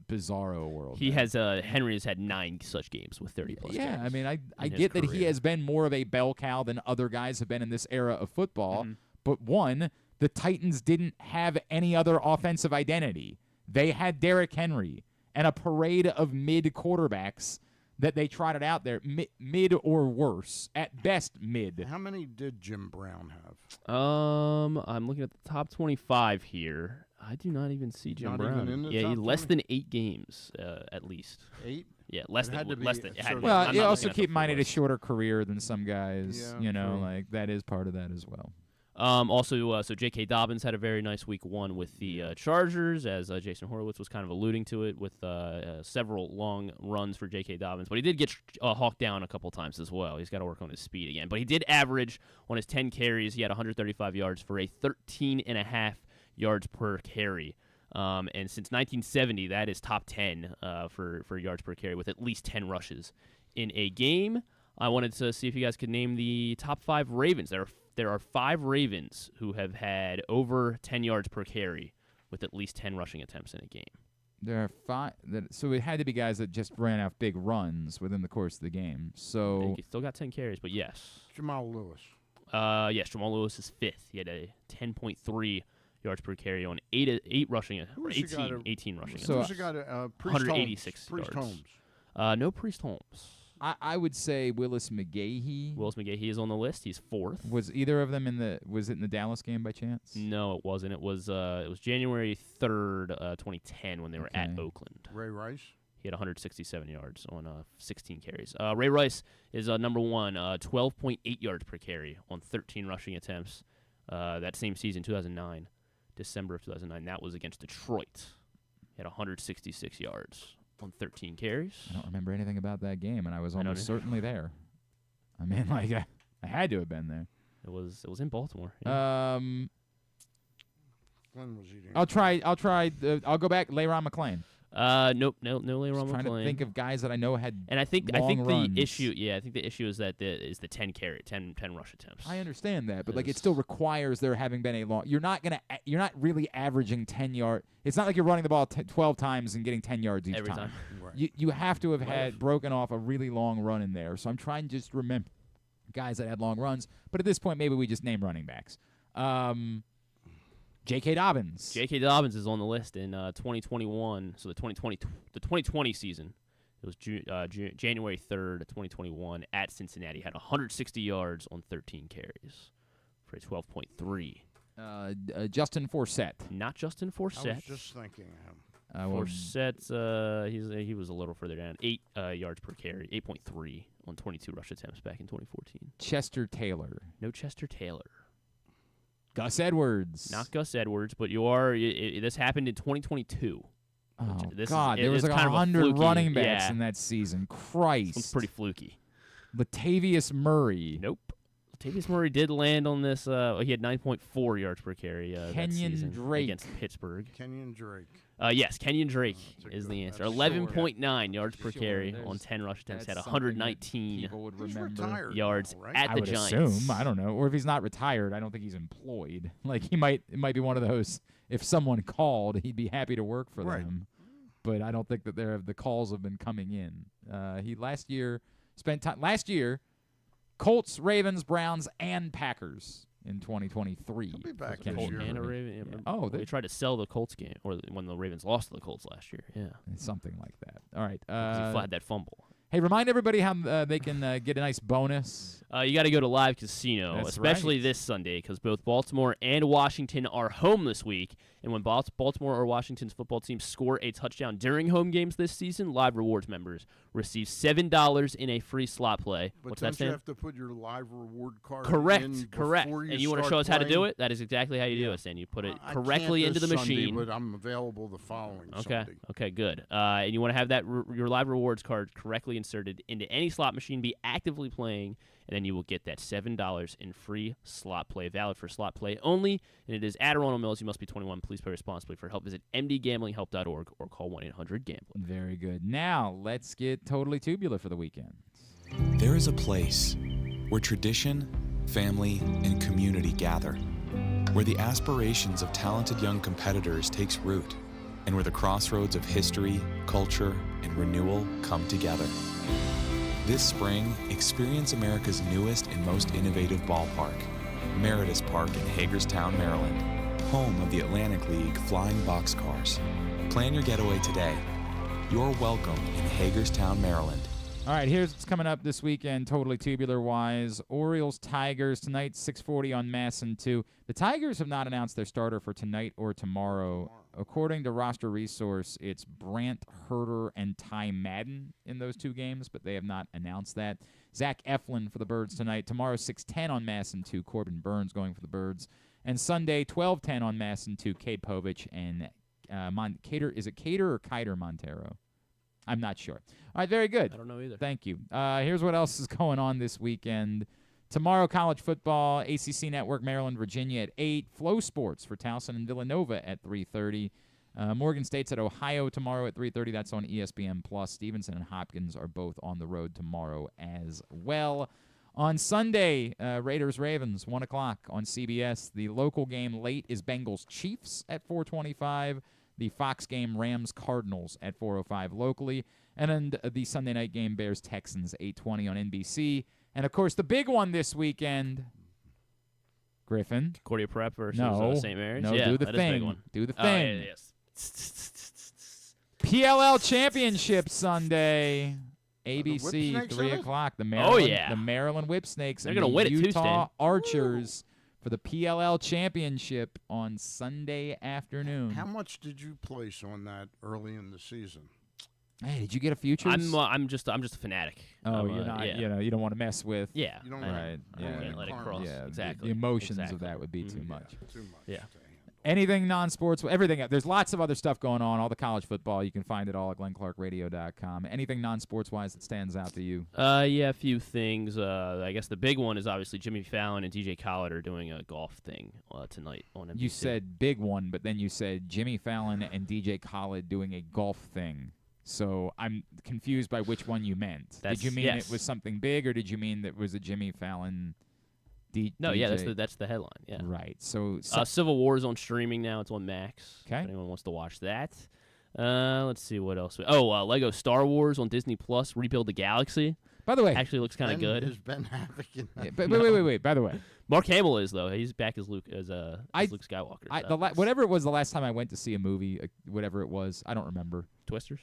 Bizarro world. Henry has had 9 such games with 30-plus games. Yeah, I get that he has been more of a bell cow than other guys have been in this era of football. Mm-hmm. But one, the Titans didn't have any other offensive identity. They had Derrick Henry and a parade of mid quarterbacks that they trotted out there, mid or worse, at best mid. How many did Jim Brown have? I'm looking at the top 25 here. I do not even see Jim not Brown. Even in the yeah, top less 20? than 8 games at least. 8? Yeah, less than. Well, you also keep in mind it a shorter career than some guys. Yeah, that is part of that as well. Also, J.K. Dobbins had a very nice week 1 with the Chargers, as Jason Horowitz was kind of alluding to it, with several long runs for J.K. Dobbins. But he did get hawked down a couple times as well. He's got to work on his speed again. But he did average on his 10 carries. He had 135 yards for a 13.5 yards per carry. And since 1970, that is top 10 for yards per carry with at least 10 rushes in a game. I wanted to see if you guys could name the top 5 Ravens. There are 5 Ravens who have had over 10 yards per carry with at least 10 rushing attempts in a game. There are 5. So it had to be guys that just ran off big runs within the course of the game. So he still got 10 carries, but yes. Jamal Lewis. Yes, Jamal Lewis is 5th. He had a 10.3 yards per carry on 18 rushing attempts. So who's the guy 186 Priest yards. Holmes. No Priest Holmes. I would say Willis McGahee. Willis McGahee is on the list. He's 4th. Was either of them was it in the Dallas game by chance? No, it wasn't. It was January 3rd, 2010 when they were at Oakland. Ray Rice? He had 167 yards on 16 carries. Ray Rice is number 1, 12.8 yards per carry on 13 rushing attempts. That same season, 2009, December of 2009, that was against Detroit. He had 166 yards on 13 carries. I don't remember anything about that game, and I was almost certainly there. I had to have been there. It was in Baltimore. Yeah. When was he there? I'll go back. Le'Ron McClain. Nope, no Le'Ron McClain. Trying to think of guys that I know had. And I think runs. the issue. Yeah, I think the issue is that the 10 rush attempts. I understand that, but it still requires there having been a long. You're not really averaging 10 yards. It's not like you're running the ball 12 times and getting 10 yards each every time. Right. You have to have had broken off a really long run in there. So I'm trying to just remember guys that had long runs. But at this point, maybe we just name running backs. J.K. Dobbins. J.K. Dobbins is on the list in 2021. So the 2020 season. It was January 3rd, 2021 at Cincinnati. Had 160 yards on 13 carries for a 12.3. Justin Forsett. Not Justin Forsett. I was just thinking him. Forsett, he was a little further down. 8 yards per carry, 8.3 on 22 rush attempts back in 2014. Chester Taylor. No Chester Taylor. Gus Edwards. Not Gus Edwards, but you are. This happened in 2022. Oh, God. There was like 100 running backs in that season. Christ. It's pretty fluky. Latavius Murray. Nope. Latavius Murray did land on this. He had 9.4 yards per carry that season Drake. against Pittsburgh. Kenyon Drake. Yes, Kenyon Drake is the answer. 11.9 yards per carry on 10 rush attempts. Had 119 yards at the Giants. I would assume. I don't know. Or if he's not retired, I don't think he's employed. Like it might be one of those. If someone called, he'd be happy to work for them. But I don't think that the calls have been coming in. He last year spent time. Last year, Colts, Ravens, Browns, and Packers. In 2023. He'll be back this year. And a Raven, yeah. Oh, they tried to sell the Colts game, or when the Ravens lost to the Colts last year. Yeah, something like that. All right, he had that fumble. Hey, remind everybody how they can get a nice bonus. You got to go to Live Casino, especially this Sunday, because both Baltimore and Washington are home this week. And when Baltimore or Washington's football teams score a touchdown during home games this season, Live Rewards members receive $7 in a free slot play. But What's don't that, Sam? you have to put your Live Reward card in Correct. before And you want to show us how to do it? That is exactly how you do it, Sam. You put it correctly into the machine. Sunday, but I'm available the following Sunday. Okay, good. And you want to have that your Live Rewards card correctly inserted into any slot machine, be actively playing, and then you will get that $7 in free slot play, valid for slot play only. And it is at Ronald Mills. You must be 21. Please play responsibly. For help, visit mdgamblinghelp.org or call 1-800-GAMBLER. Very good. Now, let's get totally tubular for the weekend. There is a place where tradition, family, and community gather, where the aspirations of talented young competitors takes root, and where the crossroads of history, culture, and renewal come together. This spring, experience America's newest and most innovative ballpark, Meritus Park in Hagerstown, Maryland, home of the Atlantic League Flying Boxcars. Plan your getaway today. You're welcome in Hagerstown, Maryland. All right, here's what's coming up this weekend, totally tubular-wise. Orioles, Tigers, tonight, 6:40 on Masson 2. The Tigers have not announced their starter for tonight or tomorrow. According to Roster Resource, it's Brant Herter and Ty Madden in those two games, but they have not announced that. Zach Eflin for the Birds tonight. Tomorrow, 6:10 on Masson 2. Corbin Burns going for the Birds. And Sunday, 12:10 on Masson 2. Cade Povich and is it Cater or Kiter Montero? I'm not sure. All right, very good. I don't know either. Thank you. Here's what else is going on this weekend. Tomorrow, college football, ACC Network, Maryland, Virginia at 8. Flow Sports for Towson and Villanova at 3:30. Morgan State's at Ohio tomorrow at 3:30. That's on ESPN+. Stevenson and Hopkins are both on the road tomorrow as well. On Sunday, Raiders Ravens, 1 o'clock on CBS. The local game late is Bengals Chiefs at 4:25. The Fox game, Rams Cardinals at 4:05 locally. And then the Sunday night game, Bears Texans, 8:20 on NBC. And, of course, the big one this weekend, Griffin. Concordia Prep versus St. Mary's? No, yeah, do the that thing. Is a big one. Do the thing. Yeah, yes. PLL Championship Sunday. ABC, 3 o'clock. The Maryland Whipsnakes. They're going to win it Tuesday. Utah Archers for the PLL Championship on Sunday afternoon. How much did you place on that early in the season? Hey, did you get a futures? I'm just a fanatic. Oh, you're not. Yeah. You don't want to mess with. Yeah. You don't right. Can't let it cross. Yeah. Exactly. The emotions of that would be too much. Too much. Yeah. Anything non-sports, everything. There's lots of other stuff going on. All the college football, you can find it all at GlennClarkRadio.com. Anything non-sports-wise that stands out to you? Yeah, a few things. I guess the big one is obviously Jimmy Fallon and DJ Khaled are doing a golf thing tonight on NBC. You said big one, but then you said Jimmy Fallon and DJ Khaled doing a golf thing. So I'm confused by which one you meant. Did you mean it was something big, or did you mean that it was a Jimmy Fallon? No, DJ? yeah, that's the headline. Yeah, right. So Civil War is on streaming now. It's on Max. Okay, if anyone wants to watch that. Let's see what else. Lego Star Wars on Disney Plus. Rebuild the Galaxy. By the way, actually looks kind of good. Is Ben Havoc in that? Wait. By the way, Mark Hamill is though. He's back as Luke Skywalker. Whatever it was the last time I went to see a movie, whatever it was, I don't remember. Twisters.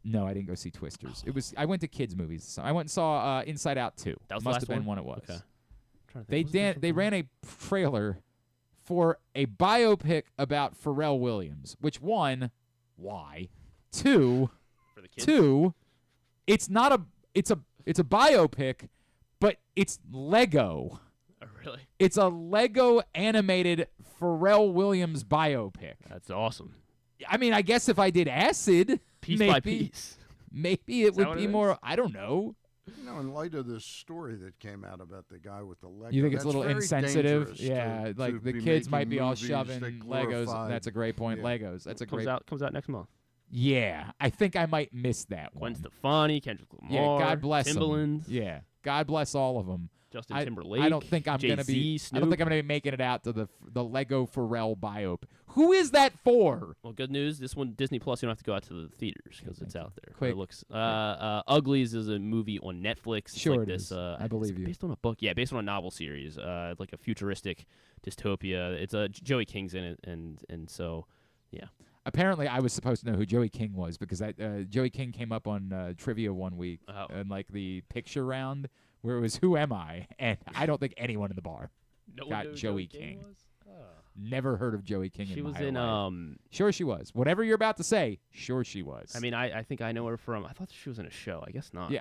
No, I didn't go see Twisters. I went to kids movies. So I went and saw Inside Out 2. That was must the last have been one? when it was. Okay. They ran a trailer for a biopic about Pharrell Williams, which one, why? Two, for the kids? It's a biopic, but it's Lego. Really? It's a Lego animated Pharrell Williams biopic. That's awesome. I mean, I guess if I did acid, piece maybe, by piece, maybe it would be more. I don't know. You know, in light of this story that came out about the guy with the Lego, you think it's a little insensitive? Yeah, like the kids might be all shoving Legos. That's a great point. Yeah. Legos. That's a great. Comes out next month. Yeah, I think I might miss that one. Gwen Stefani, Kendrick Lamar, God bless Timbaland. Yeah, God bless all of them. Justin Timberlake. I don't think I'm Jay-Z, gonna be. Snoop. I don't think I'm gonna be making it out to the Lego Pharrell biopic. Who is that for? Well, good news. This one, Disney Plus. You don't have to go out to the theaters because it's out there. Quick. It looks. Uglies is a movie on Netflix. It's sure, like it this. is. I believe you. Based on a book. Yeah, based on a novel series. Like a futuristic dystopia. It's Joey King's in it, and so, yeah. Apparently, I was supposed to know who Joey King was because Joey King came up on trivia one week in like the picture round where it was "Who am I?" and I don't think anyone in the bar got Joey King. Never heard of Joey King. She in was my in. life. Sure, she was. Whatever you're about to say, sure she was. I mean, I think I know her from. I thought she was in a show. I guess not. Yeah,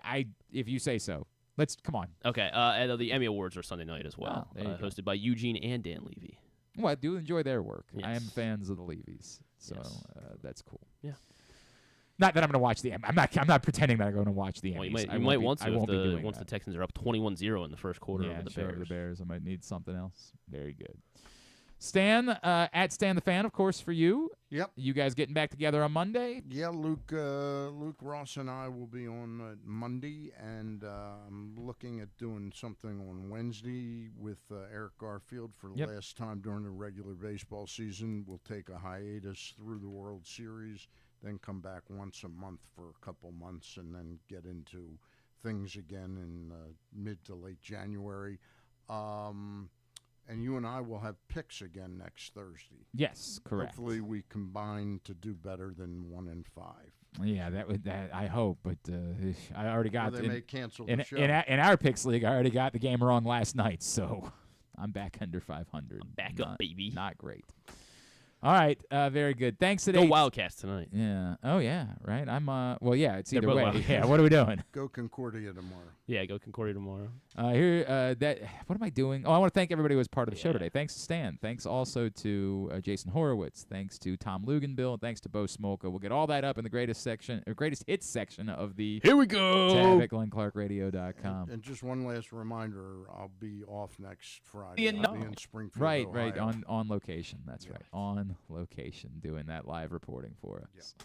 if you say so. Let's come on. Okay. And the Emmy Awards are Sunday night as well. Hosted by Eugene and Dan Levy. Well, I do enjoy their work. Yes. I am fans of the Levies, so that's cool. Yeah. Not that I'm going to watch the Emmy. I'm not pretending that I'm going to watch the Emmys. You might want to once the Texans are up 21-0 in the first quarter over the Bears. The Bears. I might need something else. Very good. Stan, at Stan the Fan, of course, for you. Yep. You guys getting back together on Monday? Yeah, Luke Ross and I will be on Monday, and I'm looking at doing something on Wednesday with Eric Garfield for the last time during the regular baseball season. We'll take a hiatus through the World Series, then come back once a month for a couple months, and then get into things again in mid to late January. And you and I will have picks again next Thursday. Yes, correct. Hopefully we combine to do better than 1 and 5. Yeah, that I hope, but I already got. Or they may cancel the show. In our picks league, I already got the game wrong last night, so I'm back under 500. Back up, baby. Not great. All right, very good. Thanks today. Go Wildcats tonight. Yeah. Oh yeah. Right. I'm. Well, yeah. It's either both way. Wildcats. Yeah. What are we doing? Go Concordia tomorrow. Yeah. Go Concordia tomorrow. What am I doing? Oh, I want to thank everybody who was part of the show today. Thanks to Stan. Thanks also to Jason Horowitz. Thanks to Tom Luginbill. And thanks to Beau Smolka. We'll get all that up in the greatest hits section of the. Here we go. Tab at GlennClarkRadio.com. And just one last reminder: I'll be off next Friday. I'll be in Springfield, Right. Ohio. On location. That's right. On location, doing that live reporting for us.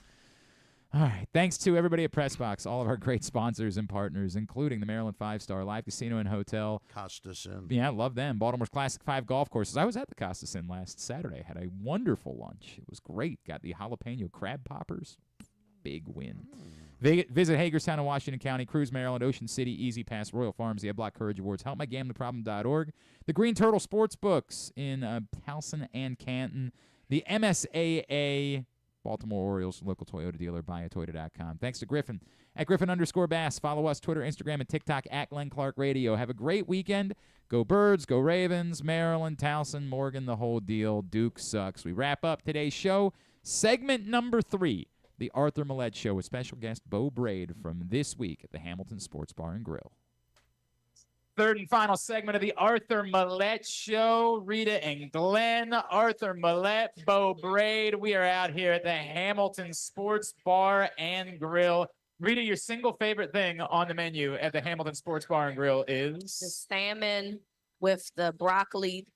Yeah. All right. Thanks to everybody at PressBox, all of our great sponsors and partners, including the Maryland 5-Star Live Casino and Hotel. Costas Inn. Yeah, love them. Baltimore's Classic 5 golf courses. I was at the Costas Inn last Saturday. Had a wonderful lunch. It was great. Got the jalapeno crab poppers. Big win. Visit Hagerstown in Washington County, Cruise, Maryland, Ocean City, Easy Pass, Royal Farms, the Block Courage Awards, HelpMyGamblingProblem.org, the Green Turtle Sports Books in Towson and Canton, the MSAA, Baltimore Orioles, local Toyota dealer, buyatoyota.com. Thanks to Griffin at Griffin_Bass. Follow us, Twitter, Instagram, and TikTok at Glenn Clark Radio. Have a great weekend. Go Birds, go Ravens, Maryland, Towson, Morgan, the whole deal. Duke sucks. We wrap up today's show. Segment number 3, the Arthur Maulet Show with special guest Beau Brade from this week at the Hamilton Sports Bar and Grill. Third and final segment of the Arthur Maulet Show. Rita and Glenn, Arthur Maulet, Beau Brade. We are out here at the Hamilton Sports Bar and Grill. Rita, your single favorite thing on the menu at the Hamilton Sports Bar and Grill is? The salmon with the broccoli,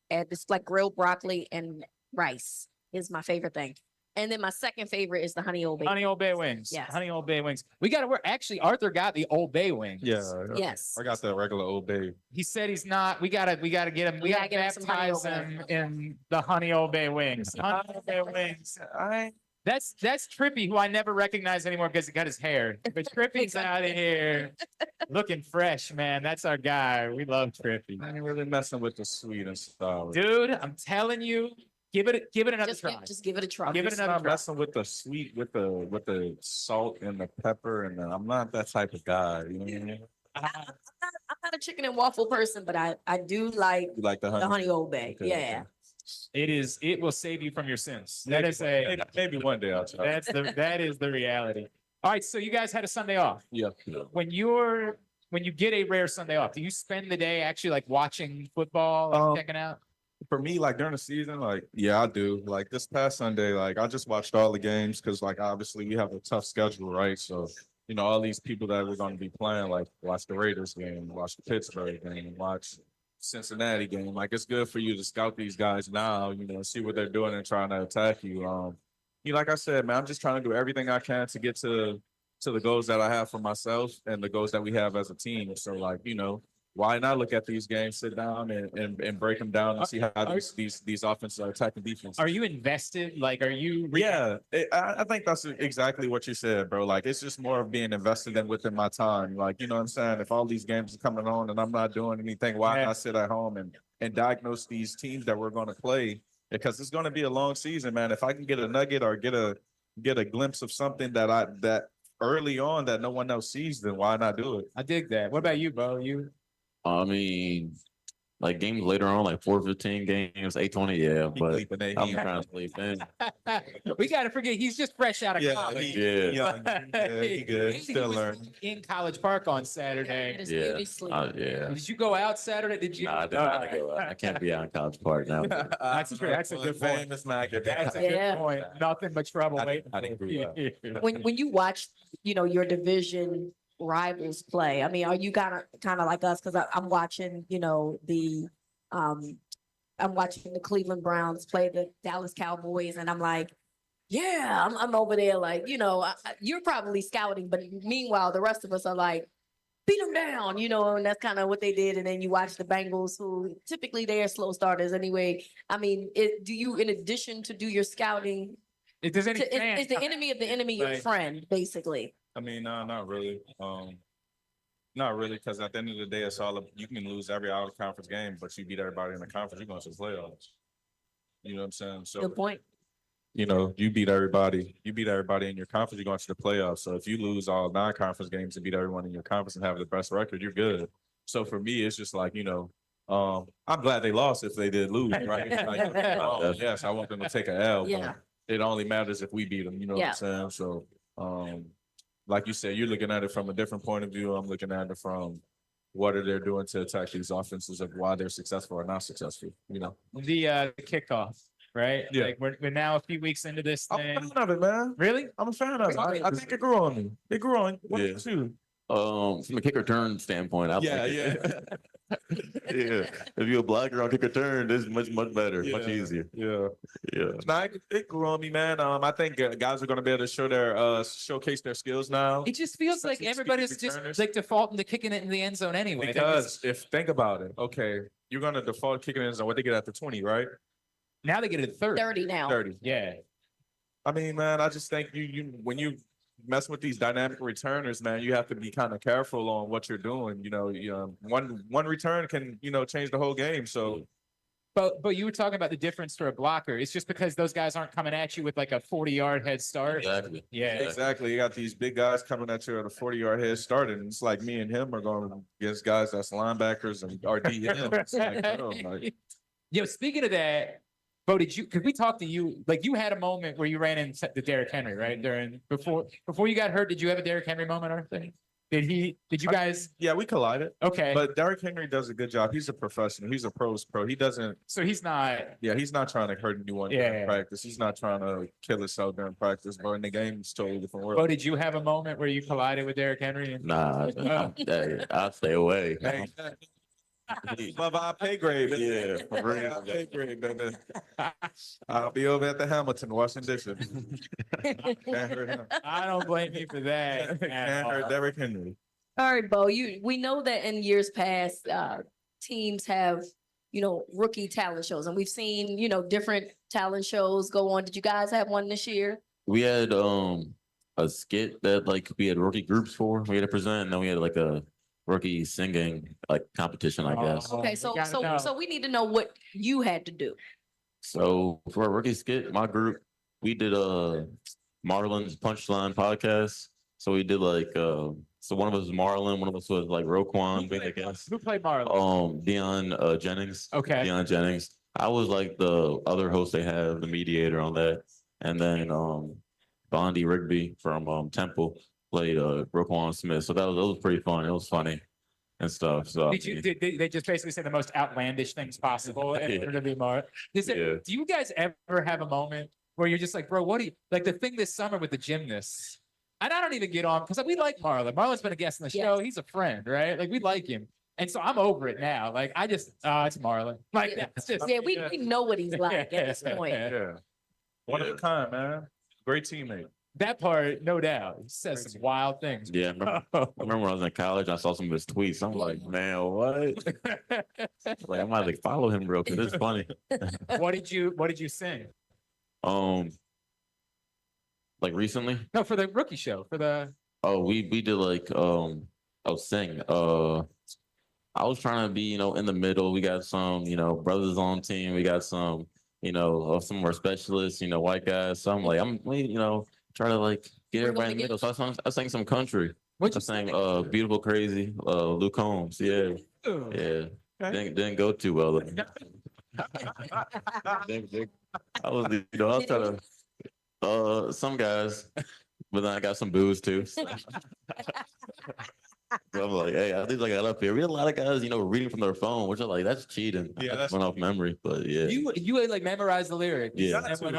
and it's like grilled broccoli and rice is my favorite thing. And then my second favorite is the Honey Old Bay. Honey Old Bay wings. Yes. Honey Old Bay wings. We got to work. Actually, Arthur got the Old Bay wings. Yeah. Yes. I got the regular Old Bay. He said he's not. We gotta get him. We gotta baptize him in the Honey Old Bay wings. Honey Old Bay wings. All right. That's Trippy, who I never recognize anymore because he got his hair. But Trippy's out of here, looking fresh, man. That's our guy. We love Trippy. I ain't really messing with the sweet and sour. Dude, I'm telling you. Give it another try. Just give it a try. Give it another try. Messing with the sweet, with the salt and the pepper, and I'm not that type of guy. You know what I mean? I'm not a chicken and waffle person, but I do like the honey Old Bay. Okay, Yeah. okay. It will save you from your sins. Maybe one day I'll try. That is the reality. All right, so you guys had a Sunday off. Yeah. When you're when you get a rare Sunday off, do you spend the day actually like watching football, like checking out? For me, like during the season, like, yeah, I do. Like this past Sunday, like I just watched all the games because like obviously we have a tough schedule, right? So, you know, all these people that we're going to be playing, like watch the Raiders game, watch the Pittsburgh game, watch Cincinnati game. Like it's good for you to scout these guys now, you know, see what they're doing and trying to attack you. You know, like I said, man, I'm just trying to do everything I can to get to the goals that I have for myself and the goals that we have as a team. So like, you know, why not look at these games, sit down and break them down and see how these offenses are attacking defense. Are you invested? Like, are you? Yeah, I think that's exactly what you said, bro. Like, it's just more of being invested in within my time. Like, you know what I'm saying? If all these games are coming on and I'm not doing anything, why not sit at home and diagnose these teams that we're going to play? Because it's going to be a long season, man. If I can get a nugget or get a glimpse of something that early on that no one else sees, then why not do it? I dig that. What about you, Beau? You? I mean, like games later on, like 4:15 games, 8:20, yeah. But I'm trying to sleep in. We got to forget he's just fresh out of college. He good. Still learning. In College Park on Saturday. Yeah. Did you go out Saturday? Did you? Nah, I did not go out. I can't be out in College Park now. That's a good point. That's a good point. Nothing but trouble. I didn't agree with that. When you watch, you know, your division rivals play, I mean, are you kind of like us? Because I'm watching, you know, I'm watching the Cleveland Browns play the Dallas Cowboys, and I'm like, yeah, I'm over there, like, you know, you're probably scouting, but meanwhile, the rest of us are like, beat them down, you know, and that's kind of what they did. And then you watch the Bengals, who typically they are slow starters anyway. I mean, do you, in addition to do your scouting, is the enemy of the enemy your friend, basically? I mean, no, not really. Not really, because at the end of the day, it's all you can lose every out of conference game, but you beat everybody in the conference, you're going to the playoffs. You know what I'm saying? So good point. You know, you beat everybody in your conference, you're going to the playoffs. So if you lose all non-conference games and beat everyone in your conference and have the best record, you're good. So for me, it's just like, you know, I'm glad they lost if they did lose, right? Like, yes, I want them to take an L, but it only matters if we beat them, you know what I'm saying? So, like you said, you're looking at it from a different point of view. I'm looking at it from what are they doing to attack these offenses and why they're successful or not successful, you know? The kickoff, right? Yeah. Like we're now a few weeks into this thing. I'm a fan of it, man. Really? I'm a fan of it. I think it grew on me. It grew on you. Too. From a kick return standpoint, I like it. Yeah. If you're a blocker on kick return, this is much better, much easier. Yeah. Nah, it grew on me, man. I think guys are going to be able to showcase their skills now. It just feels like everybody's just like defaulting to kicking it in the end zone anyway. Because think about it, okay, you're going to default kicking it in the zone. What they get at the 20, right? Now they get it at 30. 30 now. 30. Yeah. I mean, man, I just think you when you mess with these dynamic returners, man, you have to be kind of careful on what you're doing. You know, one return can, you know, change the whole game. So, but you were talking about the difference for a blocker. It's just because those guys aren't coming at you with like a 40-yard head start. Exactly. Yeah, exactly. You got these big guys coming at you at a 40-yard head start, and it's like me and him are going against guys that's linebackers and RDM. It's like, oh, like, yo, speaking of that. Beau, because we talked to you, like you had a moment where you ran into the Derrick Henry, right? Before you got hurt, did you have a Derrick Henry moment, Arthur? Did you guys? Yeah, we collided. Okay. But Derrick Henry does a good job. He's a professional. He's a pro's pro. He doesn't. So he's not. Yeah, he's not trying to hurt anyone during practice. He's not trying to kill himself during practice. But in the game, it's totally different world. Beau, did you have a moment where you collided with Derrick Henry? Nah, I'll stay away. Love our pay grade. Yeah, for real. Our pay grade, baby. I'll be over at the Hamilton washing dishes. Can't hurt him. I don't blame you for that. Can't hurt Derrick Henry. All right, Beau. We know that in years past, teams have, you know, rookie talent shows, and we've seen, you know, different talent shows go on. Did you guys have one this year? We had a skit that like we had rookie groups for. We had to present, and then we had like a rookie singing like competition, I guess. Okay, so we need to know what you had to do. So for a rookie skit, my group, we did Marlon's Punchline podcast. So we did like so one of us was Marlon, one of us was like Roquan. Who played Marlon? Deion Jennings. Okay. Deion Jennings. I was like the other host they have, the mediator on that. And then Bondi Rigby from Temple played Roquan Smith. So that was pretty fun. It was funny. and stuff. So did they just basically say the most outlandish things possible in order to be Marlon? Do you guys ever have a moment where you're just like, bro, what do you like? The thing this summer with the gymnasts, and I don't even get on because we like Marlon. Marlon's been a guest on the show. He's a friend, right? Like we like him. And so I'm over it now. Like I just, it's Marlon. Like that's just we know what he's like at this point. Yeah, one of a kind, man. Great teammate. That part, no doubt. He says some wild things. Yeah, I remember when I was in college, I saw some of his tweets. I'm like, man, what? Like I might like follow him real quick. It's funny. What did you sing? Like recently? No, for the rookie show. For the we did like sing. I was trying to be, in the middle. We got some, brothers on team. We got some, some more specialists, white guys. So I'm like, try to like get everybody in the middle. So I sang some country. I sang Beautiful Crazy, Luke Combs. Yeah. Yeah. Didn't go too well. I was trying to some guys, but then I got some booze too. So. I'm like, hey, at least I got up here. We had a lot of guys, reading from their phone, which are like, that's cheating. Yeah, that's went off memory, but yeah. You like memorized the lyrics. Yeah, that's part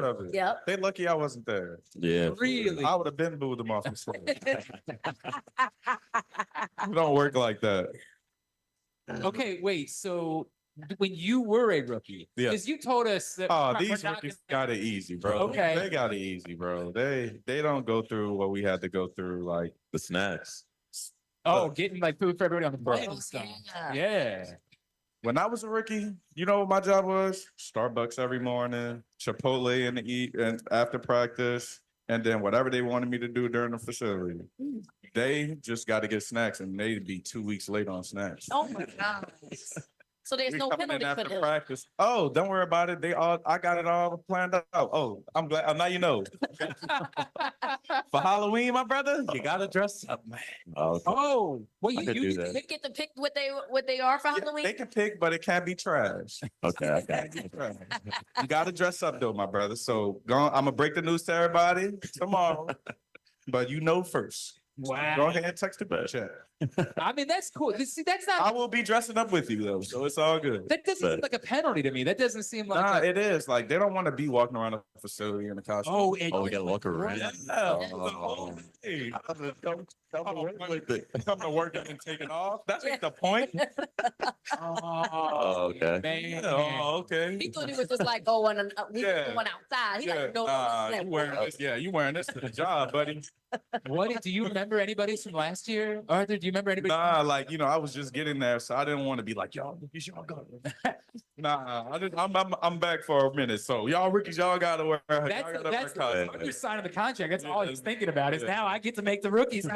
of it. Yeah. They lucky I wasn't there. Yeah. Really? I would have been booed them off the stage. It don't work like that. Okay, wait. So when you were a rookie, because you told us that these rookies got it easy, bro. Okay. They got it easy, bro. They don't go through what we had to go through, like the snacks. Oh, getting like food for everybody on the plane and stuff. Yeah. When I was a rookie, you know what my job was? Starbucks every morning, Chipotle in the eat and after practice, and then whatever they wanted me to do during the facility. They just got to get snacks, and they'd be 2 weeks late on snacks. Oh my God. So there's no penalty for this. Practice. Oh, don't worry about it. I got it all planned out. Oh, I'm glad. Now you know. For Halloween, my brother, you gotta dress up, man. Oh, well, you they get to pick what they are for Halloween. They can pick, but it can't be trash. Okay. You gotta dress up though, my brother. So I'm gonna break the news to everybody tomorrow, but first. Wow. Go ahead and text the group chat. I mean, that's cool. See, that's not. I will be dressing up with you though, so it's all good. That doesn't seem like a penalty to me. That doesn't seem like. Nah, it is. Like they don't want to be walking around a facility in a costume. Oh, we gotta walk around. Hey, come to work and taking off. That's the point. Okay. Man. Oh, okay. He thought he was just like going outside. He like, no, you wearing this to the job, buddy. Do you remember anybody from last year, Arthur? Do you remember anybody? Nah, I was just getting there, so I didn't want to be like, y'all rookies, y'all go. Nah, I'm back for a minute, so y'all rookies, y'all gotta wear. That's you're signing the contract. That's all he's thinking about. Is now I get to make the rookies.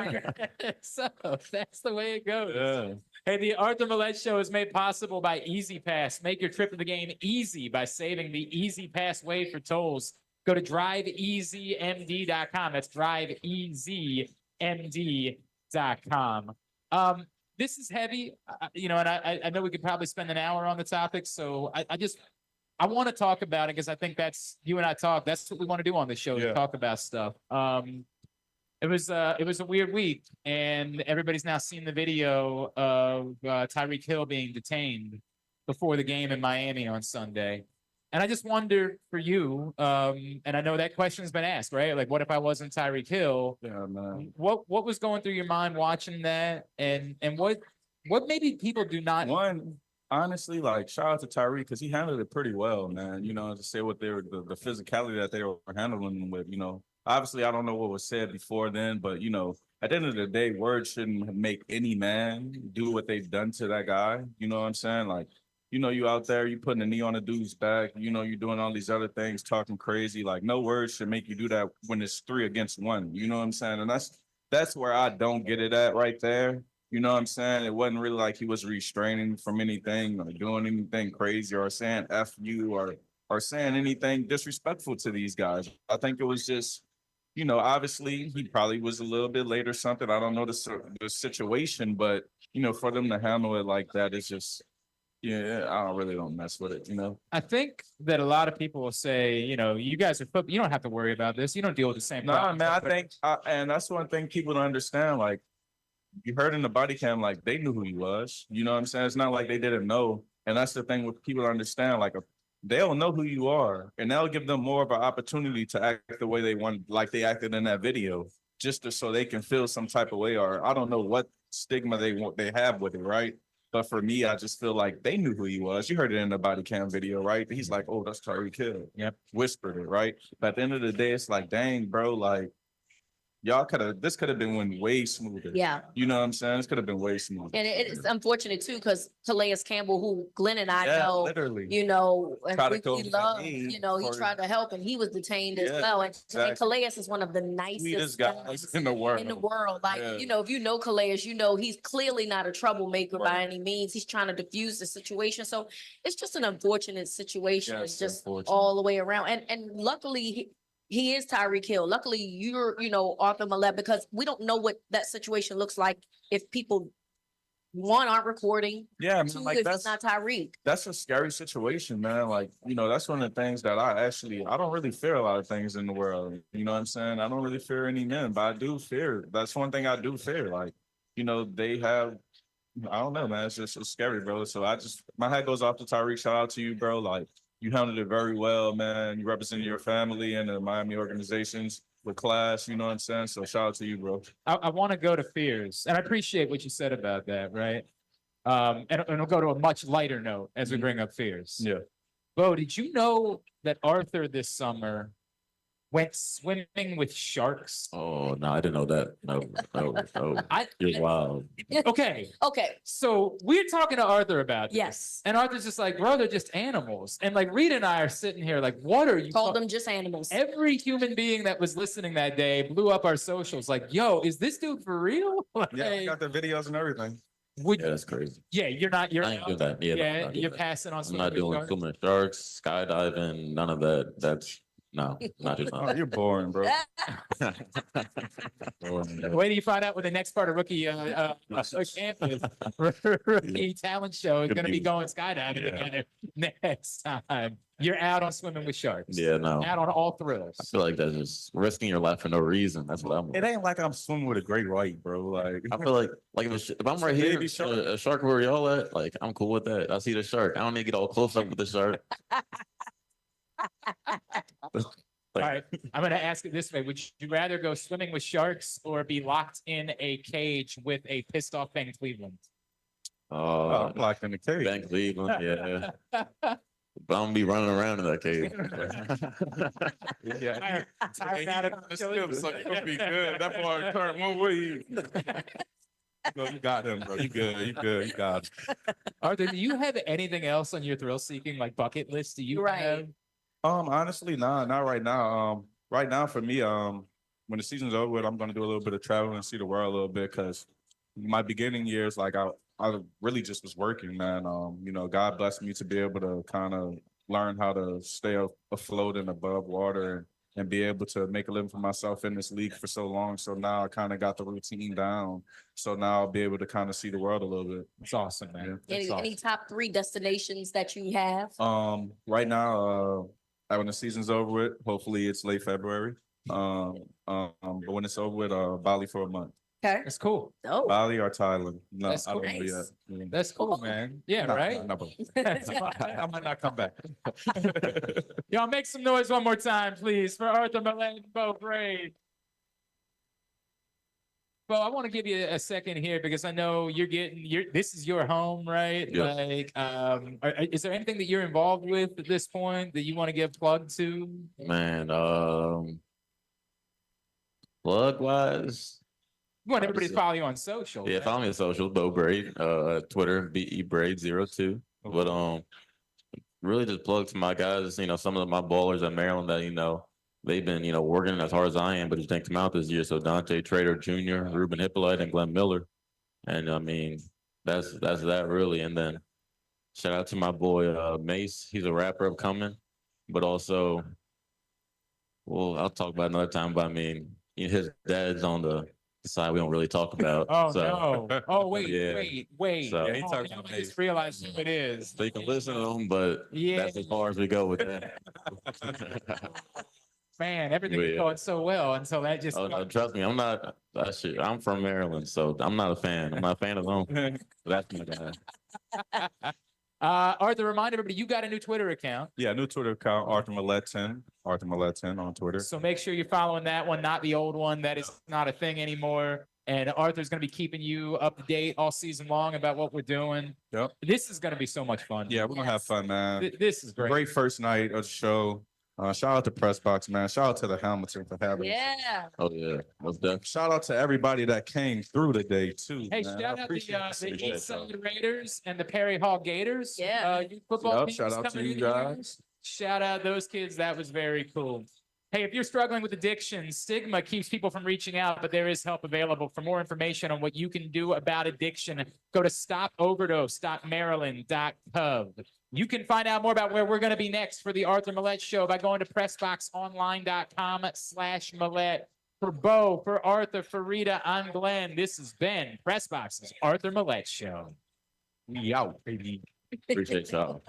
So that's the way it goes. Yeah. Hey, the Arthur Maulet Show is made possible by Easy Pass. Make your trip to the game easy by saving the Easy Pass way for tolls. Go to driveeasymd.com. That's driveeasymd.com. This is heavy, and I know we could probably spend an hour on the topic. So I want to talk about it because I think that's you and I talk. That's what we want to do on this show, to talk about stuff. It was a weird week, and everybody's now seen the video of Tyreek Hill being detained before the game in Miami on Sunday. And I just wonder for you, and I know that question's been asked, right? Like, what if I wasn't Tyreek Hill? Yeah, man. What was going through your mind watching that, and what maybe people do not? Honestly, shout out to Tyreek because he handled it pretty well, man. To say what they were, the physicality that they were handling with, Obviously, I don't know what was said before then, but at the end of the day, words shouldn't make any man do what they've done to that guy. You know what I'm saying? You out there, you putting a knee on a dude's back, you're doing all these other things, talking crazy. No words should make you do that when it's 3 against 1. You know what I'm saying? And that's where I don't get it at right there. You know what I'm saying? It wasn't really like he was restraining from anything or doing anything crazy or saying F you or saying anything disrespectful to these guys. I think it was just, obviously he probably was a little bit late or something. I don't know the situation, but, for them to handle it like that, it's just, I don't mess with it, I think that a lot of people will say, you guys are football. You don't have to worry about this. You don't deal with the same problem. Man, I think, and that's one thing people don't understand. you heard in the body cam, like they knew who he was. You know what I'm saying? It's not like they didn't know. And that's the thing with people to understand, like they'll know who you are, and that'll give them more of an opportunity to act the way they want, like they acted in that video, so they can feel some type of way, or I don't know what stigma they have with it, right? But for me, I just feel like they knew who he was. You heard it in the body cam video, right? He's like, oh, that's Tyreek Hill. Yep. Whispered it, right? But at the end of the day, it's like, dang, bro, like, this could have been way smoother. Yeah. You know what I'm saying? This could have been way smoother. And it's unfortunate too, because Calais Campbell, who Glenn and I know, literally. You know, and we love, you know, he tried to help and he was detained as well. And Calais is one of the nicest guys in the world. Like, you know, if you know Calais, you know he's clearly not a troublemaker by any means. He's trying to diffuse the situation. So it's just an unfortunate situation. It's just all the way around. And luckily he is Tyreek Hill. Luckily, you're, you know, Arthur Maulet, because we don't know what that situation looks like if people, one, aren't recording. Yeah, I mean, two, like, if it's not Tyreek. That's a scary situation, man. Like, you know, that's one of the things that I don't really fear a lot of things in the world. You know what I'm saying? I don't really fear any men, but I do fear. That's one thing I do fear. Like, you know, they have, I don't know, man. It's scary, bro. So my hat goes off to Tyreek. Shout out to you, bro. Like, you handled it very well, man. You represented your family and the Miami organizations with class, you know what I'm saying? So shout out to you, bro. I want to go to fears, and I appreciate what you said about that, right? And we'll go to a much lighter note as we bring up fears. Yeah. Beau, did you know that Arthur this summer went swimming with sharks? Oh, no, I didn't know that. No. You're wild. Okay. So we're talking to Arthur about this. Yes. And Arthur's just like, bro, they're just animals. And like Rita and I are sitting here like, what are you? Called them just animals. Every human being that was listening that day blew up our socials like, yo, is this dude for real? Yeah, I got the videos and everything. Yeah, that's crazy. Yeah, I ain't doing that. Yeah, you're passing on. I'm not doing swimming with sharks, skydiving, none of that. That's no, not doing that. You're boring, bro. Wait till you find out what the next part of rookie camp is. Rookie talent show is going to be going skydiving together next time. You're out on swimming with sharks. Yeah, no. Out on all thrills. I feel like that's just risking your life for no reason. That's what I'm. It ain't like I'm swimming with a great white, bro. Like I feel like if I'm right here, a shark where y'all at, like I'm cool with that. I see the shark. I don't need to get all close up with the shark. All right, I'm going to ask it this way. Would you rather go swimming with sharks or be locked in a cage with a pissed off Ben Cleveland? Locked in the cage. Ben Cleveland, yeah. But I'm gonna be running around in that cage. Yeah, tired out of the still, so it's gonna be good. That boy turned one way. No, you got him, bro. You good. You got him. Arthur, do you have anything else on your thrill-seeking like bucket list? Do you have? Honestly, not right now. Right now for me, when the season's over with, I'm gonna do a little bit of traveling and see the world a little bit, because my beginning years, like I really just was working, man. You know, God blessed me to be able to kind of learn how to stay afloat and above water and be able to make a living for myself in this league for so long. So now I kind of got the routine down. So now I'll be able to kind of see the world a little bit. It's awesome, man. Yeah. Any top 3 destinations that you have? Right now, when the season's over with, hopefully it's late February. But when it's over with, Bali for a month. Okay. That's cool. Oh. Bali or Thailand? No, That's cool. I don't know yet. That's cool, man. Yeah, right? No. I might not come back. Y'all make some noise one more time, please, for Arthur Maulet and Beau Brade. Beau, I want to give you a second here because I know this is your home, right? Yeah. Like, is there anything that you're involved with at this point that you want to give plug to? Man, plug wise. You want everybody to follow you on social. Yeah, follow me on social, Beau Brade, Twitter, BeBrade02. But really just plug to my guys, you know, some of my ballers at Maryland that, you know, they've been, you know, working as hard as I am, but just didn't come out this year. So Dante Trader Jr., Ruben Hippolyte, and Glenn Miller. And I mean, that's that really. And then shout out to my boy Mace. He's a rapper upcoming, but also, well, I'll talk about it another time. But I mean, his dad's on the side we don't really talk about. Oh, so, no. Oh, wait, yeah. wait. So, Yeah, I just realized who it is. So you can listen to them, but Yeah. that's as far as we go with that. fan. Everything was going so well until that just. Oh, no, trust me, I'm not. I'm from Maryland, so I'm not a fan. I'm not a fan of them. That's my guy. Arthur, remind everybody, you got a new Twitter account. Yeah, new Twitter account, Arthur Maulet 10. Arthur Maulet 10 on Twitter. So make sure you're following that one, not the old one. That is not a thing anymore. And Arthur's going to be keeping you up to date all season long about what we're doing. Yep. This is going to be so much fun. Yeah, we're going to have fun, man. This is great. Great first night of the show. Shout out to PressBox, man. Shout out to the Hamilton for having us. Yeah. Oh, yeah. Most definitely. Shout out to everybody that came through today, too. Hey, man. shout out the East Side Raiders and the Perry Hall Gators. Yeah. Youth football shout out to you guys. Shout out those kids. That was very cool. Hey, if you're struggling with addiction, stigma keeps people from reaching out, but there is help available. For more information on what you can do about addiction, go to stopoverdose.maryland.gov. You can find out more about where we're going to be next for the Arthur Maulet Show by going to PressBoxOnline.com/Maulet. For Beau, for Arthur, for Rita, I'm Glenn. This has been PressBox's Arthur Maulet Show. We out, baby. Appreciate y'all.